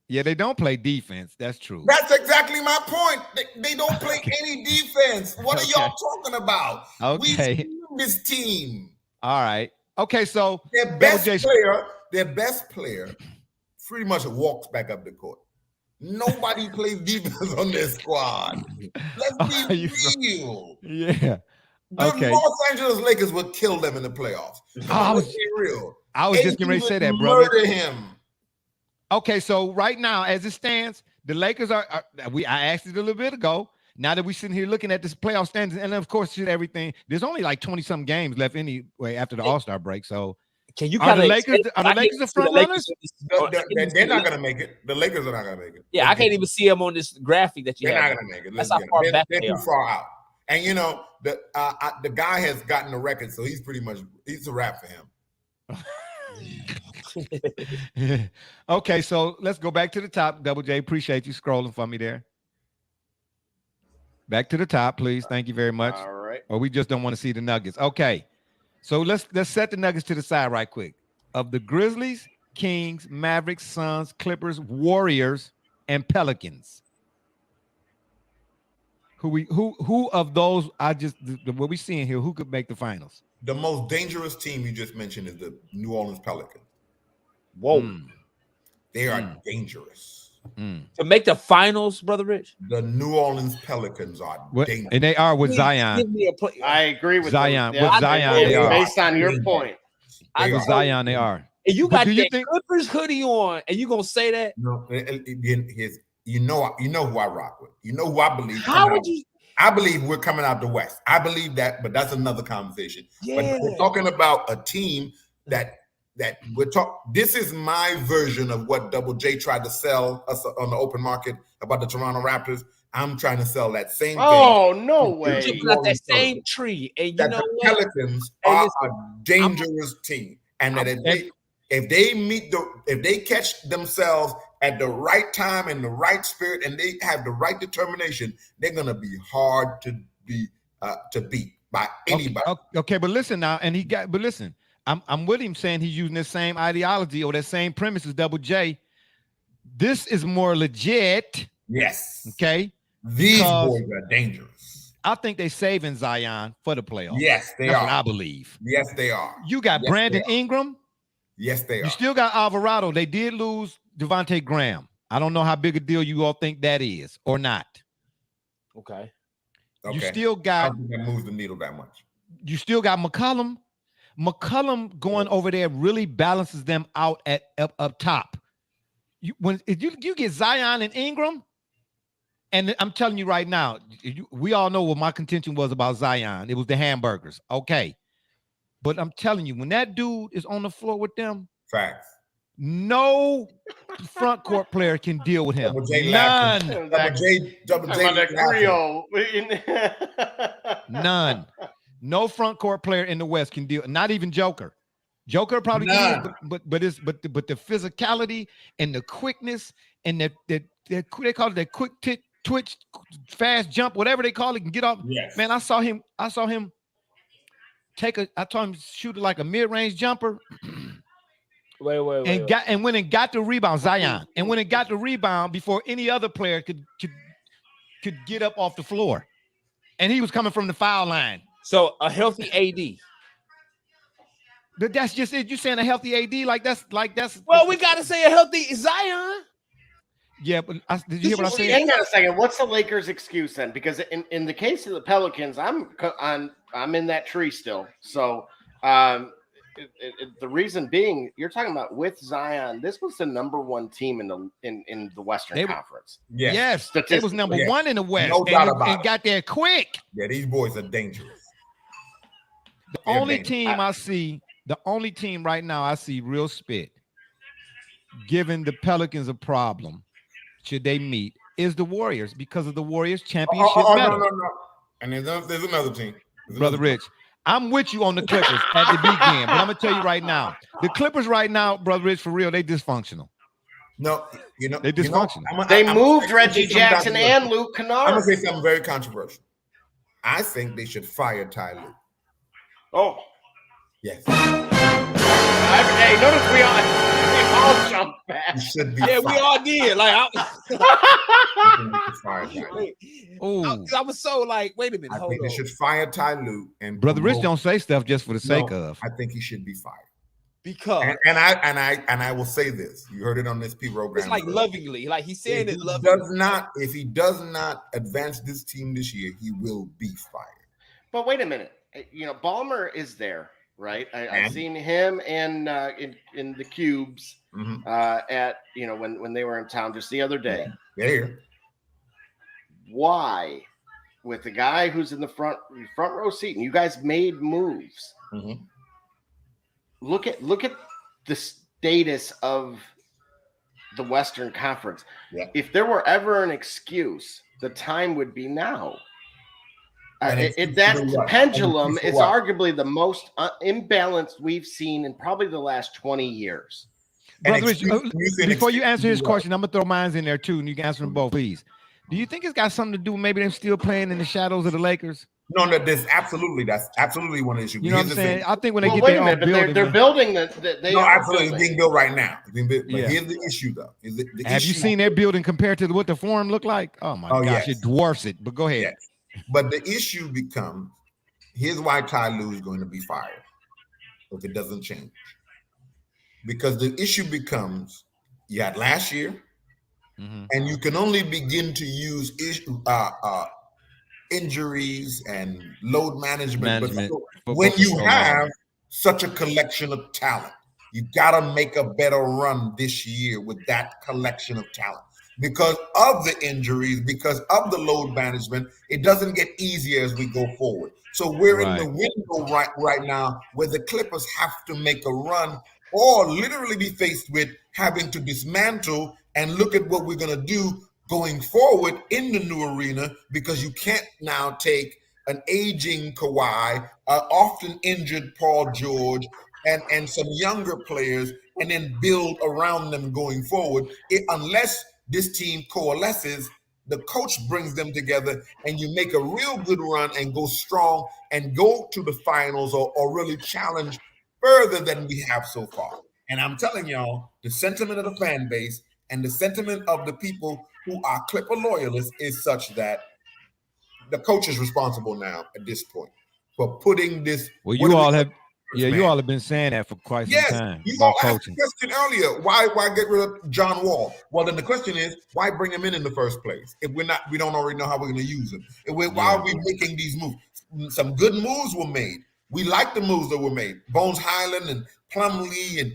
S3: They don't play defense. That's true.
S2: That's exactly my point. They don't play any defense. What are y'all talking about?
S3: Okay.
S2: We've seen this team.
S3: All right. Okay, so
S2: their best player pretty much walks back up the court. Nobody plays defense on this squad. Let's be real.
S3: Yeah.
S2: The
S3: Okay.
S2: Los Angeles Lakers would kill them in the playoffs. Let's be real.
S3: I was just getting ready to say that, brother.
S2: Murder him.
S3: Okay, so right now, as it stands, the Lakers are I asked it a little bit ago. Now that we're sitting here looking at this playoff standings, and of course, everything. There's only like 20-some games left anyway after the All-Star break. So,
S21: can you
S3: are the Lakers the front runners?
S2: They're not going to make it. The Lakers are not going to make it.
S21: Yeah, I can't even see them on this graphic that you
S2: They're
S21: have.
S2: not going to make it.
S21: That's how far back
S2: they're
S21: they
S2: too
S21: are.
S2: far out. And you know, the guy has gotten the record, so he's a wrap for him.
S3: Okay, so let's go back to the top. Double J, appreciate you scrolling for me there. Back to the top, please. Thank you very much.
S4: All right.
S3: Or we just don't want to see the Nuggets. Okay, so let's set the Nuggets to the side right quick. Of the Grizzlies, Kings, Mavericks, Suns, Clippers, Warriors, and Pelicans. Who of those? What we seeing here? Who could make the finals?
S2: The most dangerous team you just mentioned is the New Orleans Pelicans.
S21: Whoa,
S2: they are dangerous.
S21: To make the finals, Brother Rich.
S2: The New Orleans Pelicans are dangerous,
S3: and they are with Zion.
S4: I agree with
S3: Zion.
S4: them.
S3: With Zion, they are.
S4: Based on your point,
S3: With Zion, they are.
S21: And you got
S3: that
S21: Clippers hoodie on, and you gonna say that?
S2: No, you know who I rock with. You know who I believe.
S21: How would you?
S2: I believe we're coming out the West. I believe that, but that's another conversation.
S21: Yeah.
S2: But we're talking about a team that we're talking. This is my version of what Double J tried to sell us on the open market about the Toronto Raptors. I'm trying to sell that same thing.
S4: Oh, no way.
S21: You're got that same tree. And you know
S2: the
S21: what?
S2: Pelicans are a dangerous team. And that if they catch themselves at the right time and the right spirit and they have the right determination, they're gonna be hard to beat by anybody.
S3: Okay, but listen now, but listen, I'm with him saying he's using the same ideology or that same premise as Double J. This is more legit.
S2: Yes.
S3: Okay.
S2: These boys are dangerous.
S3: I think they're saving Zion for the playoffs.
S2: Yes, they
S3: That's
S2: are.
S3: what I believe.
S2: Yes, they are.
S3: You got Brandon Ingram.
S2: Yes, they are.
S3: You still got Alvarado. They did lose Devontae Graham. I don't know how big a deal you all think that is or not.
S21: Okay.
S3: You still got.
S2: I don't think that moves the needle that much.
S3: You still got McCollum. McCollum going over there really balances them out at up top. If you get Zion and Ingram, and I'm telling you right now, we all know what my contention was about Zion. It was the hamburgers. Okay. But I'm telling you, when that dude is on the floor with them,
S2: facts.
S3: No front court player can deal with him. None. None. No front court player in the West can deal. Not even Joker. Joker probably can, but the physicality and the quickness and they call it that quick twitch, fast jump, whatever they call it, can get off.
S2: Yes.
S3: Man, I saw him I told him to shoot it like a mid-range jumper.
S21: Wait.
S3: And went and got the rebound, Zion. And when it got the rebound before any other player could get up off the floor. And he was coming from the foul line.
S21: So a healthy AD.
S3: But that's just it. You saying a healthy AD like that's
S21: well, we gotta say a healthy Zion.
S3: Yeah, but did you hear what I said?
S4: Hang on a second. What's the Lakers' excuse then? Because in the case of the Pelicans, I'm in that tree still. So the reason being, you're talking about with Zion, this was the #1 team in the Western Conference.
S3: Yes, it was number one in the West.
S2: No doubt about
S3: and got there quick.
S2: Yeah, these boys are dangerous.
S3: The only team right now I see real spit, giving the Pelicans a problem, should they meet, is the Warriors because of the Warriors championship medal.
S2: No. And there's another team.
S3: Brother Rich, I'm with you on the Clippers at the beginning, but I'm gonna tell you right now, the Clippers right now, Brother Rich, for real, they dysfunctional.
S2: No,
S3: they dysfunctional.
S4: They moved Reggie Jackson and Luke Kennard.
S2: I'm gonna say something very controversial. I think they should fire Ty Lue.
S4: Oh,
S2: yes.
S4: Hey, notice we all jumped back.
S2: You should be.
S21: Yeah, we all did. Like, I was so like, wait a minute.
S2: I think they should fire Ty Lue and
S3: Brother Rich don't say stuff just for the sake of.
S2: I think he should be fired.
S21: Because
S2: and I will say this. You heard it on this P program.
S21: It's like lovingly, like he's saying it lovingly.
S2: If he does not advance this team this year, he will be fired.
S4: But wait a minute. Ballmer is there, right? I've seen him and in the cubes at when they were in town just the other day.
S2: Yeah.
S4: Why, with the guy who's in the front row seat, and you guys made moves.
S2: Mm-hmm.
S4: Look at the status of the Western Conference.
S2: Yeah.
S4: If there were ever an excuse, the time would be now. That pendulum is arguably the most imbalanced we've seen in probably the last 20 years.
S3: Brother Rich, before you answer his question, I'm gonna throw mine in there too, and you can answer them both, please. Do you think it's got something to do? Maybe they're still playing in the shadows of the Lakers.
S2: No, that's absolutely one issue.
S3: You know what I'm saying? I think when they get
S4: wait
S3: their
S4: a minute,
S3: own building,
S4: they're building
S2: absolutely, it's being built right now. But here's the issue, though.
S3: Have you seen their building compared to what the Forum looked like? Oh my gosh, it dwarfs it. But go ahead.
S2: Yes. But the issue becomes: here's why Ty Lue is going to be fired if it doesn't change. Because the issue becomes: you had last year, and you can only begin to use injuries and load management. But when you have such a collection of talent, you got to make a better run this year with that collection of talent. Because of the injuries, because of the load management, it doesn't get easier as we go forward. So we're in the window right now where the Clippers have to make a run or literally be faced with having to dismantle and look at what we're going to do going forward in the new arena, because you can't now take an aging Kawhi, often injured Paul George, and some younger players and then build around them going forward. Unless this team coalesces, the coach brings them together, and you make a real good run and go strong and go to the finals or really challenge further than we have so far. And I'm telling y'all, the sentiment of the fan base and the sentiment of the people who are Clipper loyalists is such that the coach is responsible now at this point for putting this.
S3: Well, you all have been saying that for quite some time.
S2: You all asked the question earlier: why get rid of John Wall? Well, then the question is, why bring him in the first place if we don't already know how we're going to use him? Why are we making these moves? Some good moves were made. We like the moves that were made. Bones Highland and Plumlee and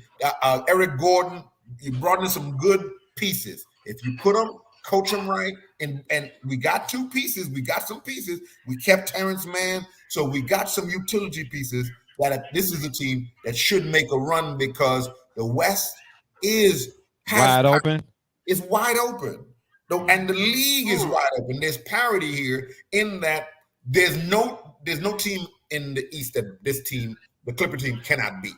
S2: Eric Gordon. You brought in some good pieces. If you put them, coach them right, and we got two pieces. We got some pieces. We kept Terrence Mann, so we got some utility pieces. That this is a team that should make a run because the West is
S3: wide open.
S2: It's wide open, and the league is wide open. There's parity here in that there's no team in the East that this team, the Clipper team, cannot beat.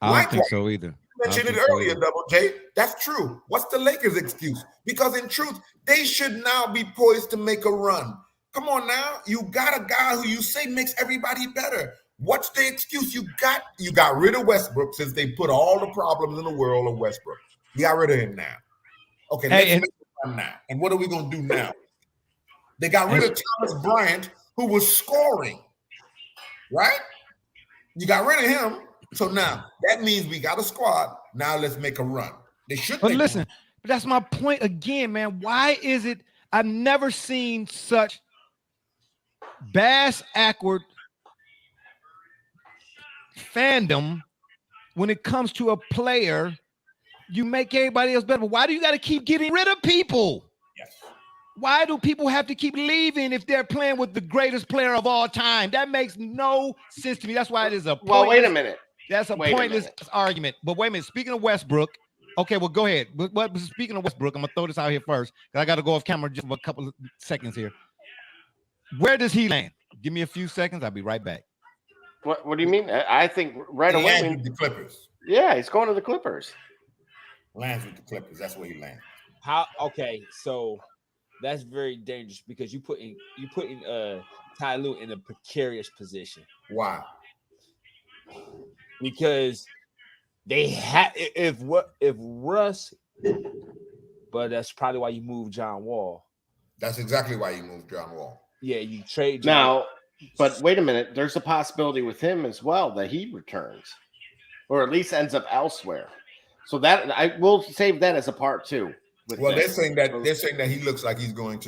S3: I don't think so either.
S2: You mentioned it earlier, Double J. That's true. What's the Lakers' excuse? Because in truth, they should now be poised to make a run. Come on now, you got a guy who you say makes everybody better. What's the excuse? You got rid of Westbrook since they put all the problems in the world on Westbrook. You got rid of him now. Okay, let's make it run now. And what are we going to do now? They got rid of Thomas Bryant, who was scoring, right? You got rid of him. So now that means we got a squad. Now let's make a run. They should.
S3: But listen, but that's my point again, man. Why is it I've never seen such bass-ackward fandom when it comes to a player? You make everybody else better. But why do you got to keep getting rid of people?
S2: Yes.
S3: Why do people have to keep leaving if they're playing with the greatest player of all time? That makes no sense to me. That's why it is a pointless,
S4: well, wait a minute.
S3: That's a pointless argument. But wait a minute. Speaking of Westbrook, okay, well, go ahead. But speaking of Westbrook, I'm gonna throw this out here first because I got to go off camera just for a couple of seconds here. Where does he land? Give me a few seconds. I'll be right back.
S4: What do you mean? I think right away.
S2: Lands with the Clippers.
S4: Yeah, he's going to the Clippers.
S2: Lands with the Clippers. That's where he lands.
S21: How? Okay, so that's very dangerous because you putting Ty Lue in a precarious position.
S2: Why?
S21: Because they have if Russ, but that's probably why you moved John Wall.
S2: That's exactly why you moved John Wall.
S21: Yeah, you trade
S4: John. Now, but wait a minute. There's a possibility with him as well that he returns, or at least ends up elsewhere. So that I will save that as a part two.
S2: Well, they're saying that he looks like he's going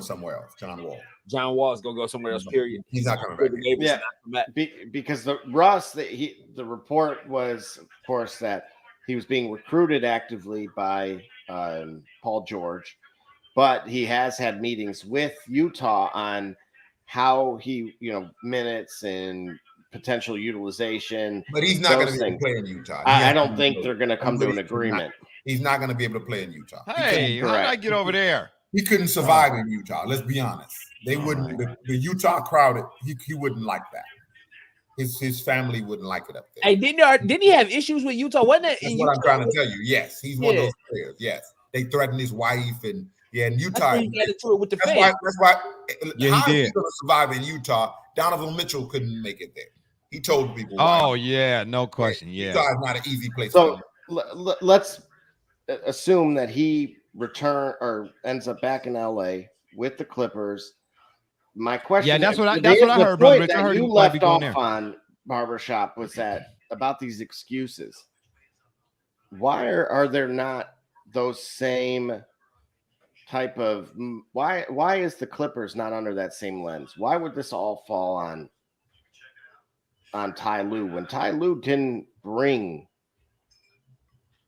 S2: somewhere else. John Wall.
S21: John Wall is going to go somewhere else. Period.
S2: He's not coming back.
S4: Yeah, because the report was, of course, that he was being recruited actively by Paul George, but he has had meetings with Utah on how he, minutes and potential utilization.
S2: But he's not going to
S4: those
S2: be able to
S4: things.
S2: play in Utah.
S4: I don't think they're going to come to an
S2: He's not.
S4: agreement.
S2: He's not going to be able to play in Utah.
S3: Hey, how did I get over there?
S2: He couldn't survive in Utah. Let's be honest. They wouldn't. The Utah crowd, he wouldn't like that. His family wouldn't like it up there.
S21: Hey, didn't he have issues with Utah? Wasn't it?
S2: That's what I'm trying to tell you. Yes, he's one of those players. Yes, they threatened his wife, and in Utah.
S21: He got into it with the
S2: that's
S21: fans.
S2: why.
S3: Yeah,
S2: how
S3: he
S2: is
S3: did.
S2: going to survive in Utah? Donovan Mitchell couldn't make it there. He told people.
S3: Oh yeah, no question. Yeah,
S2: Utah is not an easy place.
S4: So let's assume that he ends up back in LA with the Clippers. My question,
S3: that's what I heard, brother Rich. I heard
S4: you
S3: he might be
S4: left
S3: going
S4: off
S3: there.
S4: on Barbershop was that about these excuses. Why are there not those same type of why is the Clippers not under that same lens? Why would this all fall on Ty Lue when Ty Lue didn't bring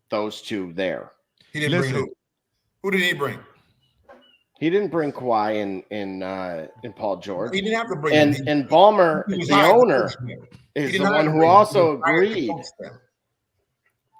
S4: those two there?
S2: He didn't bring who did he bring?
S4: He didn't bring Kawhi and Paul George.
S2: He didn't have to bring
S4: and Ballmer, the owner, is the one who also agreed.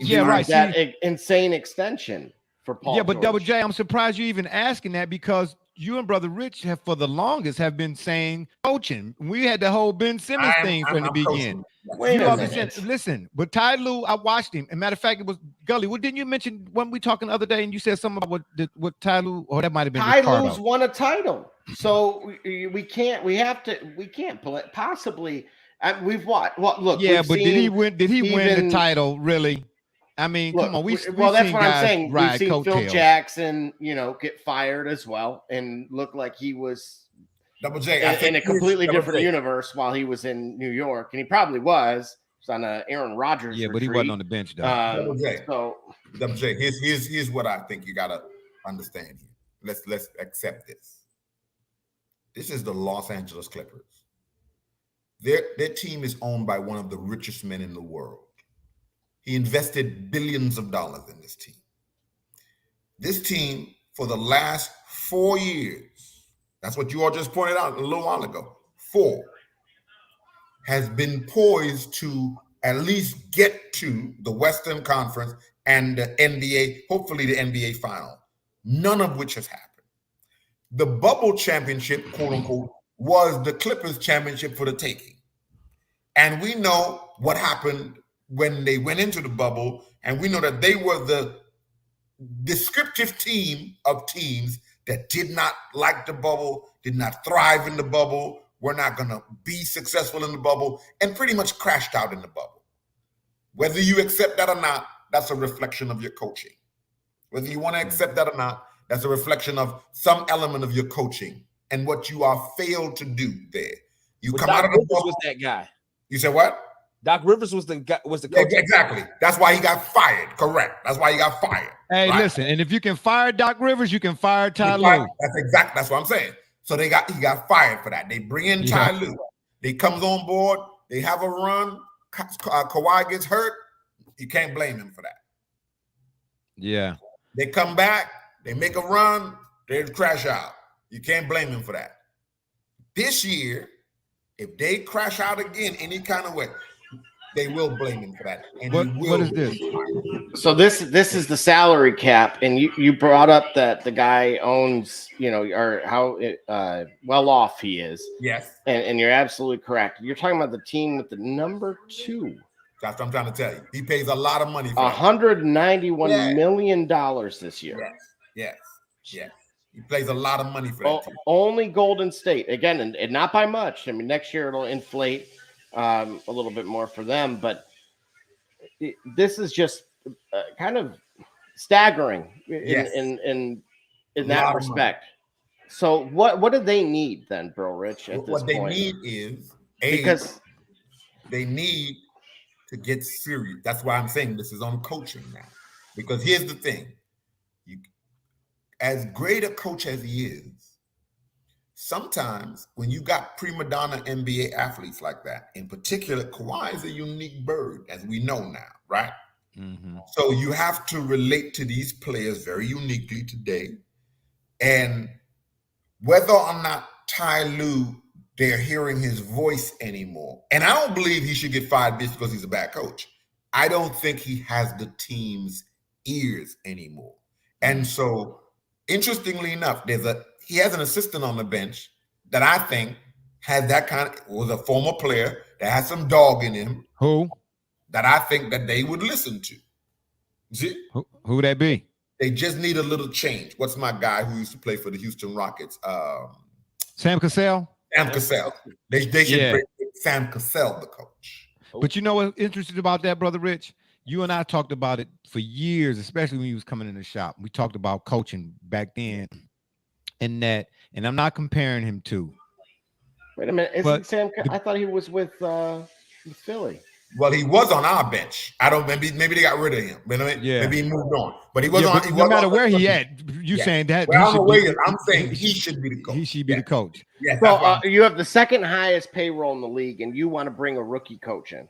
S3: Yeah, right.
S4: That insane extension for Paul.
S3: Yeah, but
S4: George.
S3: Double J, I'm surprised you even asking that because you and Brother Rich have for the longest have been saying coaching. We had the whole Ben Simmons thing from the beginning.
S4: Wait a minute.
S3: Said, listen, but Ty Lue, I watched him. And matter of fact, it was Gully. What didn't you mention when we talking the other day? And you said something about what Ty Lue, or that might have been
S4: Ty
S3: Ricardo.
S4: Lue's won a title, so we can't possibly. We've watched. Well, look.
S3: Yeah, but did he win? Did he win the title? Really? I mean,
S4: Look,
S3: come on. We've
S4: that's
S3: seen
S4: what I'm
S3: guys
S4: saying. We've
S3: ride
S4: seen Phil
S3: coattails.
S4: Jackson, get fired as well, and look like he was
S2: Double J
S4: in a completely different universe while he was in New York, and he probably was on a Aaron Rodgers.
S3: Yeah, but he wasn't on the bench though.
S2: Double J.
S4: So
S2: Double J. Here's what I think you gotta understand here. Let's accept this. This is the Los Angeles Clippers. Their team is owned by one of the richest men in the world. He invested billions of dollars in this team. This team, for the last 4 years, that's what you all just pointed out a little while ago, 4, has been poised to at least get to the Western Conference and the NBA, hopefully the NBA final, none of which has happened. The bubble championship, quote unquote, was the Clippers championship for the taking. And we know what happened when they went into the bubble, and we know that they were the descriptive team of teams that did not like the bubble, did not thrive in the bubble, were not going to be successful in the bubble, and pretty much crashed out in the bubble. Whether you accept that or not, that's a reflection of your coaching. Whether you want to accept that or not, that's a reflection of some element of your coaching and what you are failed to do there. You come
S21: Doc
S2: out of the
S21: Rivers
S2: bubble.
S21: was that guy.
S2: You said what?
S21: Doc Rivers was the guy, was the
S2: Yeah,
S21: coach.
S2: exactly. That's why he got fired. Correct. That's why he got fired.
S3: Hey,
S2: right?
S3: listen, and if you can fire Doc Rivers, you can fire Ty Lue.
S2: That's what I'm saying. So he got fired for that. They bring in Ty Lue. He comes on board. They have a run. Kawhi gets hurt. You can't blame him for that.
S3: Yeah.
S2: They come back. They make a run. They crash out. You can't blame him for that. This year, if they crash out again any kind of way, they will blame him for that. And
S3: what is this?
S4: So this is the salary cap, and you brought up that the guy owns, or how well off he is.
S2: Yes.
S4: And you're absolutely correct. You're talking about the team with the number 2.
S2: That's what I'm trying to tell you. He pays a lot of money for
S4: $191 million this year.
S2: Yes. He plays a lot of money for that team.
S4: Only Golden State. Again, and not by much. I mean, next year it'll inflate a little bit more for them, but this is just kind of staggering in that respect. So what do they need then, Bro Rich, at this
S2: what
S4: point?
S2: What they need is
S4: because
S2: they need to get serious. That's why I'm saying this is on coaching now. Because here's the thing. As great a coach as he is, sometimes when you got prima donna NBA athletes like that, in particular, Kawhi is a unique bird, as we know now, right?
S3: Mm-hmm.
S2: So you have to relate to these players very uniquely today. And whether or not Ty Lue, they're hearing his voice anymore. And I don't believe he should get fired just because he's a bad coach. I don't think he has the team's ears anymore. And so, interestingly enough, he has an assistant on the bench that I think has that was a former player that has some dog in him.
S3: Who?
S2: That I think that they would listen to. See?
S3: Who would that be?
S2: They just need a little change. What's my guy who used to play for the Houston Rockets?
S3: Sam Cassell?
S2: Sam Cassell. They should bring Sam Cassell the coach.
S3: But you know what's interesting about that, Brother Rich? You and I talked about it for years, especially when he was coming in the shop. We talked about coaching back then, and I'm not comparing him to.
S4: Wait a minute, isn't Sam? I thought he was with Philly.
S2: Well, he was on our bench. I don't. Maybe they got rid of him. Maybe he moved on. But he was on.
S3: But no matter where he at, you saying that?
S2: Well, I don't know where he is. I'm saying he should be the coach.
S3: He should be the coach.
S2: Yes.
S4: Well, you have the second highest payroll in the league, and you want to bring a rookie coach in.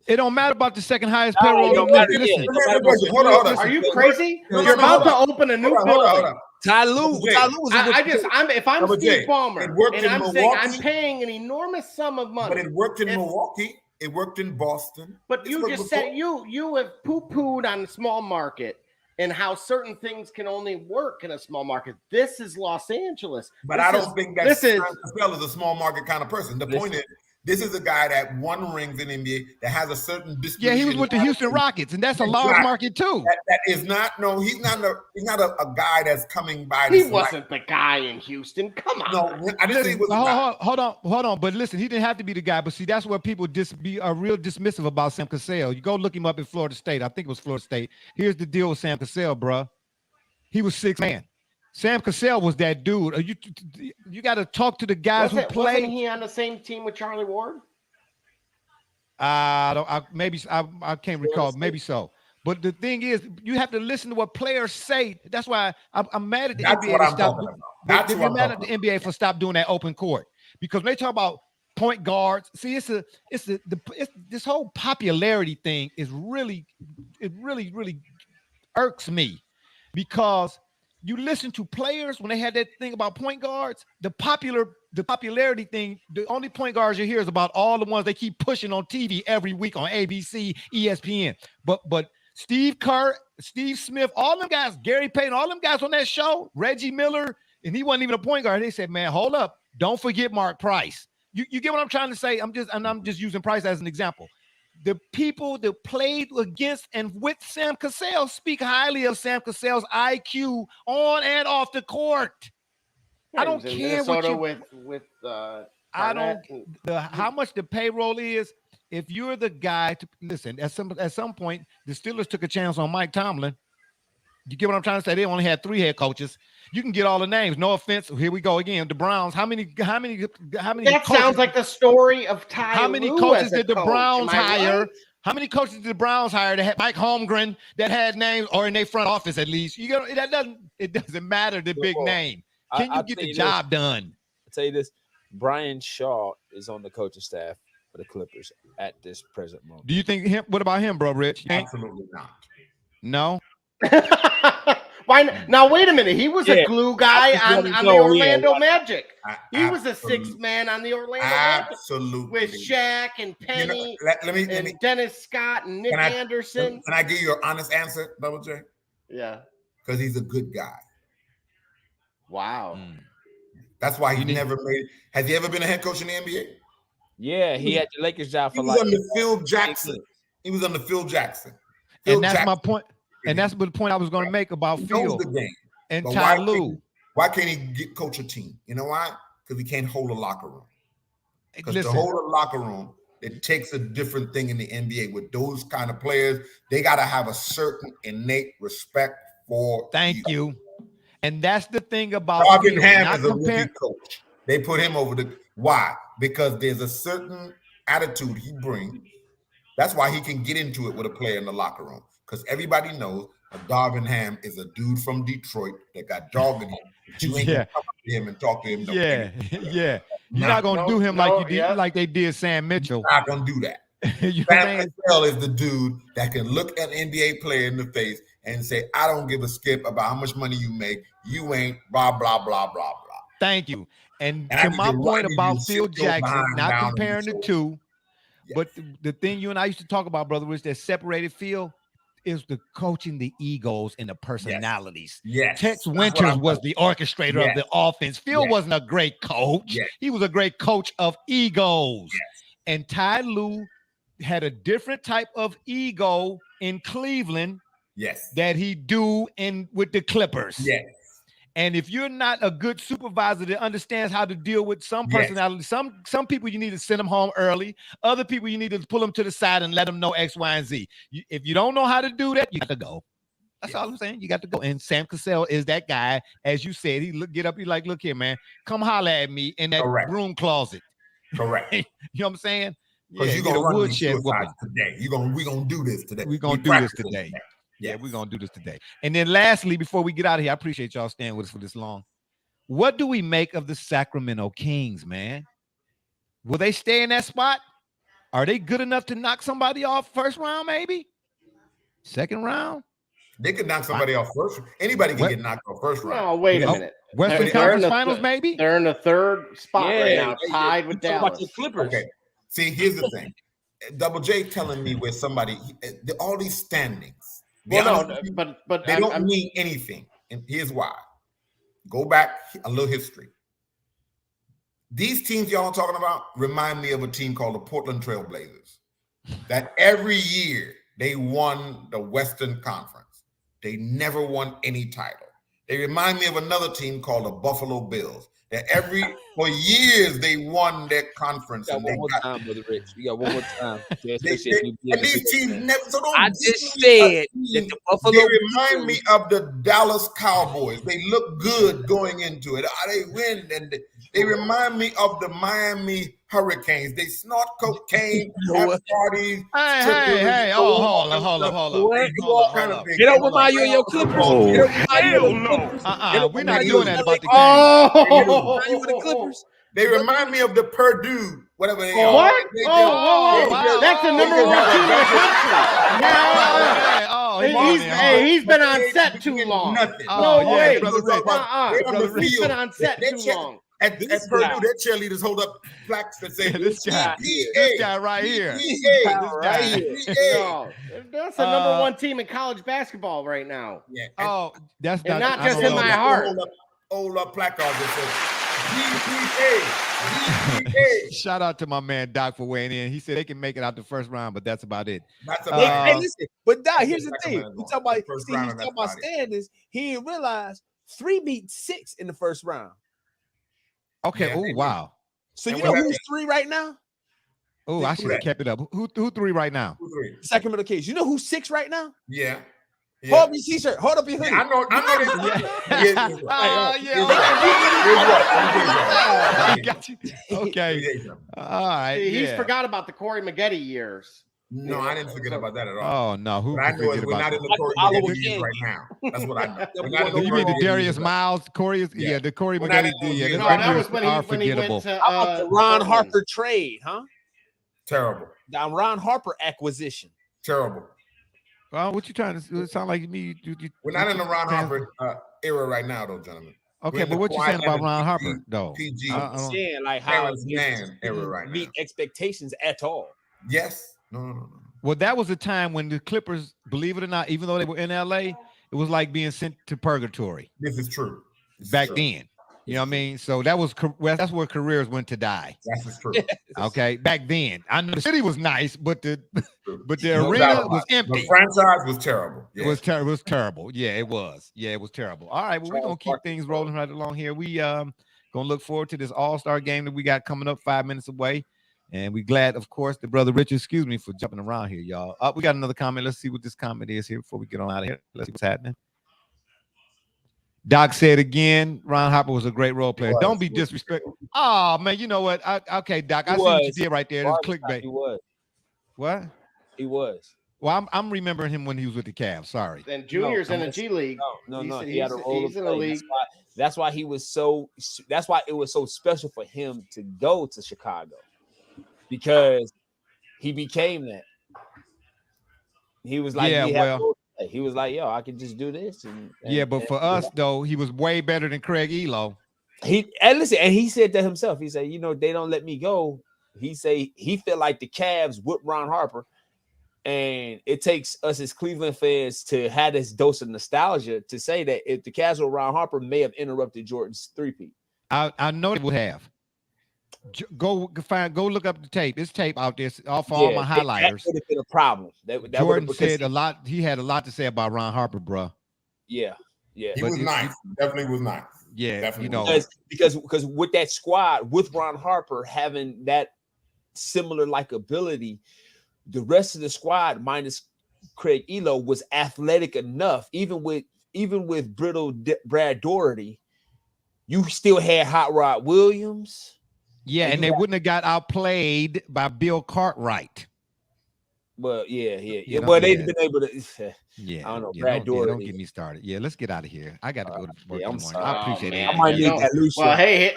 S3: It don't matter about the second highest payroll.
S2: Hold on.
S4: Are you crazy? You're about to open a new building.
S21: Ty Lue
S4: if I'm Steve Ballmer, and I'm saying I'm
S2: Milwaukee.
S4: paying an enormous sum of money.
S2: But it worked in Milwaukee. It worked in Boston.
S4: But you just said you have poo-pooed on the small market and how certain things can only work in a small market. This is Los Angeles.
S2: But I don't think that Sam Cassell is a small market kind of person. The point is, this is a guy that won rings in NBA that has a certain disposition.
S3: Yeah, he was with the Houston Rockets, and that's a large market too.
S2: That is not. No, he's not a guy that's coming by.
S4: He wasn't the guy in Houston. Come on.
S2: No, I didn't say he was.
S3: Hold on. But listen, he didn't have to be the guy. But see, that's where people are real dismissive about Sam Cassell. You go look him up in Florida State. I think it was Florida State. Here's the deal with Sam Cassell, bruh. He was 6 man. Sam Cassell was that dude. You got to talk to the guys who played.
S4: Wasn't he on the same team with Charlie Ward?
S3: I can't recall. Maybe so. But the thing is, you have to listen to what players say. That's why I'm mad at the NBA. You're mad at the NBA for stop doing that open court, because when they talk about point guards, see, it's this whole popularity thing is really irks me, because you listen to players when they had that thing about point guards, the popularity thing, the only point guards you hear is about all the ones they keep pushing on TV every week on ABC, ESPN. But Steve Kerr, Steve Smith, all them guys, Gary Payton, all them guys on that show, Reggie Miller, and he wasn't even a point guard. They said, man, hold up. Don't forget Mark Price. You get what I'm trying to say? I'm just using Price as an example. The people that played against and with Sam Cassell speak highly of Sam Cassell's IQ on and off the court.
S4: Yeah,
S3: I don't care what you
S4: with
S3: I don't how much the payroll is. If you're the guy to listen, at some point, the Steelers took a chance on Mike Tomlin. You get what I'm trying to say? They only had 3 head coaches. You can get all the names. No offense. Here we go again. The Browns. How many?
S4: That sounds like the story of Ty.
S3: How many coaches did the Browns hire? Right? How many coaches did the Browns hire that had Mike Holmgren that had names, or in their front office at least? You know, it doesn't matter the big name. Can you get the job done?
S21: I'll tell you this. Brian Shaw is on the coaching staff for the Clippers at this present moment.
S3: Do you think him? What about him, bro, Rich?
S2: Absolutely not.
S3: No.
S4: Why now? Wait a minute. He was a glue guy on the Orlando Magic. He was a 6th man on the Orlando Magic with Shaq and Penny, and Dennis Scott and Nick Anderson.
S2: Can I give you an honest answer, Double J?
S4: Yeah,
S2: because he's a good guy.
S4: Wow.
S2: That's why he never made. Has he ever been a head coach in the NBA?
S21: Yeah, he had the Lakers job for
S2: he was under Phil Jackson. He was under Phil Jackson.
S3: And that's my point. And that's the point I was going to make about Phil and Ty Lue.
S2: Why can't he coach a team? You know why? Because he can't hold a locker room. Because to hold a locker room, it takes a different thing in the NBA. With those kind of players, they got to have a certain innate respect for
S3: Thank you. And that's the thing about
S2: Robin Ham is a rookie coach. They put him over the why? Because there's a certain attitude he brings. That's why he can get into it with a player in the locker room. Because everybody knows Darvin Ham is a dude from Detroit that got dog in him. But you ain't gonna come up to him and talk to him.
S3: Yeah. You're not gonna do him like they did Sam Mitchell.
S2: You're not gonna do that. Sam Mitchell is the dude that can look an NBA player in the face and say, I don't give a skip about how much money you make. You ain't blah, blah, blah, blah, blah.
S3: Thank you. And
S2: And I
S3: to
S2: think
S3: my
S2: you're
S3: point
S2: right,
S3: about
S2: you
S3: Phil
S2: sit your
S3: Jackson,
S2: behind
S3: not
S2: down and
S3: comparing the
S2: so-
S3: two, but the thing you and I used to talk about, Brother Rich, that separated Phil is the coaching, the egos, and the personalities.
S2: Yes.
S3: Tex
S2: That's what
S3: Winters
S2: I'm
S3: was
S2: talking
S3: the orchestrator of
S2: Yes.
S3: the offense. Phil
S2: Yes.
S3: wasn't a great coach.
S2: Yes.
S3: He was a great coach of egos. And Ty Lue had a different type of ego in Cleveland
S2: Yes.
S3: that he do in with the Clippers.
S2: Yes.
S3: And if you're not a good supervisor that understands how to deal with some
S2: Yes.
S3: personality, some people you need to send them home early. Other people you need to pull them to the side and let them know X, Y, and Z. If you don't know how to do that, you got to go. That's all I'm saying. You got to go. And Sam Cassell is that guy, as you said. He get up. He like, look here, man. Come holler at me in that broom closet.
S2: Correct.
S3: You know what I'm saying?
S2: Because you're
S3: get
S2: gonna
S3: a
S2: run these
S3: woodshed
S2: suicides
S3: whooping.
S2: today. We're gonna do this today.
S3: We're gonna do this today. Yeah, we're gonna do this today. And then lastly, before we get out of here, I appreciate y'all staying with us for this long. What do we make of the Sacramento Kings, man? Will they stay in that spot? Are they good enough to knock somebody off first round, maybe? Second round?
S2: They could knock somebody off first. Anybody can get knocked off first round.
S4: No, wait a minute.
S3: Western
S4: They're
S3: Conference
S4: in the
S3: Finals, maybe?
S4: They're in the third spot right
S21: Yeah,
S4: now, tied with Dallas.
S2: Okay. See, here's the thing. Double J telling me where somebody, all these standings. Be
S4: Well,
S2: honest
S4: no,
S2: with you,
S4: but
S2: they don't mean anything. And here's why. Go back a little history. These teams y'all talking about remind me of a team called the Portland Trail Blazers. That every year they won the Western Conference. They never won any title. They remind me of another team called the Buffalo Bills. That for years they won their conference.
S21: You got one more time, Brother Rich. You got one more time.
S2: And these teams never. So don't
S21: I just said that the Buffalo.
S2: They remind me of the Dallas Cowboys. They look good going into it. They win, and they remind me of the Miami Hurricanes. They snort cocaine, have parties.
S3: Hey! Hold up.
S21: They don't remind you of your Clippers.
S3: Oh,
S21: They don't remind you of your Clippers.
S3: We're not doing that about the
S21: Clippers.
S2: They remind me of the Purdue, whatever they are.
S4: What? That's the number one team in the country. He's been on set too long. No way. He's been on set too long.
S2: At Purdue, their cheerleaders hold up plaques that say
S3: this guy right here.
S4: No, that's the number one team in college basketball right now.
S2: Yeah.
S3: That's
S4: not just in my heart.
S2: Hold up placards that says
S3: Shout out to my man Doc for weighing in. He said they can make it out the first round, but that's about it.
S21: Hey, listen, but Doc, here's the thing. We talk about standings. He didn't realize 3 beat 6 in the first round.
S3: Okay. Oh, wow.
S21: So you know who's 3 right now?
S3: Oh, I should have kept it up. Who 3 right now?
S21: Sacramento Kings. You know who's 6 right now?
S2: Yeah.
S21: Hold up your t-shirt. Hold up your hoodie.
S2: I know
S3: Got you. Okay. All right.
S4: He's forgot about the Corey Maggette years.
S2: No, I didn't forget about that at all.
S3: Oh no, who?
S2: I know we're not in the Corey Maggette years right now. That's what I know.
S3: You mean the Darius Miles? Corey is the Corey Maggette.
S4: No, that was when he went to
S21: How about the Ron Harper trade, huh?
S2: Terrible.
S21: The Ron Harper acquisition.
S2: Terrible.
S3: Well, what you trying to? It sound like me.
S2: We're not in the Ron Harper era right now, though, gentlemen.
S3: Okay, but what you saying about Ron Harper, though?
S2: PG.
S21: I'm saying like how
S2: man era right
S21: meet expectations at all.
S2: Yes. No.
S3: Well, that was a time when the Clippers, believe it or not, even though they were in LA, it was like being sent to purgatory.
S2: This is true.
S3: Back then. You know what I mean? So that's where careers went to die.
S2: That's true.
S3: Okay, back then. I know the city was nice, but the arena was empty.
S2: The franchise was terrible.
S3: Yeah. It was terrible. Yeah, it was. Yeah, it was terrible. All right, well, we're gonna keep things rolling right along here. We gonna look forward to this all-star game that we got coming up 5 minutes away. And we glad, of course, the brother Richard, excuse me for jumping around here, y'all. We got another comment. Let's see what this comment is here before we get on out of here. Let's see what's happening. Doc said again, Ron Harper was a great role player. Don't be disrespectful. Oh, man, you know what? Okay, Doc, I see what you did right there. This clickbait.
S21: He was.
S3: What?
S21: He was.
S3: Well, I'm remembering him when he was with the Cavs. Sorry.
S4: And Junior's in the G League.
S21: No. He had a role
S4: he's in the league.
S21: That's why he was so. That's why it was so special for him to go to Chicago, because he became that. He was like, He was like, "Yo, I can just do this." And
S3: yeah, but for us though, he was way better than Craig Elo.
S21: And he said that himself. He said, they don't let me go. He felt like the Cavs with Ron Harper, and it takes us as Cleveland fans to have this dose of nostalgia to say that if the Cavs with Ron Harper may have interrupted Jordan's three-peat.
S3: I know it would have. Go look up the tape. This tape out there off all my highlighters.
S21: That would have been a problem.
S3: Jordan said a lot. He had a lot to say about Ron Harper, bro.
S21: Yeah.
S2: He was nice. Definitely was nice.
S3: Yeah,
S2: definitely.
S21: Because with that squad, with Ron Harper having that similar likability, the rest of the squad minus Craig Elo was athletic enough. Even with brittle Brad Doherty, you still had Hot Rod Williams.
S3: Yeah, and they wouldn't have got outplayed by Bill Cartwright.
S21: Well, yeah. Well, they'd been able to.
S3: Yeah,
S21: I don't know. Brad Doherty.
S3: Don't get me started. Yeah, let's get out of here. I got to go to work in the morning.
S21: sorry.
S3: I appreciate it.
S21: I might need that loose.
S4: Well, hey,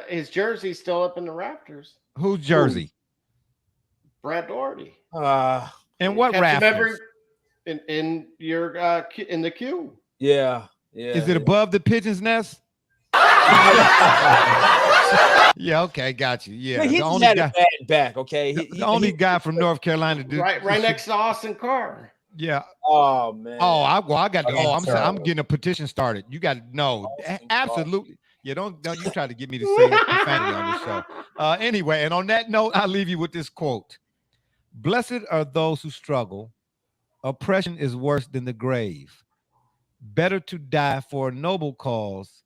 S4: his jersey's still up in the rafters.
S3: Whose jersey?
S4: Brad Doherty.
S3: And what rafters?
S4: In your in the queue.
S21: Yeah.
S3: Is it above the pigeon's nest? Yeah, okay, got you. Yeah,
S21: he
S3: the only
S21: had
S3: guy
S21: a bad back. Okay,
S3: the only guy from North Carolina,
S4: right next to Austin Carr.
S3: Yeah.
S21: Oh man.
S3: Oh, I got. I'm getting a petition started. You got to know. Absolutely. Yeah, don't you try to get me to say profanity on this show. Anyway, and on that note, I'll leave you with this quote: "Blessed are those who struggle. Oppression is worse than the grave. Better to die for a noble cause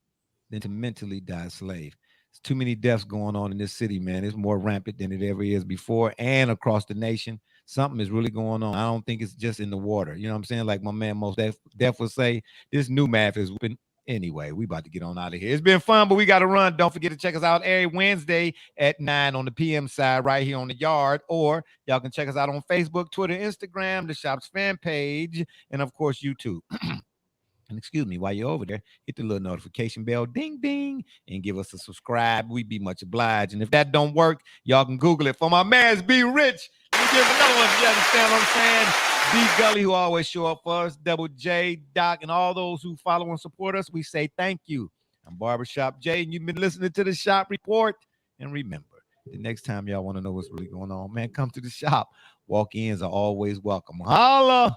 S3: than to mentally die a slave." There's too many deaths going on in this city, man. It's more rampant than it ever is before and across the nation. Something is really going on. I don't think it's just in the water. You know what I'm saying? Like my man Most Def would say, this new math is whooping. Anyway, we about to get on out of here. It's been fun, but we got to run. Don't forget to check us out every Wednesday at 9 on the PM side right here on the Yard. Or y'all can check us out on Facebook, Twitter, Instagram, the shop's fan page, and of course, YouTube. And excuse me, while you're over there, hit the little notification bell, ding, ding, and give us a subscribe. We'd be much obliged. And if that don't work, y'all can Google it. For my man's Be Rich, let me give another one. You understand what I'm saying? B Gully, who always show up for us, Double J, Doc, and all those who follow and support us, we say thank you. I'm Barbershop Jay, and you've been listening to the Shop Report. And remember, the next time y'all want to know what's really going on, man, come to the shop. Walk-ins are always welcome. Holla!